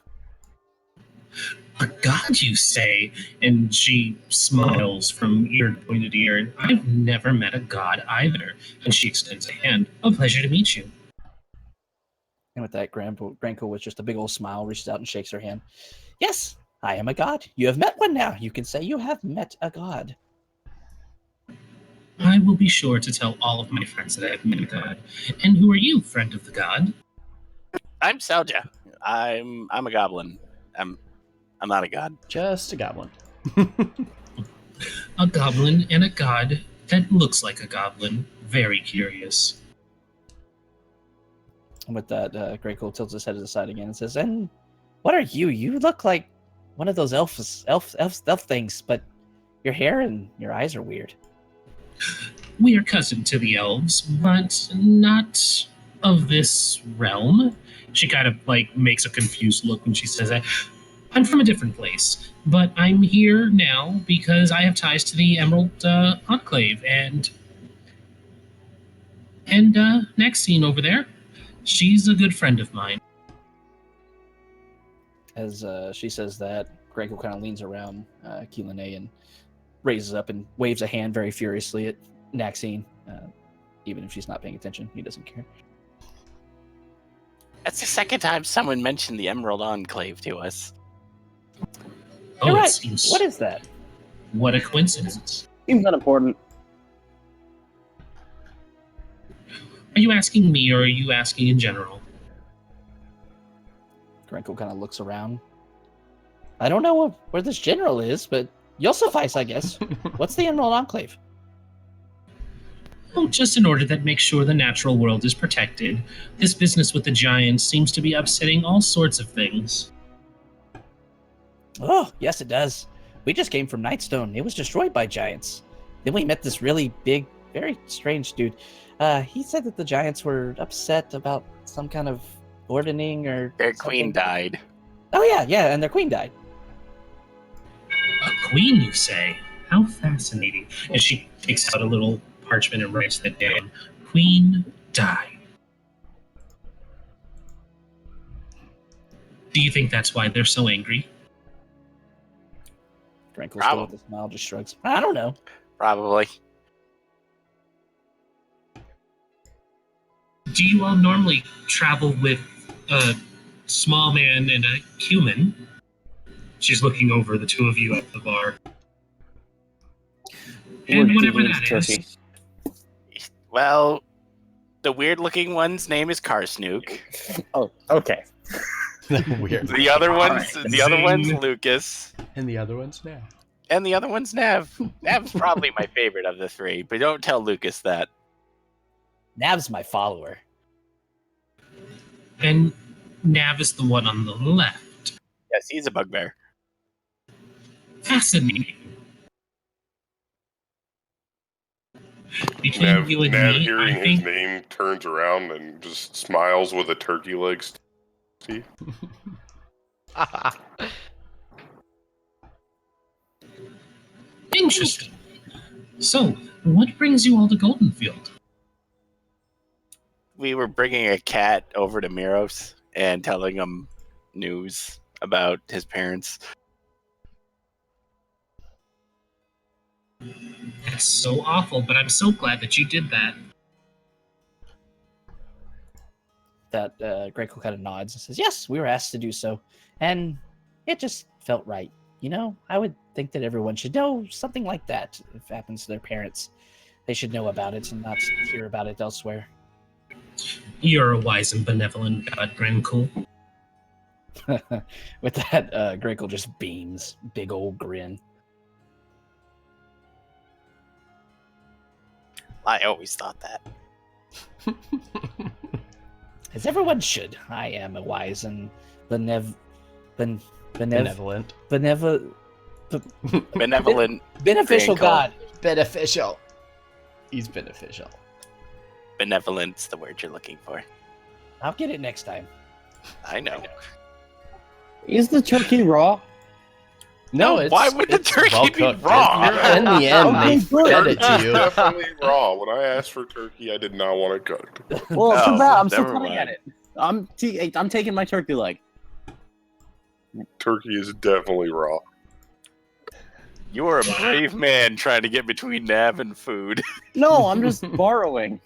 A god, you say? And she smiles from ear to pointed ear. And I've never met a god either. And she extends a hand. A pleasure to meet you. And with that, Grankul, with just a big old smile, reaches out and shakes her hand. Yes, I am a god. You have met one now. You can say you have met a god. I will be sure to tell all of my friends that I have met a god. And who are you, friend of the god? I'm Selja. I'm a goblin. I'm not a god. Just a goblin. A goblin and a god that looks like a goblin. Very curious. And with that, Grankul tilts his head to the side again and says, "And what are you? You look like one of those elf things, but your hair and your eyes are weird." We are cousin to the elves, but not of this realm. She kind of makes a confused look when she says that. I'm from a different place, but I'm here now because I have ties to the Emerald Enclave, and next scene over there, she's a good friend of mine. As she says that, Grankul kind of leans around Quilline and raises up and waves a hand very furiously at Naxine. Even if she's not paying attention, he doesn't care. That's the second time someone mentioned the Emerald Enclave to us. Oh, You're it right. seems... What is that? What a coincidence. Seems unimportant. Are you asking me, or are you asking in general? Grankul kind of looks around. I don't know where this general is, but you'll suffice, I guess. What's the Emerald Enclave? Oh, just an order that makes sure the natural world is protected. This business with the giants seems to be upsetting all sorts of things. Oh, yes, it does. We just came from Nightstone. It was destroyed by giants. Then we met this really big, very strange dude. He said that the giants were upset about some kind of ordering or Their something. queen died. Oh, yeah, and their queen died. A queen, you say? How fascinating. And she takes out a little parchment and writes that down. Queen died. Do you think that's why they're so angry? Grankul, still with a smile, just shrugs. I don't know. Probably. Do do you all normally travel with a small man and a human? She's looking over the two of you at the bar. And We're whatever digging that into is. turkey. Well, the weird-looking one's name is Karsnook. Oh, okay. Weird. The other Alright, one's zing. Lucas. And the other one's now. And the other one's Nav. Nav's probably my favorite of the three, but don't tell Lucas that. Nav's my follower. And Nav is the one on the left. Yes, he's a bugbear. Fascinating. Between Nav, you and Nav me, hearing I his think name, turns around and just smiles with a turkey leg. See? interesting. So, what brings you all to Goldenfield? We were bringing a cat over to Miros and telling him news about his parents. That's so awful, but I'm so glad that you did that. That Greco kind of nods and says, "Yes, we were asked to do so, and it just felt right. You know, I would think that everyone should know something like that if it happens to their parents. They should know about it and not hear about it elsewhere." You're a wise and benevolent god, Grancool. With that, Greco just beams, big old grin. I always thought that. As everyone should. I am a wise and benevolent. Benevolent Beneficial Grancool. god. Beneficial. He's beneficial. Benevolent's the word you're looking for. I'll get it next time. I know. Is the turkey raw? No, No, it's why would the it's turkey well be cooked. raw? In the end, they Okay, fed it to you. Definitely raw. When I asked for turkey, I did not want it cooked. Well, No, too bad. I'm still never coming at mind. it. I'm taking my turkey leg. Turkey is definitely raw. You are a brave man trying to get between Nav and food. No, I'm just borrowing.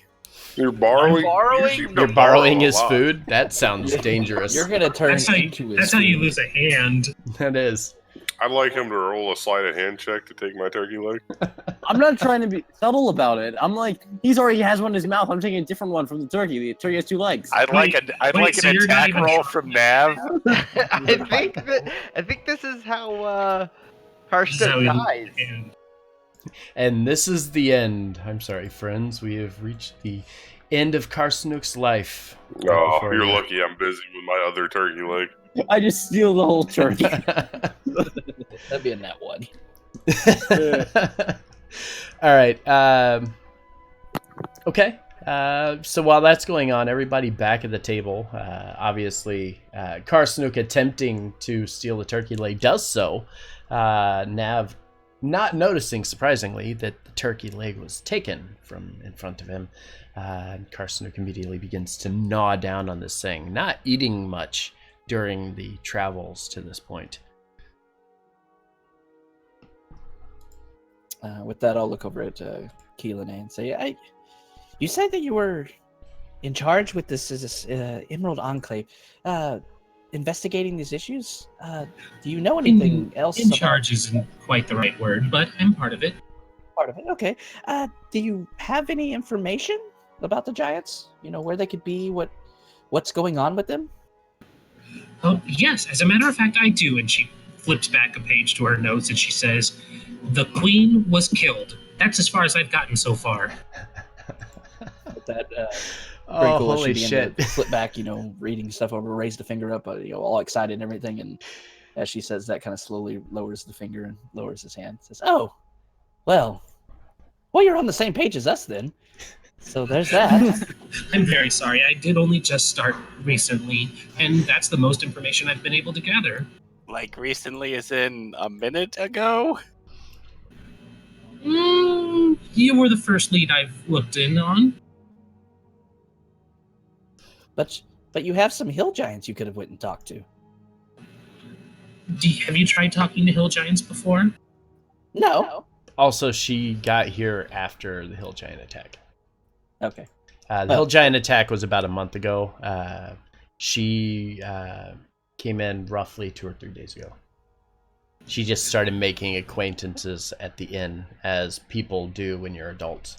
You're borrowing. borrowing? You seem to You're borrowing borrow a his lot. food? That sounds dangerous. You're gonna turn That's how into his. that's how you food. lose a hand. That is. I'd like him to roll a sleight of hand check to take my turkey leg. I'm not trying to be subtle about it. I'm like, he's already has one in his mouth. I'm taking a different one from the turkey. The turkey has 2 legs. I'd Wait, like so an you're not attack even roll trying. from Nav. I think this is how This is how Karshuk we dies. and And this is the end. I'm sorry, friends. We have reached the end of Karsnook's life. Oh, Before you're you- lucky I'm busy with my other turkey leg. I just steal the whole turkey. That'd be in that one. All right. Okay. So while that's going on, everybody back at the table, obviously, Karsnook attempting to steal the turkey leg does so. Nav not noticing, surprisingly, that the turkey leg was taken from in front of him. Karsnook immediately begins to gnaw down on this thing, not eating much during the travels to this point. With that, I'll look over at Keelan and say, "You said that you were in charge with this Emerald Enclave, investigating these issues. Do you know anything else? in about charge isn't quite the right word, but I'm part of it. part of it? Okay. Do you have any information about the giants? You know where they could be, what's going on with them?" Oh, yes, as a matter of fact, I do. And she flips back a page to her notes and she says, "The queen was killed. That's as far as I've gotten so far." With that, Oh, pretty cool. holy She began shit. to flip back, reading stuff over, raised the finger up, all excited and everything. And as she says that, kind of slowly lowers the finger and lowers his hand. Says, "Oh, well, you're on the same page as us then. So there's that." I'm very sorry. I did only just start recently, and that's the most information I've been able to gather. Like recently, as in a minute ago. You were the first lead I've looked in on. But you have some hill giants you could have went and talked to. Have you tried talking to hill giants before? No. Also, she got here after the hill giant attack. Okay. The hill giant attack was about a month ago. She came in roughly 2 or 3 days ago. She just started making acquaintances at the inn, as people do when you're adults.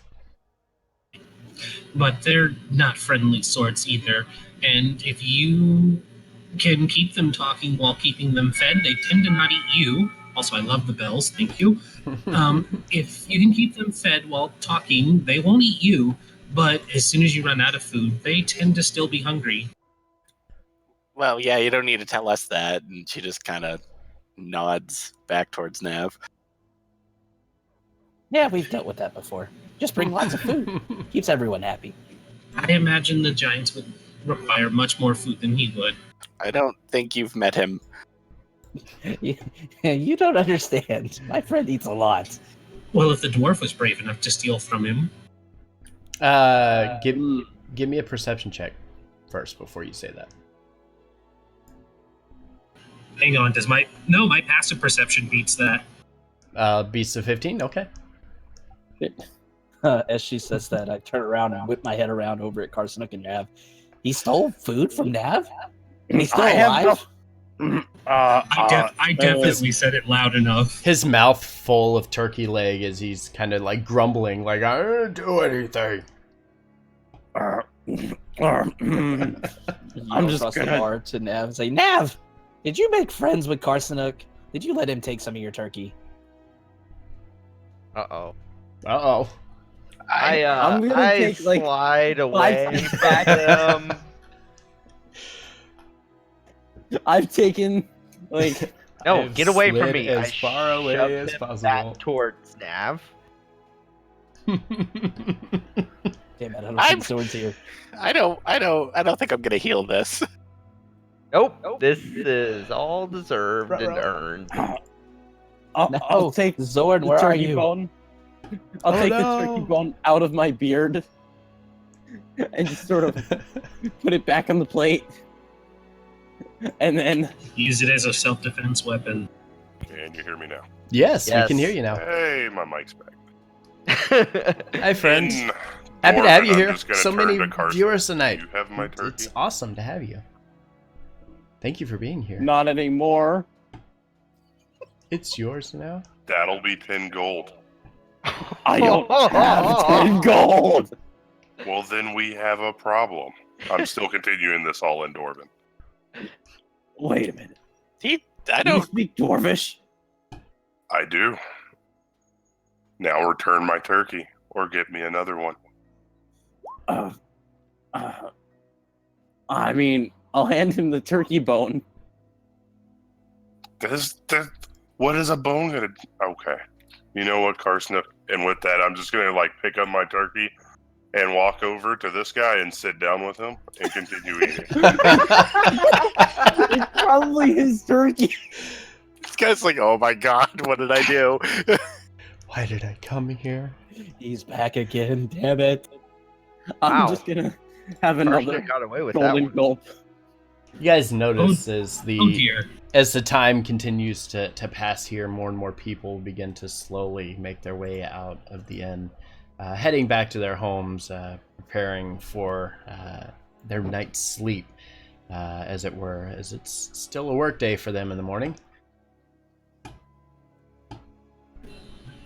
But they're not friendly sorts either. And if you can keep them talking while keeping them fed, they tend to not eat you. Also, I love the bells, thank you. If you can keep them fed while talking, they won't eat you. But as soon as you run out of food, they tend to still be hungry. Well, yeah, you don't need to tell us that. And she just kind of nods back towards Nav. Yeah, we've dealt with that before. Just bring lots of food. Keeps everyone happy. I imagine the giants would require much more food than he would. I don't think you've met him. You don't understand. My friend eats a lot. Well, if the dwarf was brave enough to steal from him. Give me a perception check first before you say that. Hang on, my passive perception beats that. Beats of 15? Okay. As she says that, I turn around and whip my head around over at Carson and Nav. He stole food from Nav? And he's still alive? I definitely said it loud enough. His mouth full of turkey leg as he's kind of like grumbling, like, I didn't do anything. I'm just across the bar to Nav and say, Nav, did you make friends with Carsonook? Did you let him take some of your turkey? Uh-oh. Uh-oh. I'm gonna take, like, slide away 5 back him. I've taken, like... No, I've get away from slid me. as I far away shoved as him possible. back towards Nav. Damn it, I don't think swords here. I don't think I'm gonna heal this. Nope. This is all deserved and earned. I'll take Zorn, the where are turkey you? bone. I'll take the turkey bone out of my beard and just sort of put it back on the plate. And then Use it as a self-defense weapon. Can you hear me now? Yes, we Yes. can hear you now. Hey, my mic's back. Hi, friends. In Happy to have you Dwarven, I'm here. just gonna So turn many to Carson. viewers tonight. You have my turkey? It's awesome to have you. Thank you for being here. not anymore. It's yours now. That'll be 10 gold. I don't have 10 gold. Well, then we have a problem. I'm still continuing this all in Dwarven. Wait a minute. I Do you don't. speak Dwarvish? I do. Now return my turkey, or get me another one. I mean, I'll hand him the turkey bone. What is a bone gonna... Okay. You know what, Carson? And with that, I'm just gonna, like, pick up my turkey and walk over to this guy and sit down with him and continue eating. It's probably his turkey. This guy's like, oh my god, what did I do? Why did I come here? He's back again, damn it. I'm Wow. just gonna have Carson another got away with that golden one. gulp. You guys notice Oh dear. as the time continues to pass here, more and more people begin to slowly make their way out of the inn, heading back to their homes, preparing for their night's sleep, as it were, as it's still a work day for them in the morning.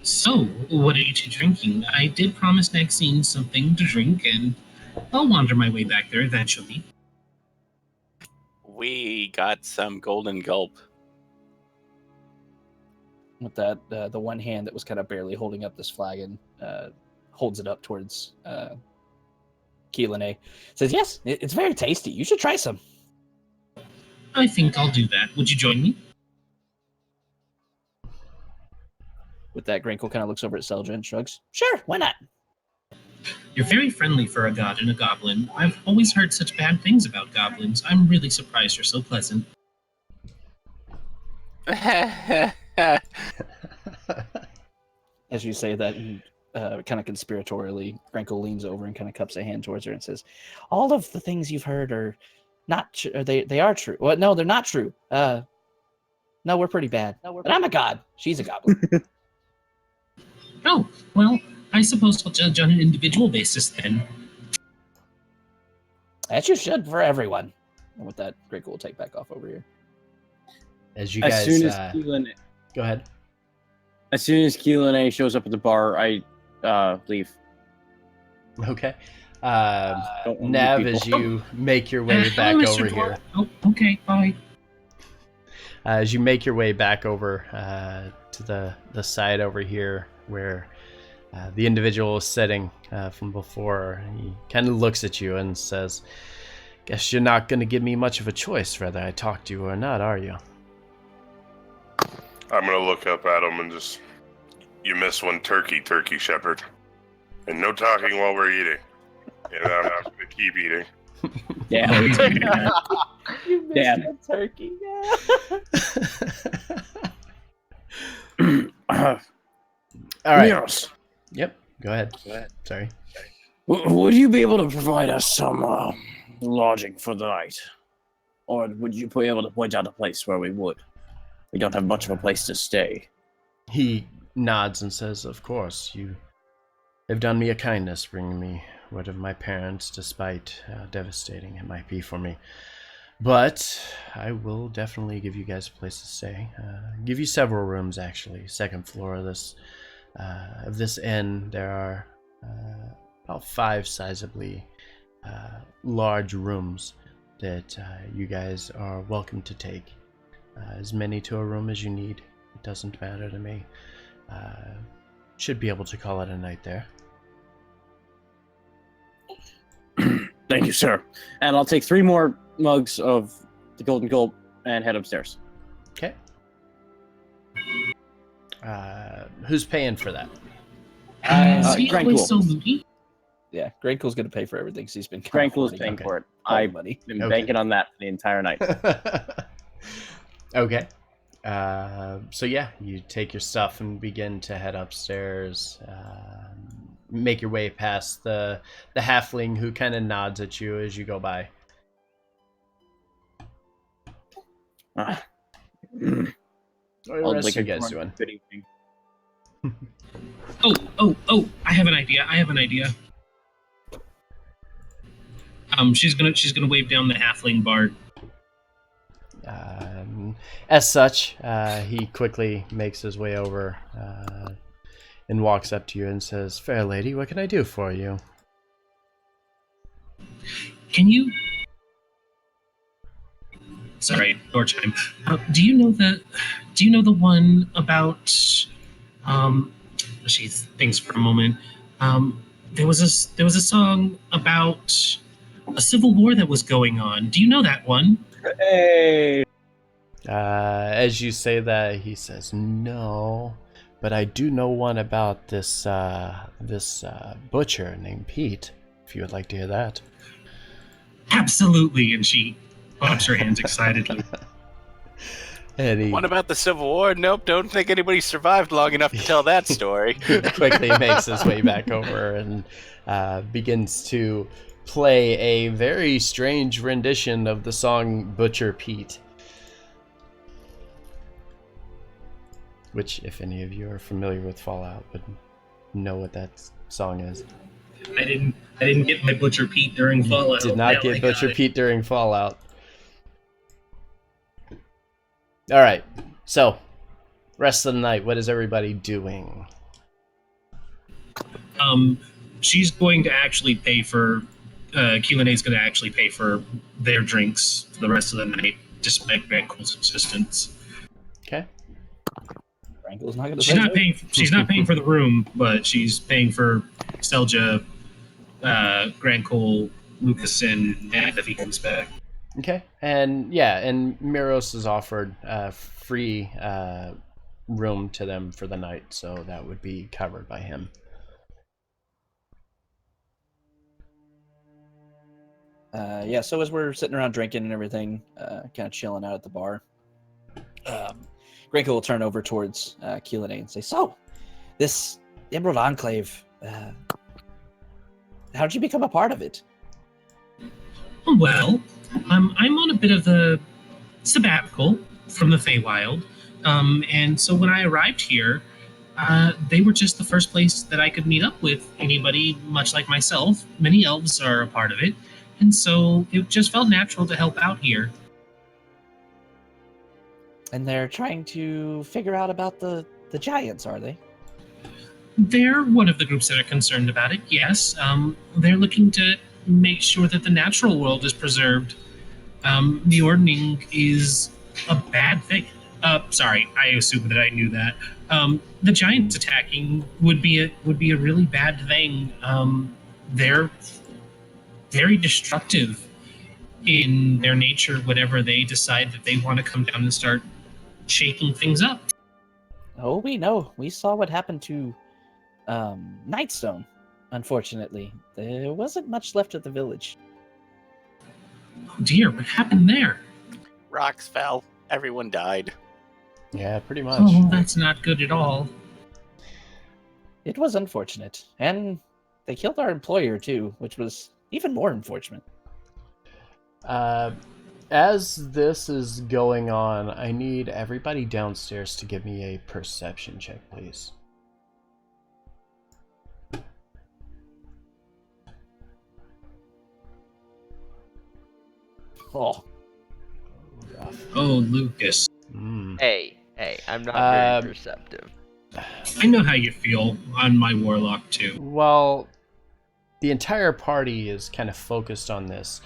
So, what are you two drinking? I did promise Maxine something to drink, and I'll wander my way back there eventually. We got some golden gulp. With that, the one hand that was kind of barely holding up this flagon holds it up towards Keelan. Says, yes, it's very tasty. You should try some. I think I'll do that. Would you join me? With that, Grinkle kind of looks over at Seldra and shrugs. Sure, why not? You're very friendly for a god and a goblin. I've always heard such bad things about goblins. I'm really surprised you're so pleasant. As you say that, kind of conspiratorially, Grinkle leans over and kind of cups a hand towards her and says, all of the things you've heard are not true. They are true. Well, no, they're not true. No, we're pretty bad. But I'm a god. She's a goblin. Oh, well, I suppose I'll judge on an individual basis then. As you should for everyone. And with that, Great Cool will take back off over here. As you As guys soon as Keelan, go ahead. as soon as Keelan shows up at the bar, I leave. Okay. Don't want Nav, people. as you make your way back Hello, over Mr. here. Oh, okay, bye. As you make your way back over to the side over here where the individual is sitting from before, he kind of looks at you and says, "Guess you're not going to give me much of a choice whether I talk to you or not, are you?" I'm gonna look up at him and just, you miss one turkey, Shepherd. And no talking while we're eating. And I'm not gonna keep eating. Yeah. You missed Damn. that turkey. All right. Miros, Yep. Go ahead. Sorry. would you be able to provide us some lodging for the night? Or would you be able to point out a place where we would? We don't have much of a place to stay. He nods and says, "Of course, you have done me a kindness bringing me word of my parents, despite how devastating it might be for me. But I will definitely give you guys a place to stay. Give you several rooms, actually. Second floor of this inn, there are about 5 sizably large rooms that you guys are welcome to take. As many to a room as you need. It doesn't matter to me. Should be able to call it a night there." Thank you, sir. And I'll take 3 more mugs of the Golden Gulp and head upstairs. Okay. Who's paying for that? See, Grand always Cool. so moody. Yeah, Great Cool's going to pay for everything because he's been Grand Cool's affording paying Okay. for it. all the I've money. been Okay. banking on that for the entire night. Okay. So yeah, you take your stuff and begin to head upstairs. Make your way past the halfling who kind of nods at you as you go by. Ah, What are the I'll rest lick of you a guys grunt. doing? Good evening. Oh! I have an idea. She's gonna wave down the halfling bard. As such, he quickly makes his way over and walks up to you and says, "Fair lady, what can I do for you?" Can you? Sorry, door chime. Do you know the one about? She thinks for a moment. There was a song about a civil war that was going on. Do you know that one? Hey! As you say that, he says, "No, but I do know one about this butcher named Pete, if you would like to hear that." Absolutely, and she claps her hands excitedly. And he What about the Civil War? Nope, don't think anybody survived long enough to tell that story. quickly makes his way back over and begins to play a very strange rendition of the song Butcher Pete. Which, if any of you are familiar with Fallout, would know what that song is. I didn't get my Butcher Pete during Fallout. Did not Now I get got Butcher it. Pete during Fallout. Alright, so, rest of the night, what is everybody doing? She's going to actually pay for. Keelan-A's going to actually pay for their drinks for the rest of the night, despite Grantcool's insistence. Okay. Great Cool's not going to She's not paying. She's not paying for the room, but she's paying for Selja, Grantcool, Lucas, and Nat if he comes back. Okay, and yeah, and Miros has offered free room to them for the night, so that would be covered by him. Yeah, so as we're sitting around drinking and everything, kind of chilling out at the bar, Great Cool will turn over towards Keelan and say, "So, this Emerald Enclave, how did you become a part of it?" Well, I'm on a bit of a sabbatical from the Feywild, and so when I arrived here, they were just the first place that I could meet up with anybody much like myself. Many elves are a part of it, and so it just felt natural to help out here. And they're trying to figure out about the giants, are they? They're one of the groups that are concerned about it, yes. They're looking to make sure that the natural world is preserved. The ordning is a bad thing. Sorry, I assumed that I knew that. The giants attacking would be a really bad thing. They're very destructive in their nature whenever they decide that they want to come down and start shaking things up. Oh, we know. We saw what happened to Nightstone, unfortunately. There wasn't much left of the village. Oh dear, what happened there? Rocks fell. Everyone died. Yeah, pretty much. Oh, that's not good at all. It was unfortunate. And they killed our employer, too, which was even more unfortunate. As this is going on, I need everybody downstairs to give me a perception check, please. Oh, Oh, Lucas. Hey, I'm not very perceptive. I know how you feel on my warlock, too. Well, the entire party is kind of focused on this.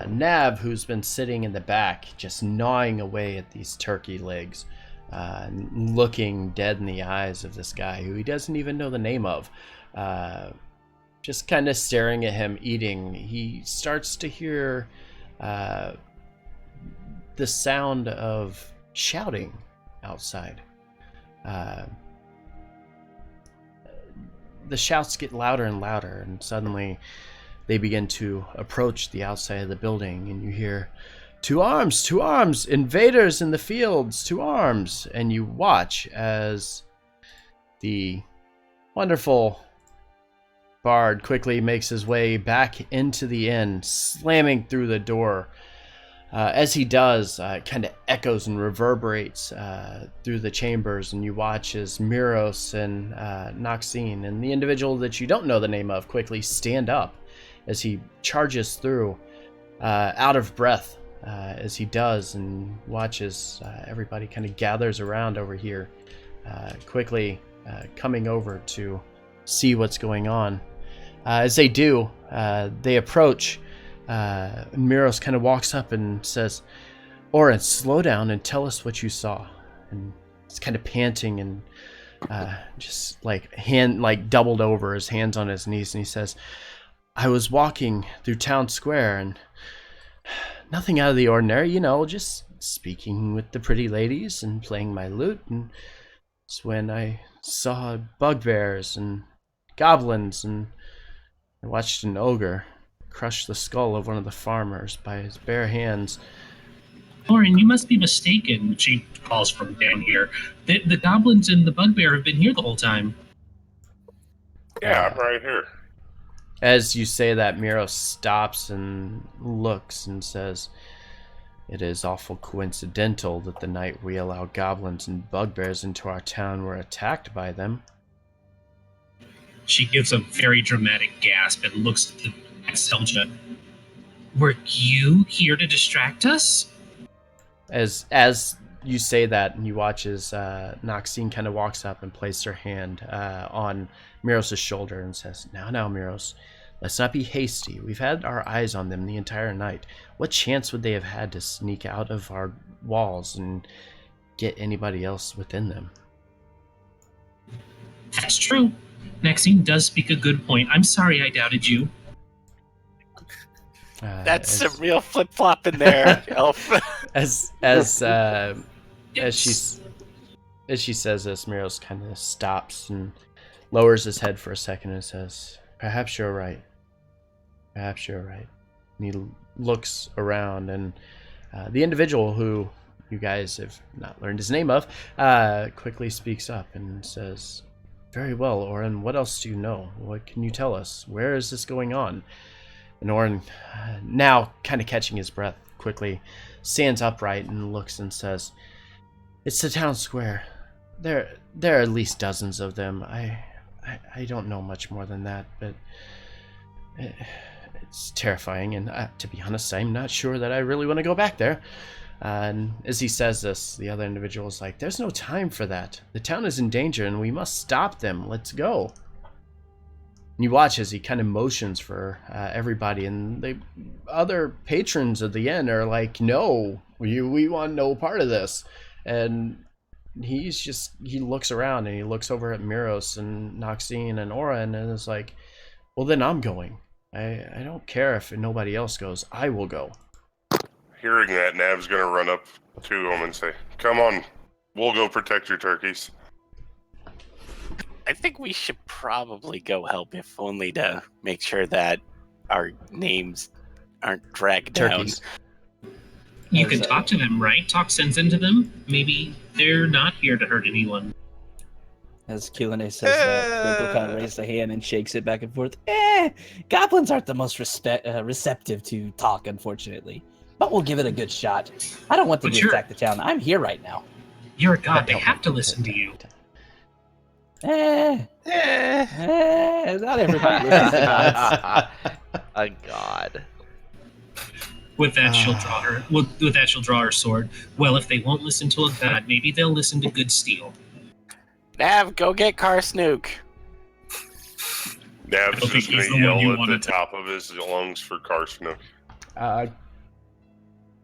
Nav, who's been sitting in the back, just gnawing away at these turkey legs, looking dead in the eyes of this guy who he doesn't even know the name of, just kind of staring at him eating. He starts to hear the sound of shouting outside. The shouts get louder and louder, and suddenly they begin to approach the outside of the building, and you hear, "To arms! To arms! Invaders in the fields! To arms!" And you watch as the wonderful bard quickly makes his way back into the inn, slamming through the door. As he does, it kind of echoes and reverberates through the chambers, and you watch as Miros and Noxine and the individual that you don't know the name of quickly stand up as he charges through, out of breath as he does, and watches everybody kind of gathers around over here, quickly coming over to see what's going on. As they do, they approach. Miros kind of walks up and says, "Oren, slow down and tell us what you saw." And he's kind of panting and just doubled over, his hands on his knees, and he says, "I was walking through town square and nothing out of the ordinary, just speaking with the pretty ladies and playing my lute, and it's when I saw bugbears and goblins, and I watched an ogre crush the skull of one of the farmers by his bare hands." Oren, you must be mistaken, she calls from down here. The goblins and the bugbear have been here the whole time. Yeah, I'm right here. As you say that, Miro stops and looks and says, "It is awful coincidental that the night we allow goblins and bugbears into our town were attacked by them." She gives a very dramatic gasp and looks at Selja. "Were you here to distract us?" As you say that, and you watch as Noxine kind of walks up and places her hand on Miros' shoulder and says, Now, Miros, let's not be hasty. We've had our eyes on them the entire night. What chance would they have had to sneak out of our walls and get anybody else within them?" That's true. Maxine does speak a good point. I'm sorry I doubted you. That's some real flip flop in there, Elf. As she says this, Miros kind of stops and lowers his head for a second and says, "Perhaps you're right. Perhaps you're right." And he looks around, and the individual who you guys have not learned his name of quickly speaks up and says, "Very well, Oren. What else do you know? What can you tell us? Where is this going on?" And Oren, now kind of catching his breath, quickly stands upright and looks and says, "It's the town square. There are at least dozens of them. I don't know much more than that, but It's terrifying, and to be honest, I'm not sure that I really want to go back there. And as he says this, the other individual is like, there's no time for that. The town is in danger, and we must stop them. Let's go. And you watch as he kind of motions for everybody, and the other patrons of the inn are like, no, we want no part of this. And he looks around, and he looks over at Miros and Noxine and Oren, and is like, well, then I'm going. I don't care if nobody else goes. I will go. Hearing that, Nav's gonna run up to him and say, come on, we'll go protect your turkeys. I think we should probably go help, if only to make sure that our names aren't dragged Turkeys. down. You can talk to them, right? Talk sense into them. Maybe they're not here to hurt anyone. As Kilane says that, Twinkle kind of raises a hand and shakes it back and forth. Goblins aren't the most receptive to talk, unfortunately. But we'll give it a good shot. I don't want them to attack the town. I'm here right now. You're a god. They have to listen to you. Not everybody listens to gods. A god. With that, she'll draw her sword. Well, if they won't listen to a god, maybe they'll listen to good steel. Nav, go get Karsnook. Nav's think just he's gonna the one you yell at the wanted to- top of his lungs for Karsnook.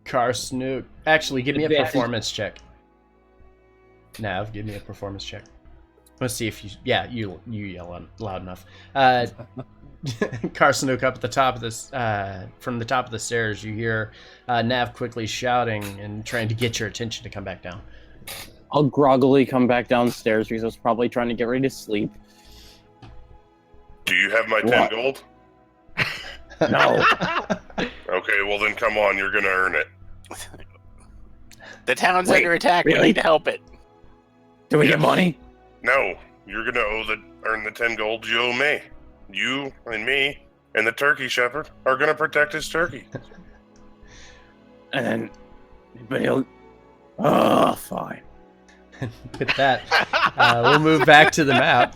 Karsnook. Actually, give me a Advantage. performance check. Nav, give me a performance check. Let's see if you yell loud enough. Karsnook up at the top of this, from the top of the stairs, you hear Nav quickly shouting and trying to get your attention to come back down. I'll groggily come back downstairs because I was probably trying to get ready to sleep. Do you have my 10 gold? No. Okay, well then come on, you're gonna earn it. The town's Wait, under attack. We really? need to help it. Do we get money? No, you're gonna earn the 10 gold you owe me. You and me and the turkey shepherd are gonna protect his turkey. And then, but he'll. Oh, fine. With that, we'll move back to the map.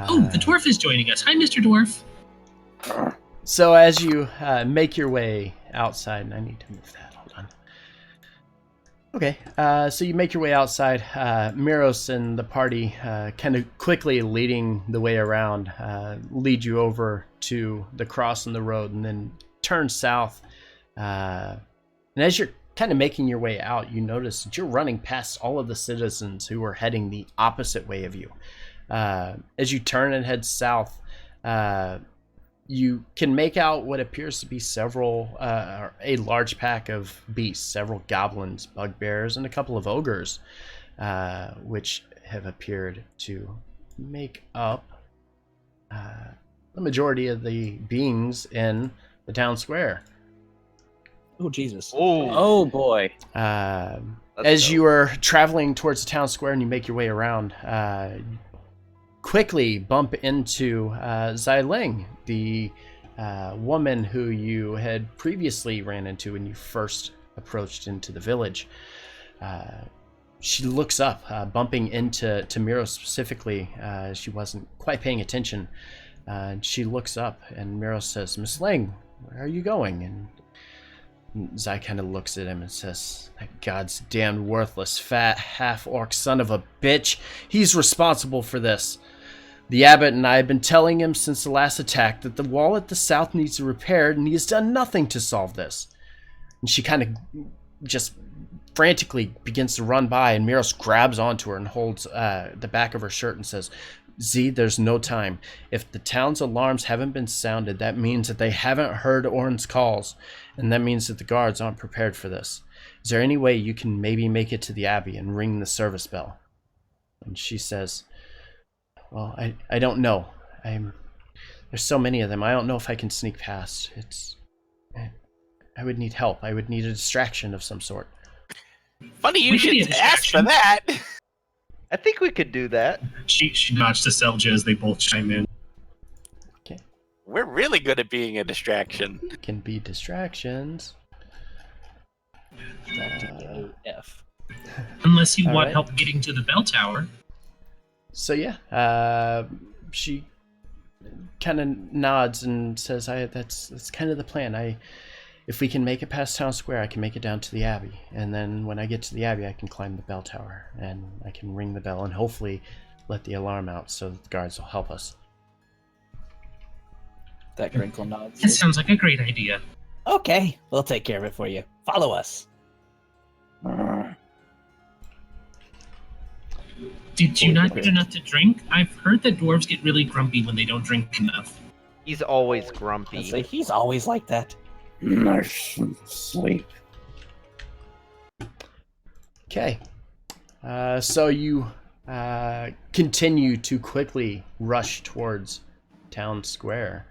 Oh, the dwarf is joining us. Hi, Mr. Dwarf. So as you make your way outside, and I need to move that, hold on. Okay, so you make your way outside. Miros and the party, kind of quickly leading the way around, lead you over to the cross in the road and then turn south. And as you're kind of making your way out, you notice that you're running past all of the citizens who are heading the opposite way of you. As you turn and head south, you can make out what appears to be a large pack of beasts, several goblins, bugbears, and a couple of ogres, which have appeared to make up the majority of the beings in the town square. Oh, Jesus. Oh, boy. As you are traveling towards the town square and you make your way around, quickly bump into Xiling, the woman who you had previously ran into when you first approached into the village. She looks up, bumping into Miro specifically. She wasn't quite paying attention. She looks up and Miro says, Miss Ling, where are you going? And Zai kind of looks at him and says, that god's damned worthless, fat, half-orc son of a bitch. He's responsible for this. The abbot and I have been telling him since the last attack that the wall at the south needs repaired, and he has done nothing to solve this. And she kind of just frantically begins to run by, and Miros grabs onto her and holds the back of her shirt and says, Z, there's no time. If the town's alarms haven't been sounded, that means that they haven't heard Orin's calls, and that means that the guards aren't prepared for this. Is there any way you can maybe make it to the abbey and ring the service bell? And she says, well, I don't know. There's so many of them. I don't know if I can sneak past. I would need help. I would need a distraction of some sort. Funny you should ask for that. I think we could do that. She nods to Selja as they both chime in. Okay. We're really good at being a distraction. Can be distractions. F. Unless you want right. help getting to the bell tower. So yeah, she kind of nods and says, "That's kind of the plan. If we can make it past town square, I can make it down to the Abbey, and then when I get to the Abbey, I can climb the bell tower, and I can ring the bell, and hopefully let the alarm out so that the guards will help us." That Grinkle nods. That sounds like a great idea. Okay, we'll take care of it for you. Follow us. Did you not get enough to drink? I've heard that dwarves get really grumpy when they don't drink enough. He's always I grumpy. say he's always like that. Nice sleep. Okay. So you continue to quickly rush towards town square.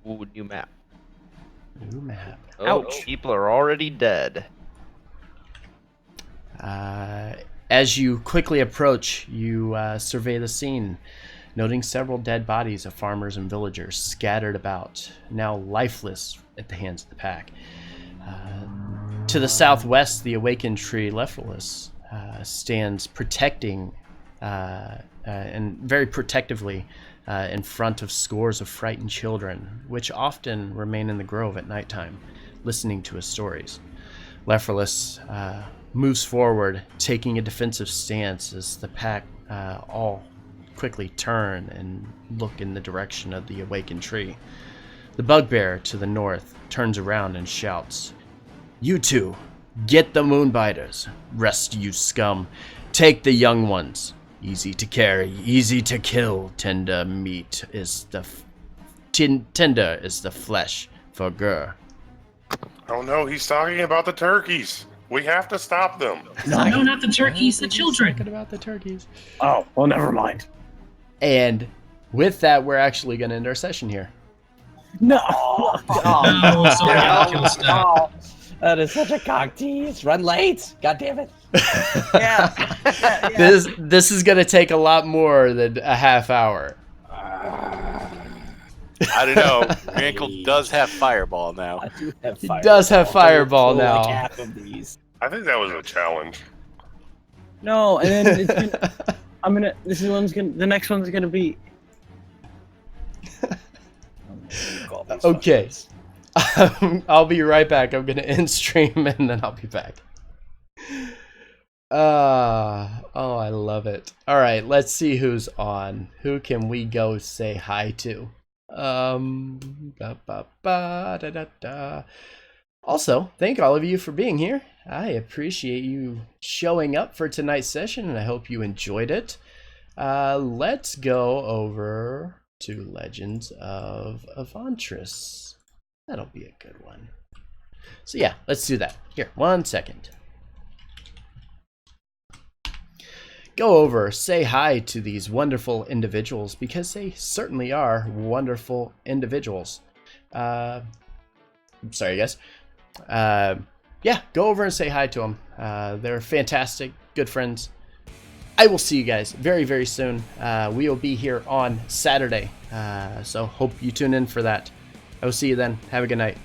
Ooh, new map. New map. Oh, Ouch. people are already dead. As you quickly approach, you survey the scene, noting several dead bodies of farmers and villagers scattered about, now lifeless at the hands of the pack. To the southwest, the awakened tree Lephalus stands protecting and very protectively in front of scores of frightened children, which often remain in the grove at nighttime, listening to his stories. Lephalus moves forward, taking a defensive stance as the pack all quickly turn and look in the direction of the awakened tree. The bugbear to the north turns around and shouts, "You two, get the moonbiters. Rest, you scum. Take the young ones. Easy to carry, easy to kill. Tender is the flesh for Gur." Oh no, he's talking about the turkeys. We have to stop them. No, not the turkeys, the children. Talking about the turkeys. Oh, well, never mind. And with that, we're actually going to end our session here. No. No, so I gotta kill stuff. That is such a cock tease. Run late. God damn it. Yeah. This is going to take a lot more than a half hour. I don't know. Miracle does have Fireball now. I do have He fireball. does have Fireball Throw now. Like half of these. I think that was a challenge. No, and then it's gonna, the next one's gonna be. Okay. I'll be right back. I'm going to end stream and then I'll be back. Oh, I love it. All right, let's see who's on. Who can we go say hi to? Also, thank all of you for being here. I appreciate you showing up for tonight's session, and I hope you enjoyed it. Let's go over to Legends of Avantris. That'll be a good one. So yeah, let's do that. Here, 1 second. Go over, say hi to these wonderful individuals, because they certainly are wonderful individuals. I'm sorry, guys. Yeah, go over and say hi to them. They're fantastic, good friends. I will see you guys very, very soon. We will be here on Saturday, so hope you tune in for that. I will see you then. Have a good night.